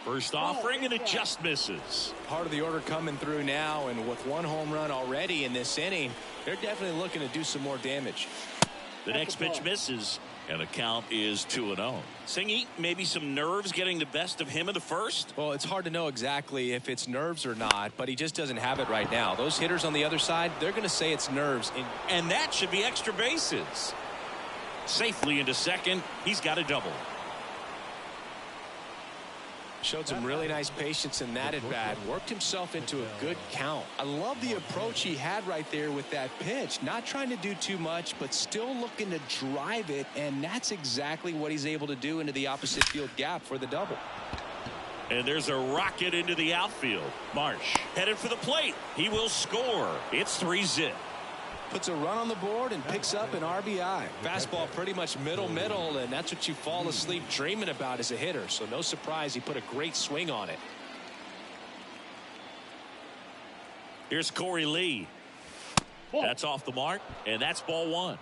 A: First offering, and it just misses.
B: Part of the order coming through now, and with one home run already in this inning, they're definitely looking to do some more damage.
A: The next pitch misses, and the count is 2-0. Singy, maybe some nerves getting the best of him in the first?
B: Well, it's hard to know exactly if it's nerves or not, but he just doesn't have it right now. Those hitters on the other side, they're going to say it's nerves.
A: And that should be extra bases. Safely into second. He's got a double.
B: Showed some really nice patience in that at bat. Worked himself into a good count. I love the approach he had right there with that pitch. Not trying to do too much, but still looking to drive it. And that's exactly what he's able to do into the opposite field gap for the double.
A: And there's a rocket into the outfield. Marsh headed for the plate. He will score. It's 3-0.
B: Puts a run on the board and picks up an RBI. Fastball pretty much middle, and that's what you fall asleep dreaming about as a hitter. So no surprise he put a great swing on it.
A: Here's Corey Lee. That's off the mark, and that's ball one.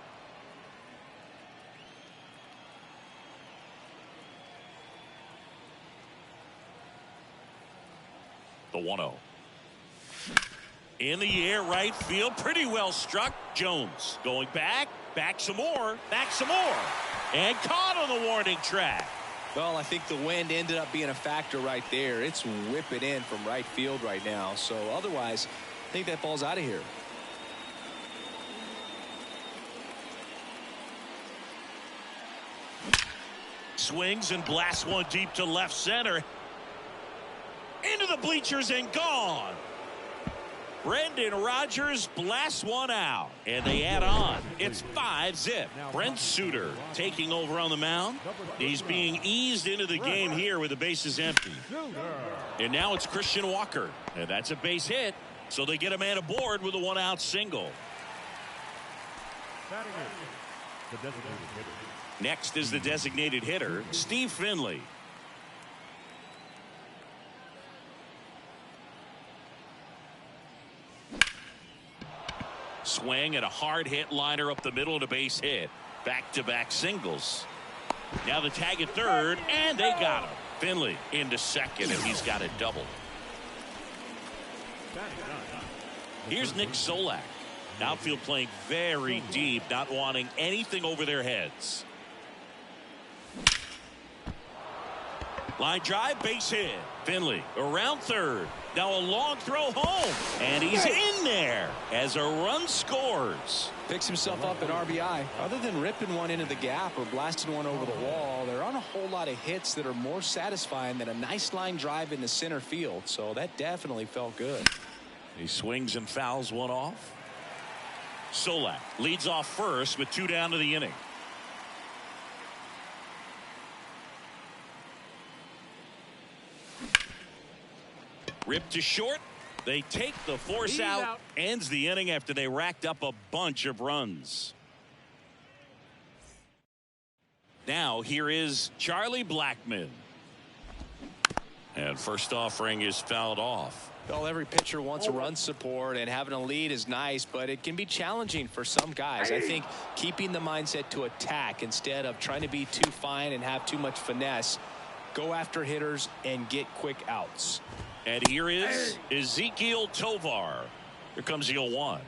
A: The 1-0. In the air, right field, pretty well struck. Jones going back some more, and caught on the warning track.
B: Well, I think the wind ended up being a factor right there. It's whipping in from right field right now. So otherwise, I think that ball's out of here.
A: Swings and blasts one deep to left center. Into the bleachers and gone. Brendan Rodgers blasts one out, and they add on. It's 5-0. Brent Suter taking over on the mound. He's being eased into the game here with the bases empty. And now it's Christian Walker, and that's a base hit, so they get a man aboard with a one-out single. Next is the designated hitter, Steve Finley. Swing and a hard hit liner up the middle and a base hit. Back-to-back singles. Now the tag at third, and they got him. Finley into second, and he's got a double. Here's Nick Solak. Outfield playing very deep, not wanting anything over their heads. Line drive, base hit. Finley around third. Now a long throw home. And he's in there as a run scores.
B: Picks himself up an RBI. Other than ripping one into the gap or blasting one over the wall, there aren't a whole lot of hits that are more satisfying than a nice line drive into center field. So that definitely felt good.
A: He swings and fouls one off. Solak leads off first with 2 down to the inning. Ripped to short. They take the force out. Ends the inning after they racked up a bunch of runs. Now here is Charlie Blackmon. And first offering is fouled off.
B: Well, every pitcher wants run support, and having a lead is nice, but it can be challenging for some guys. I think keeping the mindset to attack instead of trying to be too fine and have too much finesse, go after hitters and get quick outs.
A: And here is Ezekiel Tovar. Here comes the 0-1.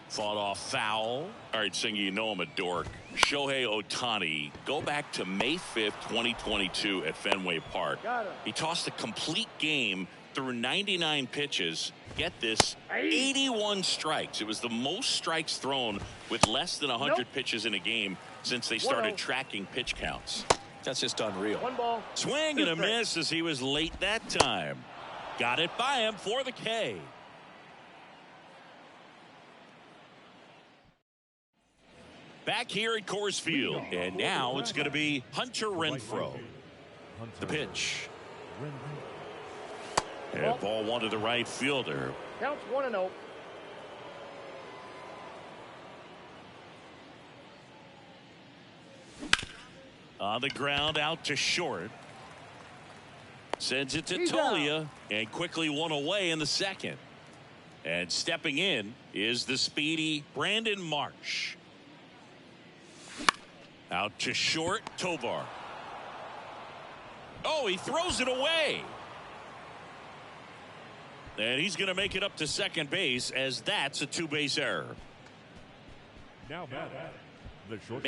A: Fought off foul. All right, Singy, you know I'm a dork. Shohei Ohtani, go back to May 5th, 2022 at Fenway Park. He tossed a complete game through 99 pitches. Get this, 81 strikes. It was the most strikes thrown with less than 100 pitches in a game since they started tracking pitch counts.
B: That's just unreal.
C: 1 ball.
A: Swing and a miss as he was late that time. Got it by him for the K. Back here at Coors Field, and now it's going to be Hunter Renfroe. The pitch. And ball one to the right fielder.
C: Counts 1-0.
A: On the ground out to short. Sends it to Tolia, and quickly one away in the second. And stepping in is the speedy Brandon Marsh. Out to short, Tovar. Oh, he throws it away. And he's going to make it up to second base, as that's a 2-base error.
D: Now batting, the short.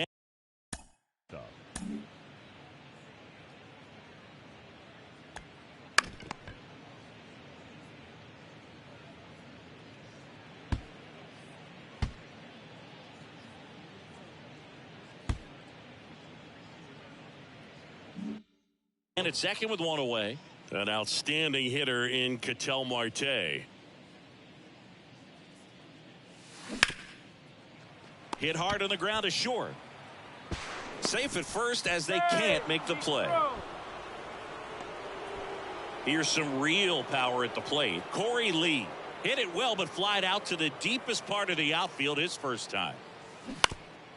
A: And at second with one away. An outstanding hitter in Ketel Marte. Hit hard on the ground to short. Safe at first as they can't make the play. Here's some real power at the plate. Corey Lee hit it well, but flied out to the deepest part of the outfield his first time.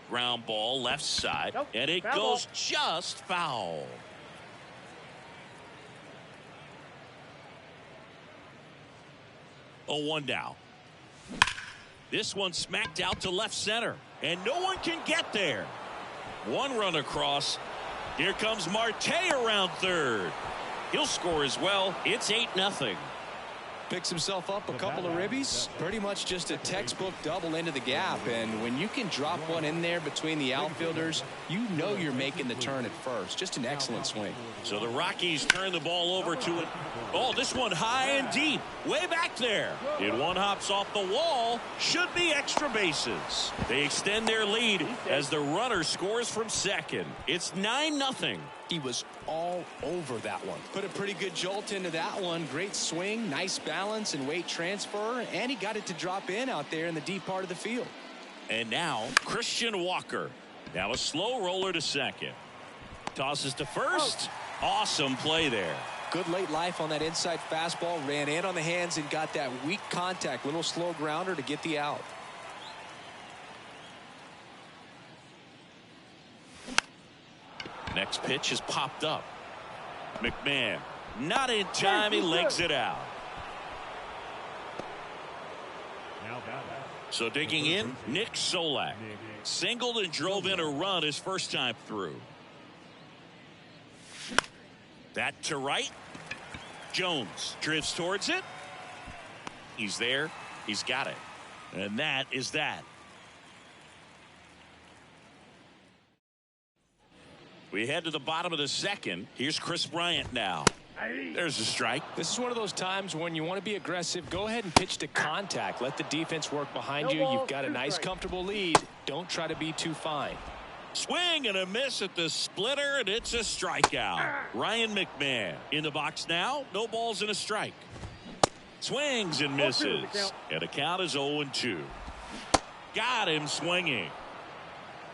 A: Ground ball left side, and it goes just foul. Oh, 1 down. This one smacked out to left center, and no one can get there. One run across. Here comes Marte around third. He'll score as well. It's 8-0.
B: Picks himself up a couple of ribbies. Pretty much just a textbook double into the gap. And when you can drop one in there between the outfielders, you know you're making the turn at first. Just an excellent swing.
A: So the Rockies turn the ball over to it. Oh, this one high and deep. Way back there. It one hops off the wall. Should be extra bases. They extend their lead as the runner scores from second. It's 9-0.
B: He was all over that one. Put a pretty good jolt into that one. Great swing, nice balance and weight transfer, and he got it to drop in out there in the deep part of the field.
A: And now Christian Walker. Now a slow roller to second. Tosses to first. Awesome play there.
B: Good late life on that inside fastball. Ran in on the hands and got that weak contact. Little slow grounder to get the out.
A: Next pitch is popped up. McMahon not in time. He legs it out.
D: Now batting,
A: So digging in, Nick Solak. Singled and drove in a run his first time through. That to right. Jones drifts towards it. He's there. He's got it. And that is that. We head to the bottom of the second. Here's Chris Bryant now. There's a strike.
B: This is one of those times when you want to be aggressive. Go ahead and pitch to contact. Let the defense work behind you. You've got a nice, comfortable lead. Don't try to be too fine.
A: Swing and a miss at the splitter, and it's a strikeout. Ryan McMahon in the box now. No balls and a strike. Swings and misses. And the count is 0-2. Got him swinging.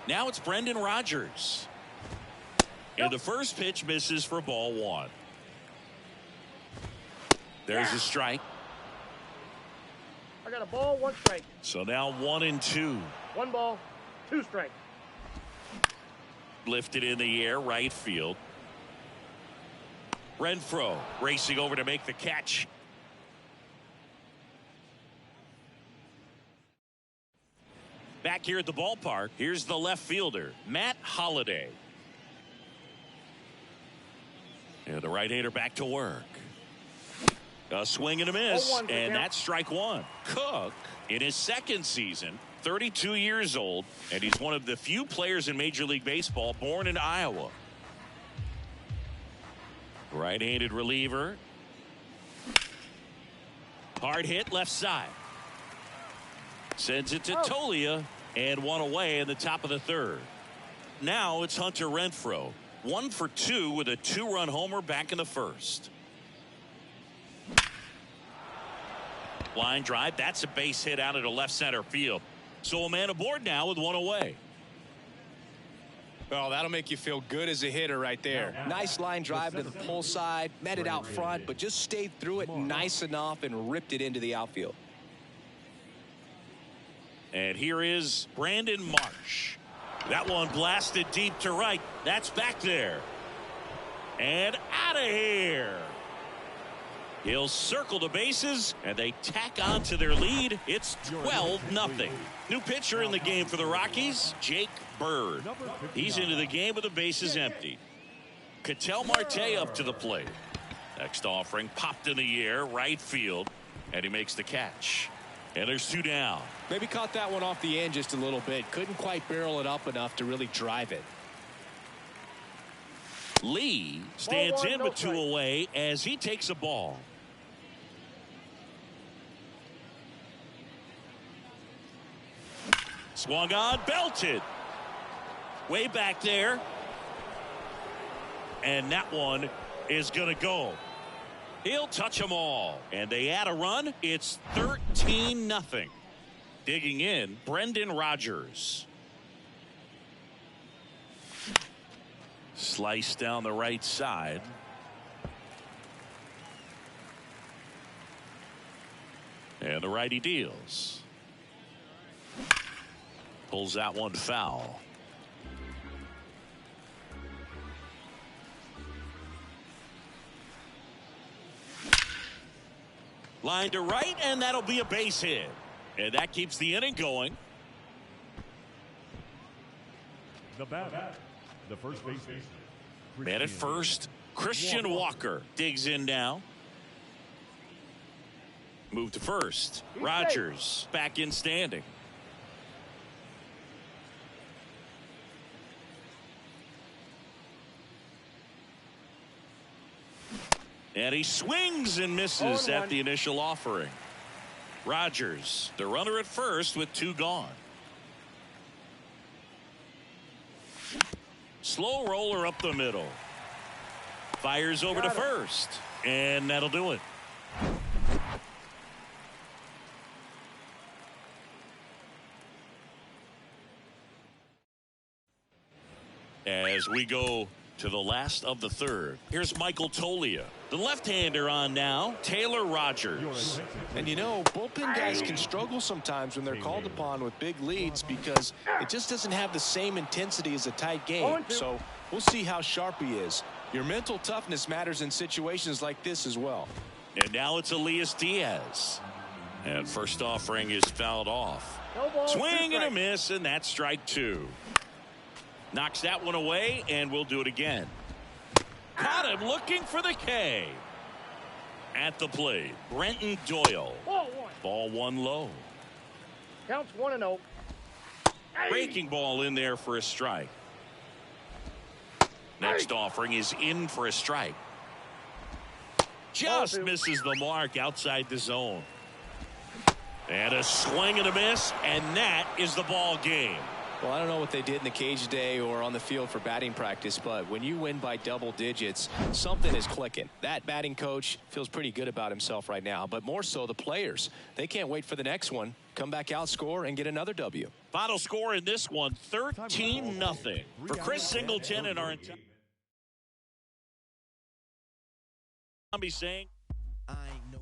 A: Now it's Brendan Rodgers. And the first pitch misses for ball one. There's a strike.
C: I got a ball, 1 strike.
A: So now 1-2.
C: 1 ball, 2 strikes.
A: Lifted in the air, right field. Renfroe racing over to make the catch. Back here at the ballpark, here's the left fielder, Matt Holliday. And the right-hander back to work. A swing and a miss, and that's strike one. Cook, in his second season, 32 years old, and he's one of the few players in Major League Baseball born in Iowa. Right-handed reliever. Hard hit left side. Sends it to Tolia, and one away in the top of the third. Now it's Hunter Renfroe. 1 for 2 with a 2-run homer back in the first. Line drive. That's a base hit out into left center field. So a man aboard now with 1 away.
B: Well, that'll make you feel good as a hitter right there. Nice line drive to the pull side. Met it out front, but just stayed through it nice enough and ripped it into the outfield.
A: And here is Brandon Marsh. That one blasted deep to right. That's back there. And out of here. He'll circle the bases, and they tack on to their lead. It's 12-0. New pitcher in the game for the Rockies, Jake Bird. He's into the game with the bases empty. Ketel Marte up to the plate. Next offering popped in the air, right field, and he makes the catch. And there's 2 down.
B: Maybe caught that one off the end just a little bit. Couldn't quite barrel it up enough to really drive it.
A: Lee stands in with 2 away as he takes a ball. Swung on, belted. Way back there. And that one is going to go. He'll touch them all. And they add a run. It's 13-0. Digging in, Brendan Rodgers. Slice down the right side. And the righty deals. Pulls that one foul. Line to right, and that'll be a base hit. And that keeps the inning going.
D: The batter, the first baseman.
A: Man at first, Christian Walker digs in now. Move to first. Rodgers back in standing. And he swings and misses at the initial offering. Rodgers, the runner at first with 2 gone. Slow roller up the middle. Fires over to first. And that'll do it. As we go to the last of the third, here's Michael Tolia. The left-hander on now, Taylor Rogers.
B: And you know, bullpen guys can struggle sometimes when they're called upon with big leads because it just doesn't have the same intensity as a tight game. So we'll see how sharp he is. Your mental toughness matters in situations like this as well.
A: And now it's Elias Diaz. And first offering is fouled off.
C: No ball,
A: Swing
C: two
A: and a
C: strikes.
A: miss, and that's strike two. Knocks that one away, and we'll do it again. Caught him looking for the K. At the plate, Brenton Doyle.
C: Ball one.
A: Ball one low.
C: Counts 1-0.
A: Breaking ball in there for a strike. Next offering is in for a strike. Just
C: Ball two.
A: misses the mark outside the zone. And a swing and a miss, and that is the ball game.
B: Well, I don't know what they did in the cage today or on the field for batting practice, but when you win by double digits, something is clicking. That batting coach feels pretty good about himself right now, but more so the players. They can't wait for the next one. Come back out, score, and get another W.
A: Final score in this one, 13-0. For Chris Singleton and our entire I'll be saying
F: I ain't no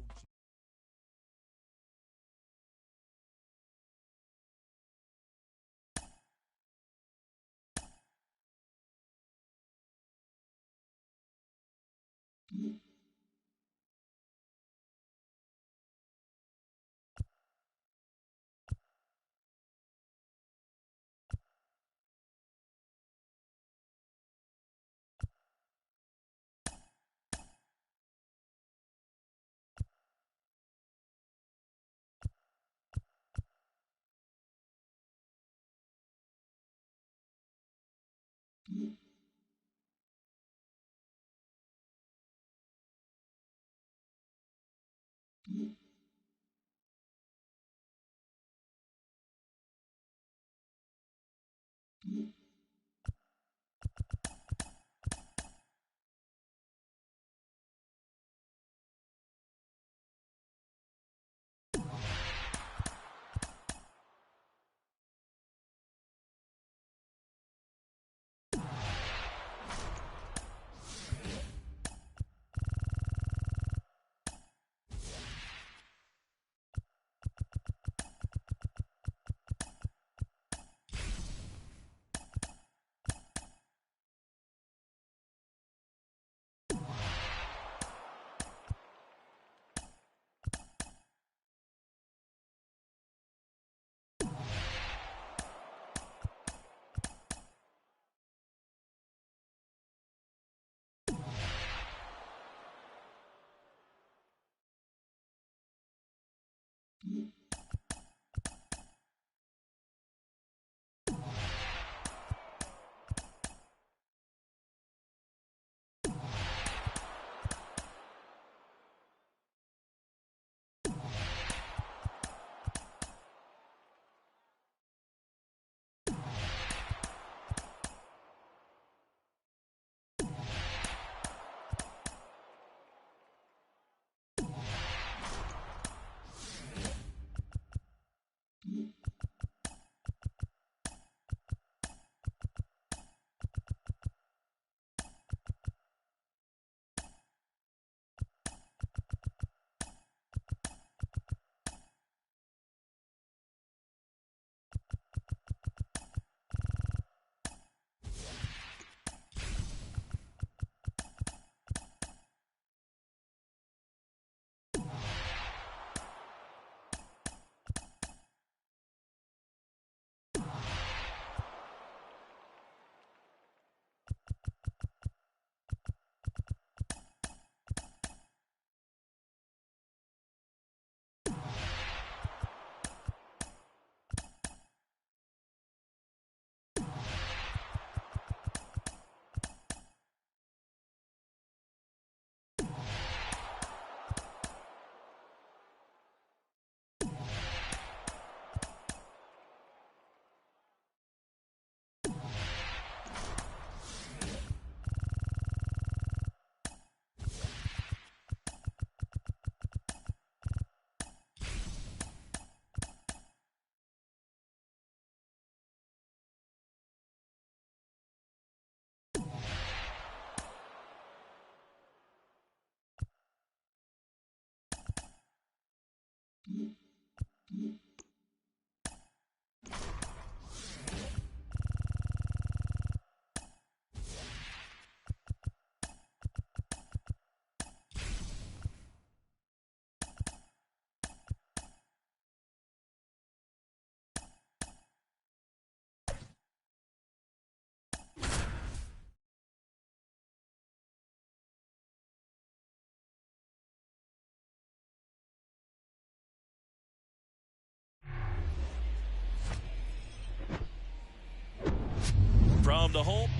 A: from the home.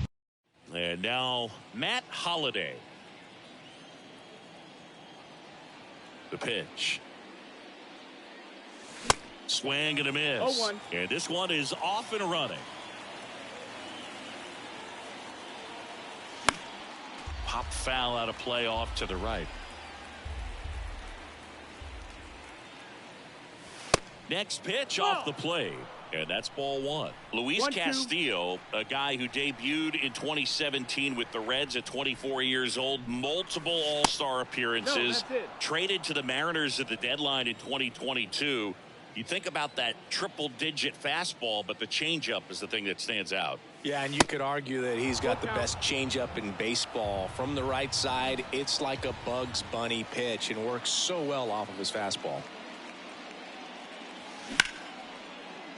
A: And now Matt Holliday. The pitch. Swing and a miss.
C: 0-1.
A: And this one is off and running. Pop foul out of play off to the right. Next pitch off the plate. And that's ball one. Luis
C: 1-2.
A: Castillo, a guy who debuted in 2017 with the Reds at 24 years old, multiple all-star appearances, traded to the Mariners at the deadline in 2022. You think about that triple-digit fastball, but the changeup is the thing that stands out.
B: Yeah, and you could argue that he's got the best changeup in baseball. From the right side, it's like a Bugs Bunny pitch and works so well off of his fastball.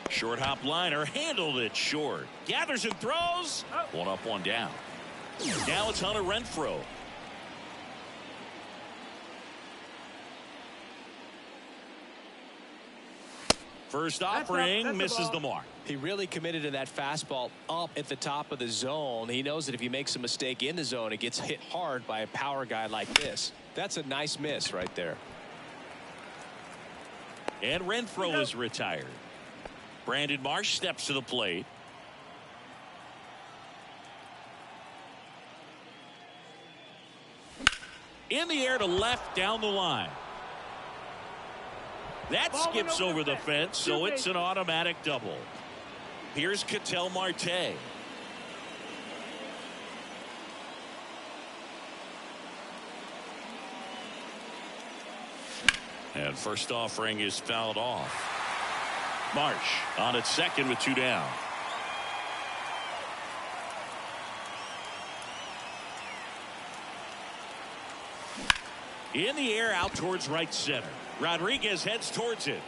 A: Short hop liner, handled it short. Gathers and throws. One up, one down. Now it's Hunter Renfroe. First offering misses the mark.
B: He really committed to that fastball up at the top of the zone. He knows that if he makes a mistake in the zone, it gets hit hard by a power guy like this. That's a nice miss right there.
A: And Renfroe is retired. Brandon Marsh steps to the plate. In the air to left down the line. That skips over the fence, so it's an automatic double. Here's Ketel Marte. And first offering is fouled off. Marsh on at second with two down. In the air out towards right center. Rodriguez heads towards it.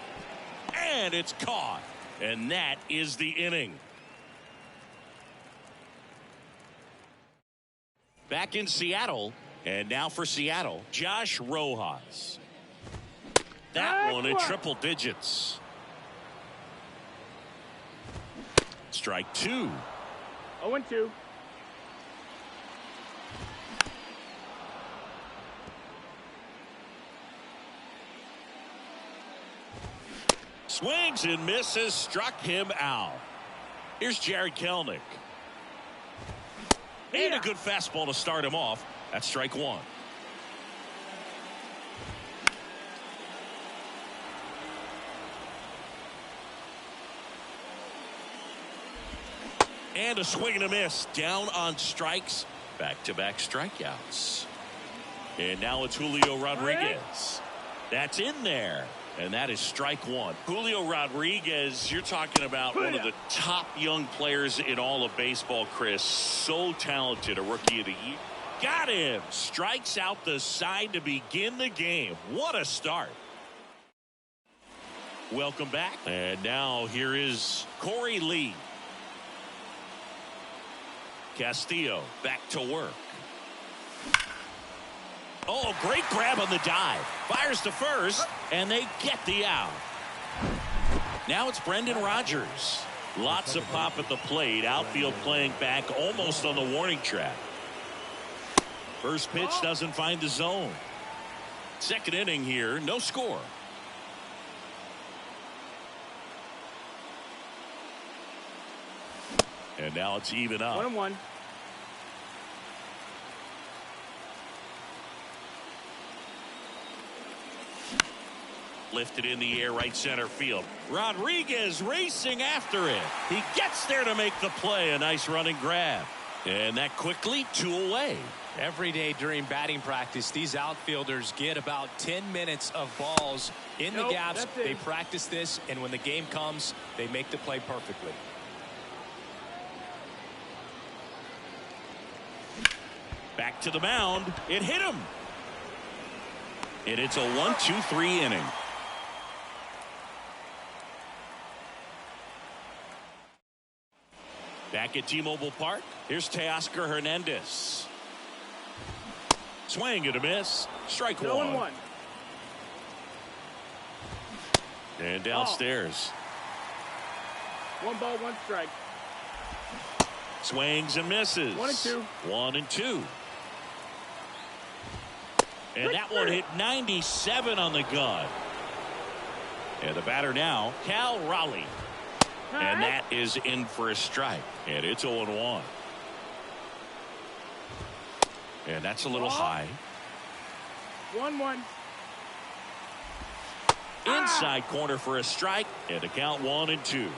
A: And it's caught. And that is the inning. Back in Seattle. And now for Seattle, Josh Rojas. That one in triple digits. Strike two.
C: 0-2.
A: Swings and misses, struck him out. Here's Jared Kelenic. And a good fastball to start him off. That's strike one. And a swing and a miss. Down on strikes. Back-to-back strikeouts. And now it's Julio Rodriguez. That's in there. And that is strike one. Julio Rodriguez, you're talking about one of the top young players in all of baseball, Chris. So talented, a rookie of the year. Got him. Strikes out the side to begin the game. What a start. Welcome back. And now here is Corey Lee. Castillo back to work. Oh, great grab on the dive. Fires to first, and they get the out. Now it's Brendan Rodgers. Lots of pop at the plate. Outfield playing back almost on the warning track. First pitch doesn't find the zone. Second inning here, no score. And now it's even up.
C: 1-1.
A: Lifted in the air, right center field. Rodriguez racing after it. He gets there to make the play. A nice running grab. And that quickly, two away.
B: Every day during batting practice, these outfielders get about 10 minutes of balls in the gaps. They practice this, and when the game comes, they make the play perfectly.
A: Back to the mound. It hit him. And it's a 1-2-3 inning. Back at T-Mobile Park, here's Teoscar Hernandez. Swing and a miss. Strike one.
C: 0-1.
A: And downstairs.
C: 1 ball, 1 strike.
A: Swings and misses.
C: 1-2.
A: 1-2. And that one hit 97 on the gun. And the batter now, Cal Raleigh. And that is in for a strike. And it's 0-1. And that's a little high.
C: 1-1.
A: Inside corner for a strike. And the count 1-2.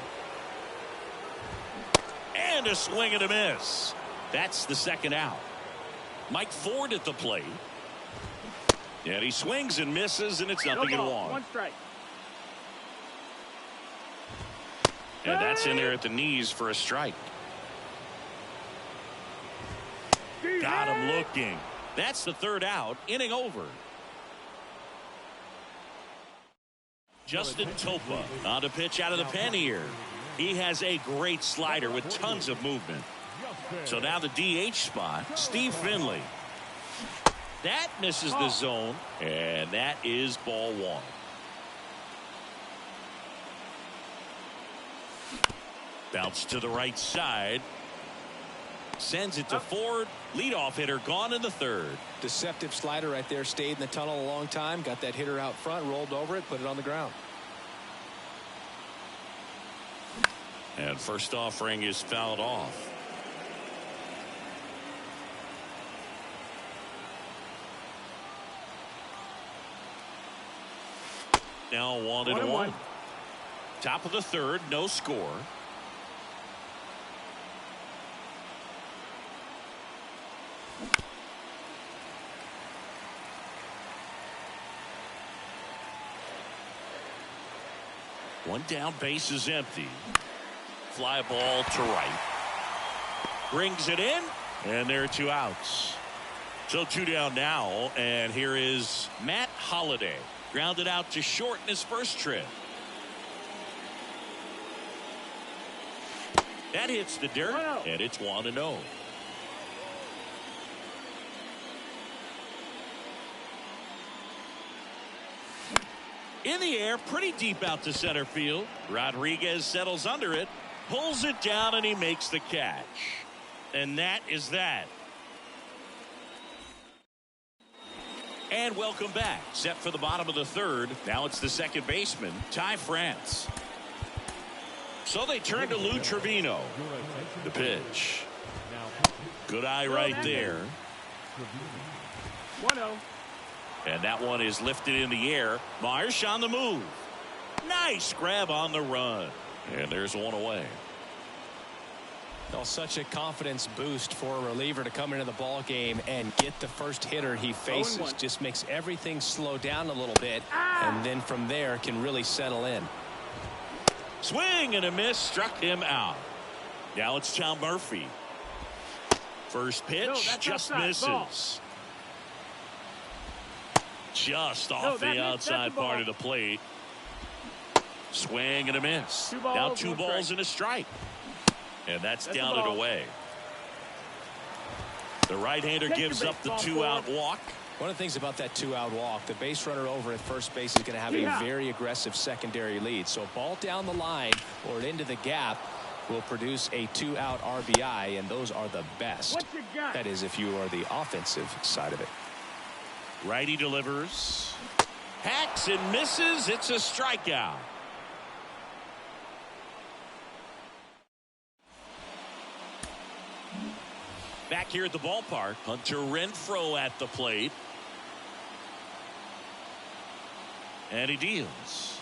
A: And a swing and a miss. That's the second out. Mike Ford at the plate. And he swings and misses, and it's 0-1.
C: 1 strike.
A: And that's in there at the knees for a strike. Got him looking. That's the third out. Inning over. Justin Topa on to pitch out of the pen here. He has a great slider with tons of movement. So now the DH spot, Steve Finley. That misses the zone, and that is ball 1. Bounce to the right side. Sends it to Ford. Leadoff hitter gone in the third.
B: Deceptive slider right there. Stayed in the tunnel a long time. Got that hitter out front. Rolled over it. Put it on the ground.
A: And first offering is fouled off. Now 1-1. Top of the third. No score. One down, base is empty. Fly ball to right. Brings it in, and there are 2 outs. So 2 down now, and here is Matt Holliday. Grounded out to short in his first trip. That hits the dirt, and it's 1-0. In the air, pretty deep out to center field. Rodriguez settles under it, pulls it down, and he makes the catch. And that is that. And welcome back. Set for the bottom of the third. Now it's the second baseman, Ty France. So they turn to Lou Trevino. The pitch. Good eye right there.
C: 1-0.
A: And that one is lifted in the air. Marsh on the move. Nice grab on the run. And there's one away.
B: Oh, such a confidence boost for a reliever to come into the ball game and get the first hitter he faces. Just makes everything slow down a little bit. And then from there can really settle in.
A: Swing and a miss. Struck him out. Now it's Tom Murphy. First pitch just misses. Just off the outside part of the plate. Swing and a miss. Now 2 balls and a strike. And that's down and away. The right-hander gives up the 2-out walk.
B: One of the things about that 2-out walk, the base runner over at first base is going to have a very aggressive secondary lead. So a ball down the line or into the gap will produce a 2-out RBI, and those are the best. That is, if you are the offensive side of it.
A: Righty delivers. Hacks and misses. It's a strikeout. Back here at the ballpark, Hunter Renfroe at the plate. And he deals.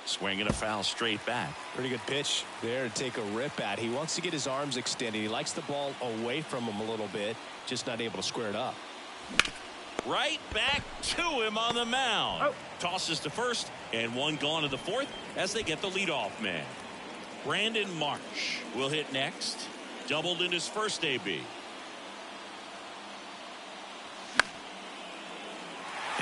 A: Swing and a foul straight back.
B: Pretty good pitch there to take a rip at. He wants to get his arms extended. He likes the ball away from him a little bit, just not able to square it up.
A: Right back to him on the mound. Tosses to first, and one gone to the fourth as they get the leadoff man. Brandon Marsh will hit next. Doubled in his first AB.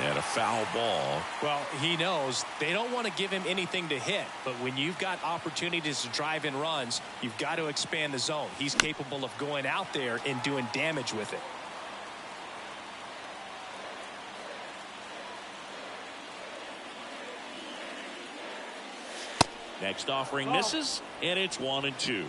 A: And a foul ball.
B: Well, he knows they don't want to give him anything to hit, but when you've got opportunities to drive in runs, you've got to expand the zone. He's capable of going out there and doing damage with it.
A: Next offering misses, and it's 1-2.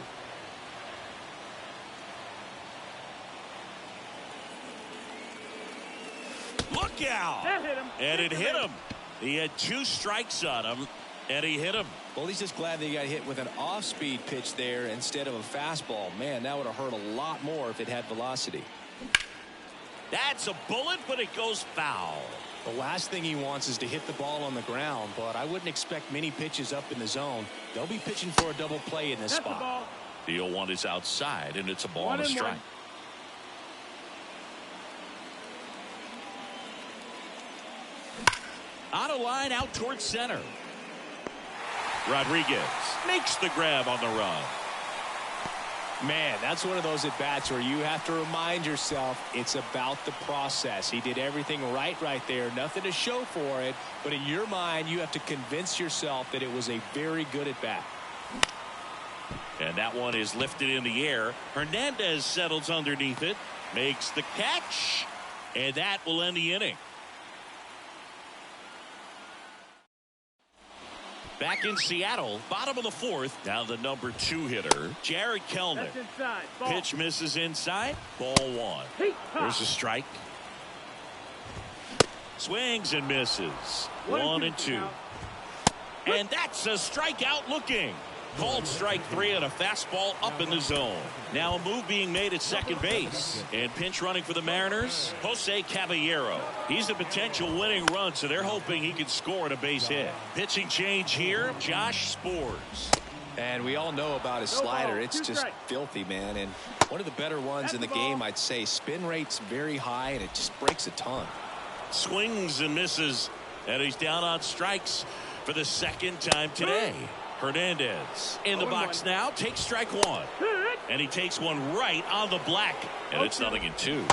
A: strikeout.
C: That hit him.
A: And it hit him. He had 2 strikes on him, and he hit him.
B: Well, he's just glad that he got hit with an off-speed pitch there instead of a fastball. Man, that would have hurt a lot more if it had velocity.
A: That's a bullet, but it goes foul.
B: The last thing he wants is to hit the ball on the ground, but I wouldn't expect many pitches up in the zone. They'll be pitching for a double play in this
C: That's
B: spot.
C: the ball.
A: The 0-1 is outside, and it's a ball and a strike.
C: 1-1.
A: On a line out towards center. Rodriguez makes the grab on the run.
B: Man, that's one of those at-bats where you have to remind yourself it's about the process. He did everything right there. Nothing to show for it, but in your mind, you have to convince yourself that it was a very good at-bat.
A: And that one is lifted in the air. Hernandez settles underneath it, makes the catch, and that will end the inning. Back in Seattle, bottom of the 4th, now the number 2 hitter, Jared Kelenic.
C: That's inside. Ball.
A: Pitch misses inside, ball 1.
C: Hey,
A: There's a strike. Swings and misses. 1-2.
C: Now.
A: And that's a strikeout looking. Called strike 3 on a fastball up in the zone. Now a move being made at second base. And pinch running for the Mariners, Jose Caballero. He's a potential winning run, so they're hoping he can score at a base hit. Pitching change here, Josh Spores.
B: And we all know about his slider. It's just filthy, man. And one of the better ones in the game, I'd say. Spin rate's very high, and it just breaks a ton.
A: Swings and misses. And he's down on strikes for the 2nd time today. Hernandez in the box now, takes strike 1. And he takes one right on the black. And it's 0-2.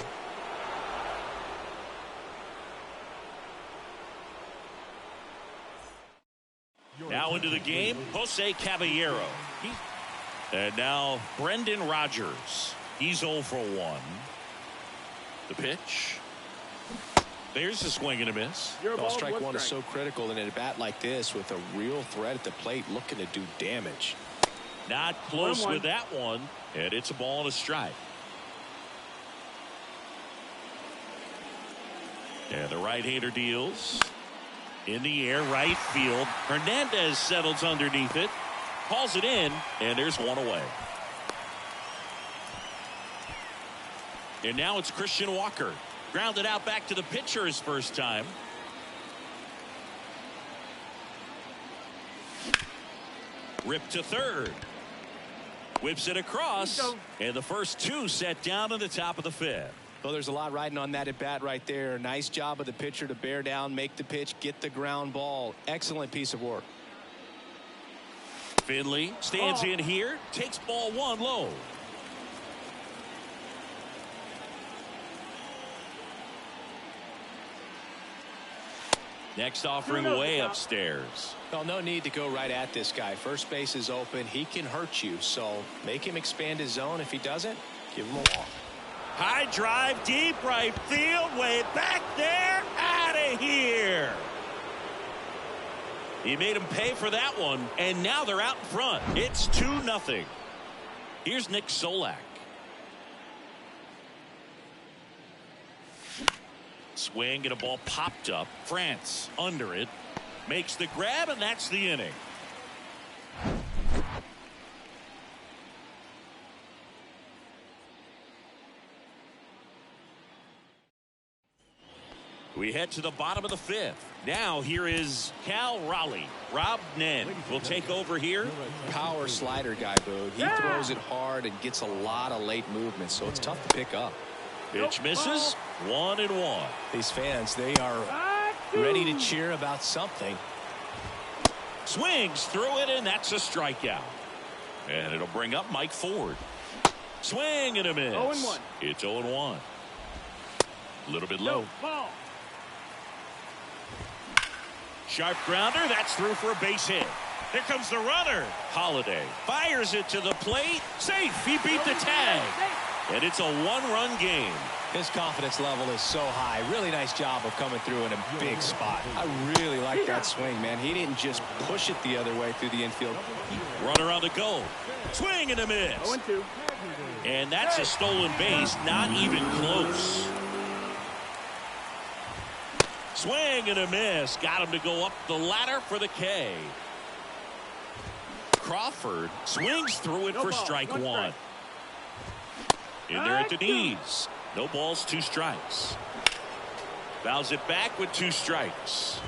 A: Now into the game, Jose Caballero. And now Brendan Rodgers. He's 0 for 1. The pitch. There's a swing and a miss.
B: Well, strike 1 is so critical in a bat like this with a real threat at the plate looking to do damage.
A: Not close with that one. And it's a ball and a strike. And the right-hander deals. In the air, right field. Hernandez settles underneath it. Calls it in. And there's one away. And now it's Christian Walker. Grounded out back to the pitcher his first time. Ripped to third. Whips it across. And the first 2 set down to the top of the 5th.
B: Well, there's a lot riding on that at bat right there. Nice job of the pitcher to bear down, make the pitch, get the ground ball. Excellent piece of work.
A: Finley stands in here. Takes ball 1 low. Next offering way upstairs.
B: Well, no need to go right at this guy. First base is open. He can hurt you. So make him expand his zone. If he doesn't, give him a walk.
A: High drive, deep right field, way back there, out of here. He made him pay for that one, and now they're out in front. It's 2-0. Here's Nick Solak. Swing and a ball popped up. France under it. Makes the grab, and that's the inning. We head to the bottom of the 5th. Now here is Cal Raleigh. Rob Nen will take over here.
B: Power slider guy, Boo. He throws it hard and gets a lot of late movement, so it's tough to pick up.
A: Pitch misses. 1-1.
B: These fans, they are ready to cheer about something.
A: Swings through it, and that's a strikeout. And it'll bring up Mike Ford. Swing and a miss.
C: 0-1.
A: It's 0-1. A little bit low.
C: Ball.
A: Sharp grounder. That's through for a base hit. Here comes the runner. Holiday fires it to the plate. Safe. He beat the tag. And it's a 1-run game.
B: His confidence level is so high. Really nice job of coming through in a big spot. I really like that swing, man. He didn't just push it the other way through the infield.
A: Runner on the go. Swing and a miss.
C: 0-2.
A: And that's a stolen base. Not even close. Swing and a miss. Got him to go up the ladder for the K. Crawford swings through it for strike one. In there at the knees. No balls, 2 strikes. Fouls it back with 2 strikes.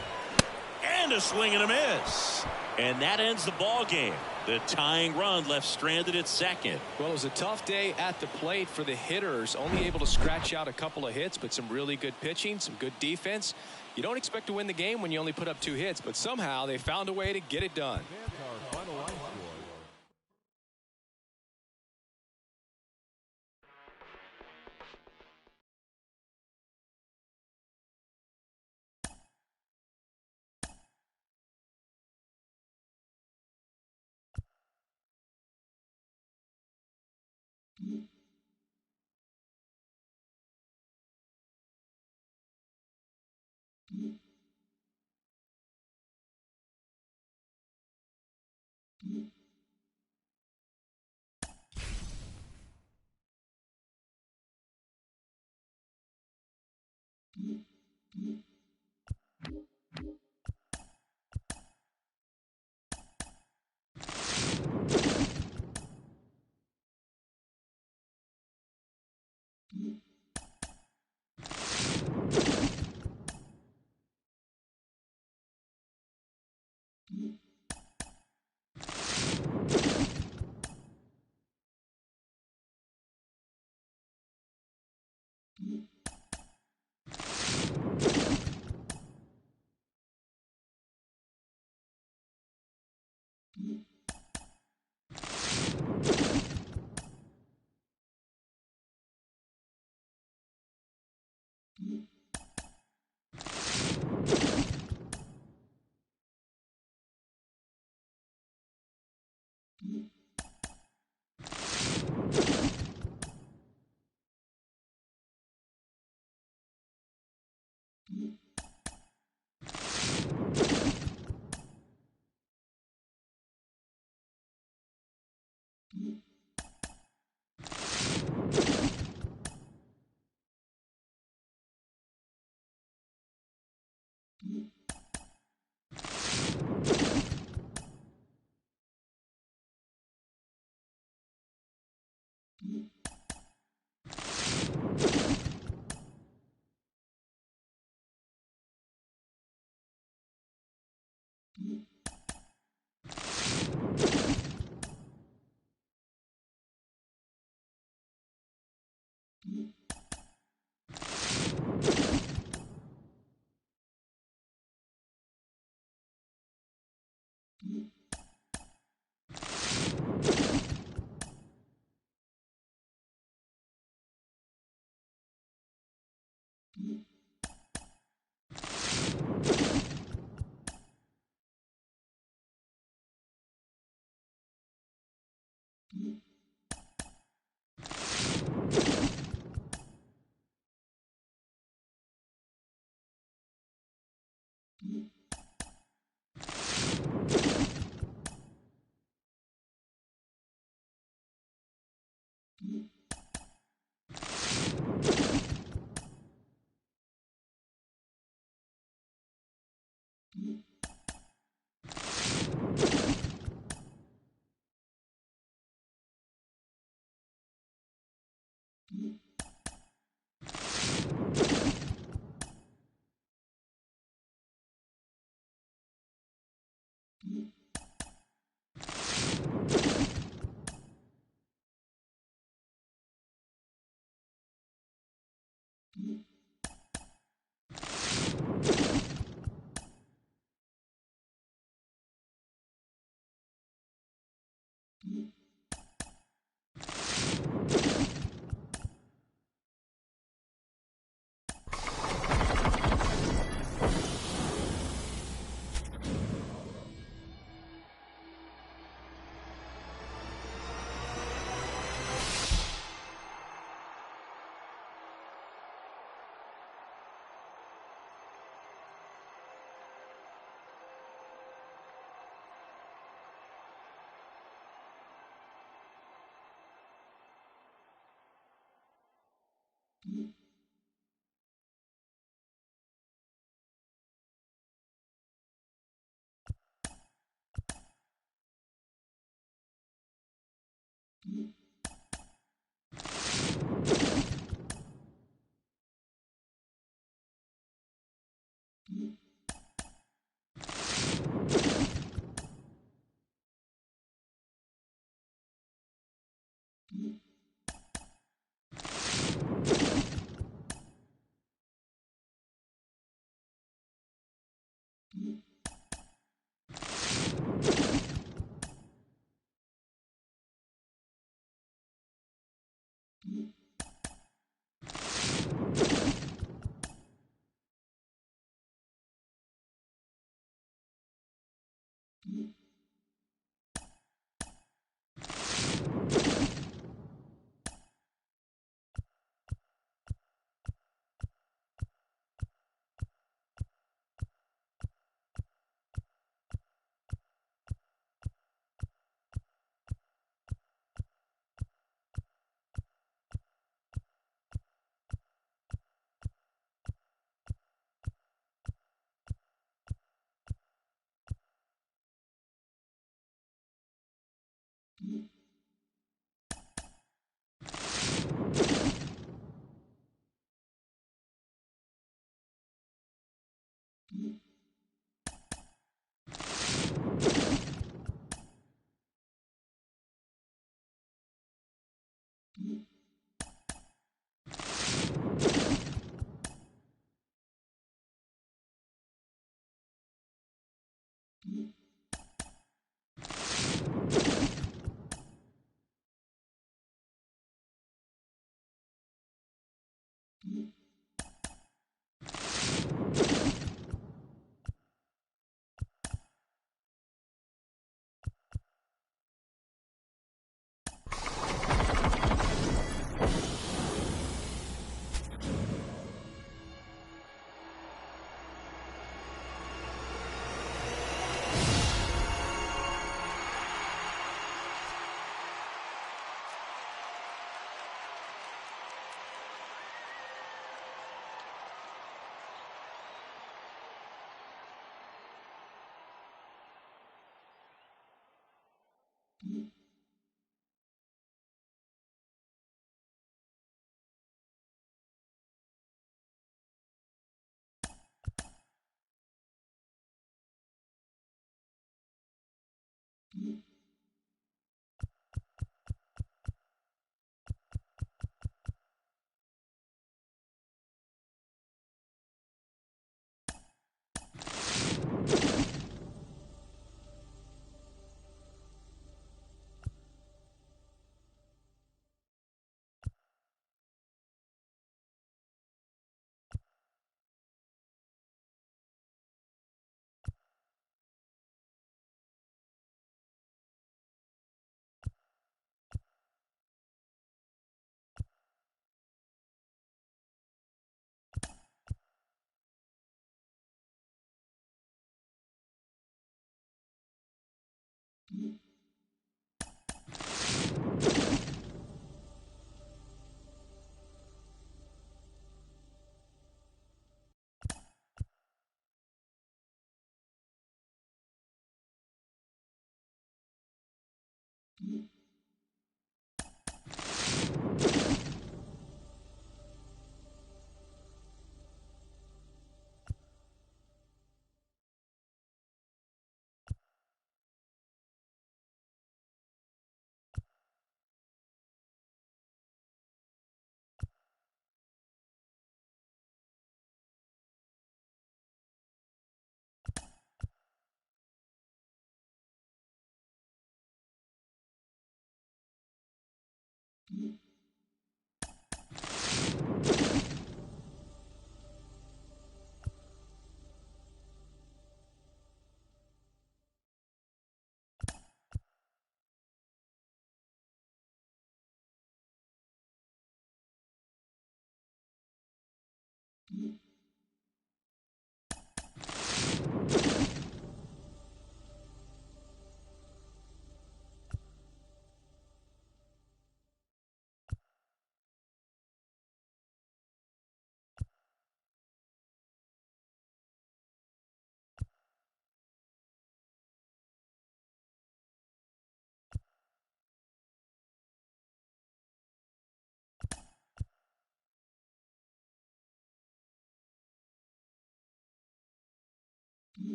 A: And a swing and a miss. And that ends the ball game. The tying run left stranded at second.
B: Well, it was a tough day at the plate for the hitters. Only able to scratch out a couple of hits, but some really good pitching, some good defense. You don't expect to win the game when you only put up 2 hits, but somehow they found a way to get it done.
D: Our final line score.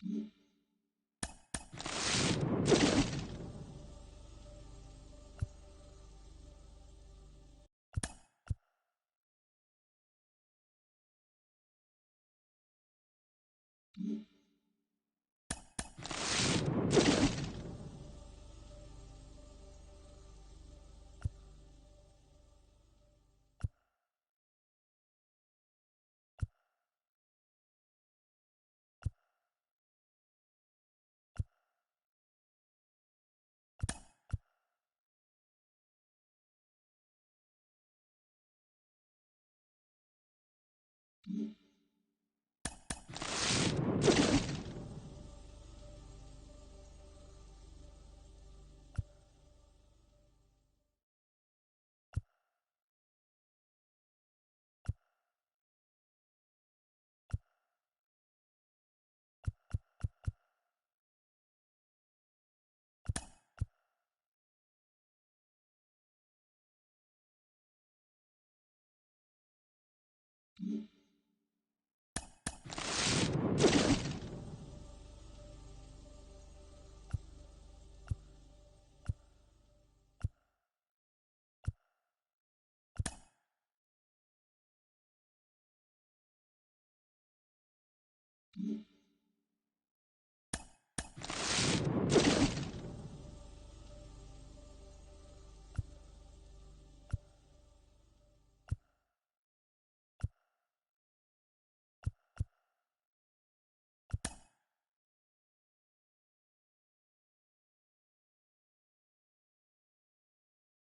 F: Mm-hmm.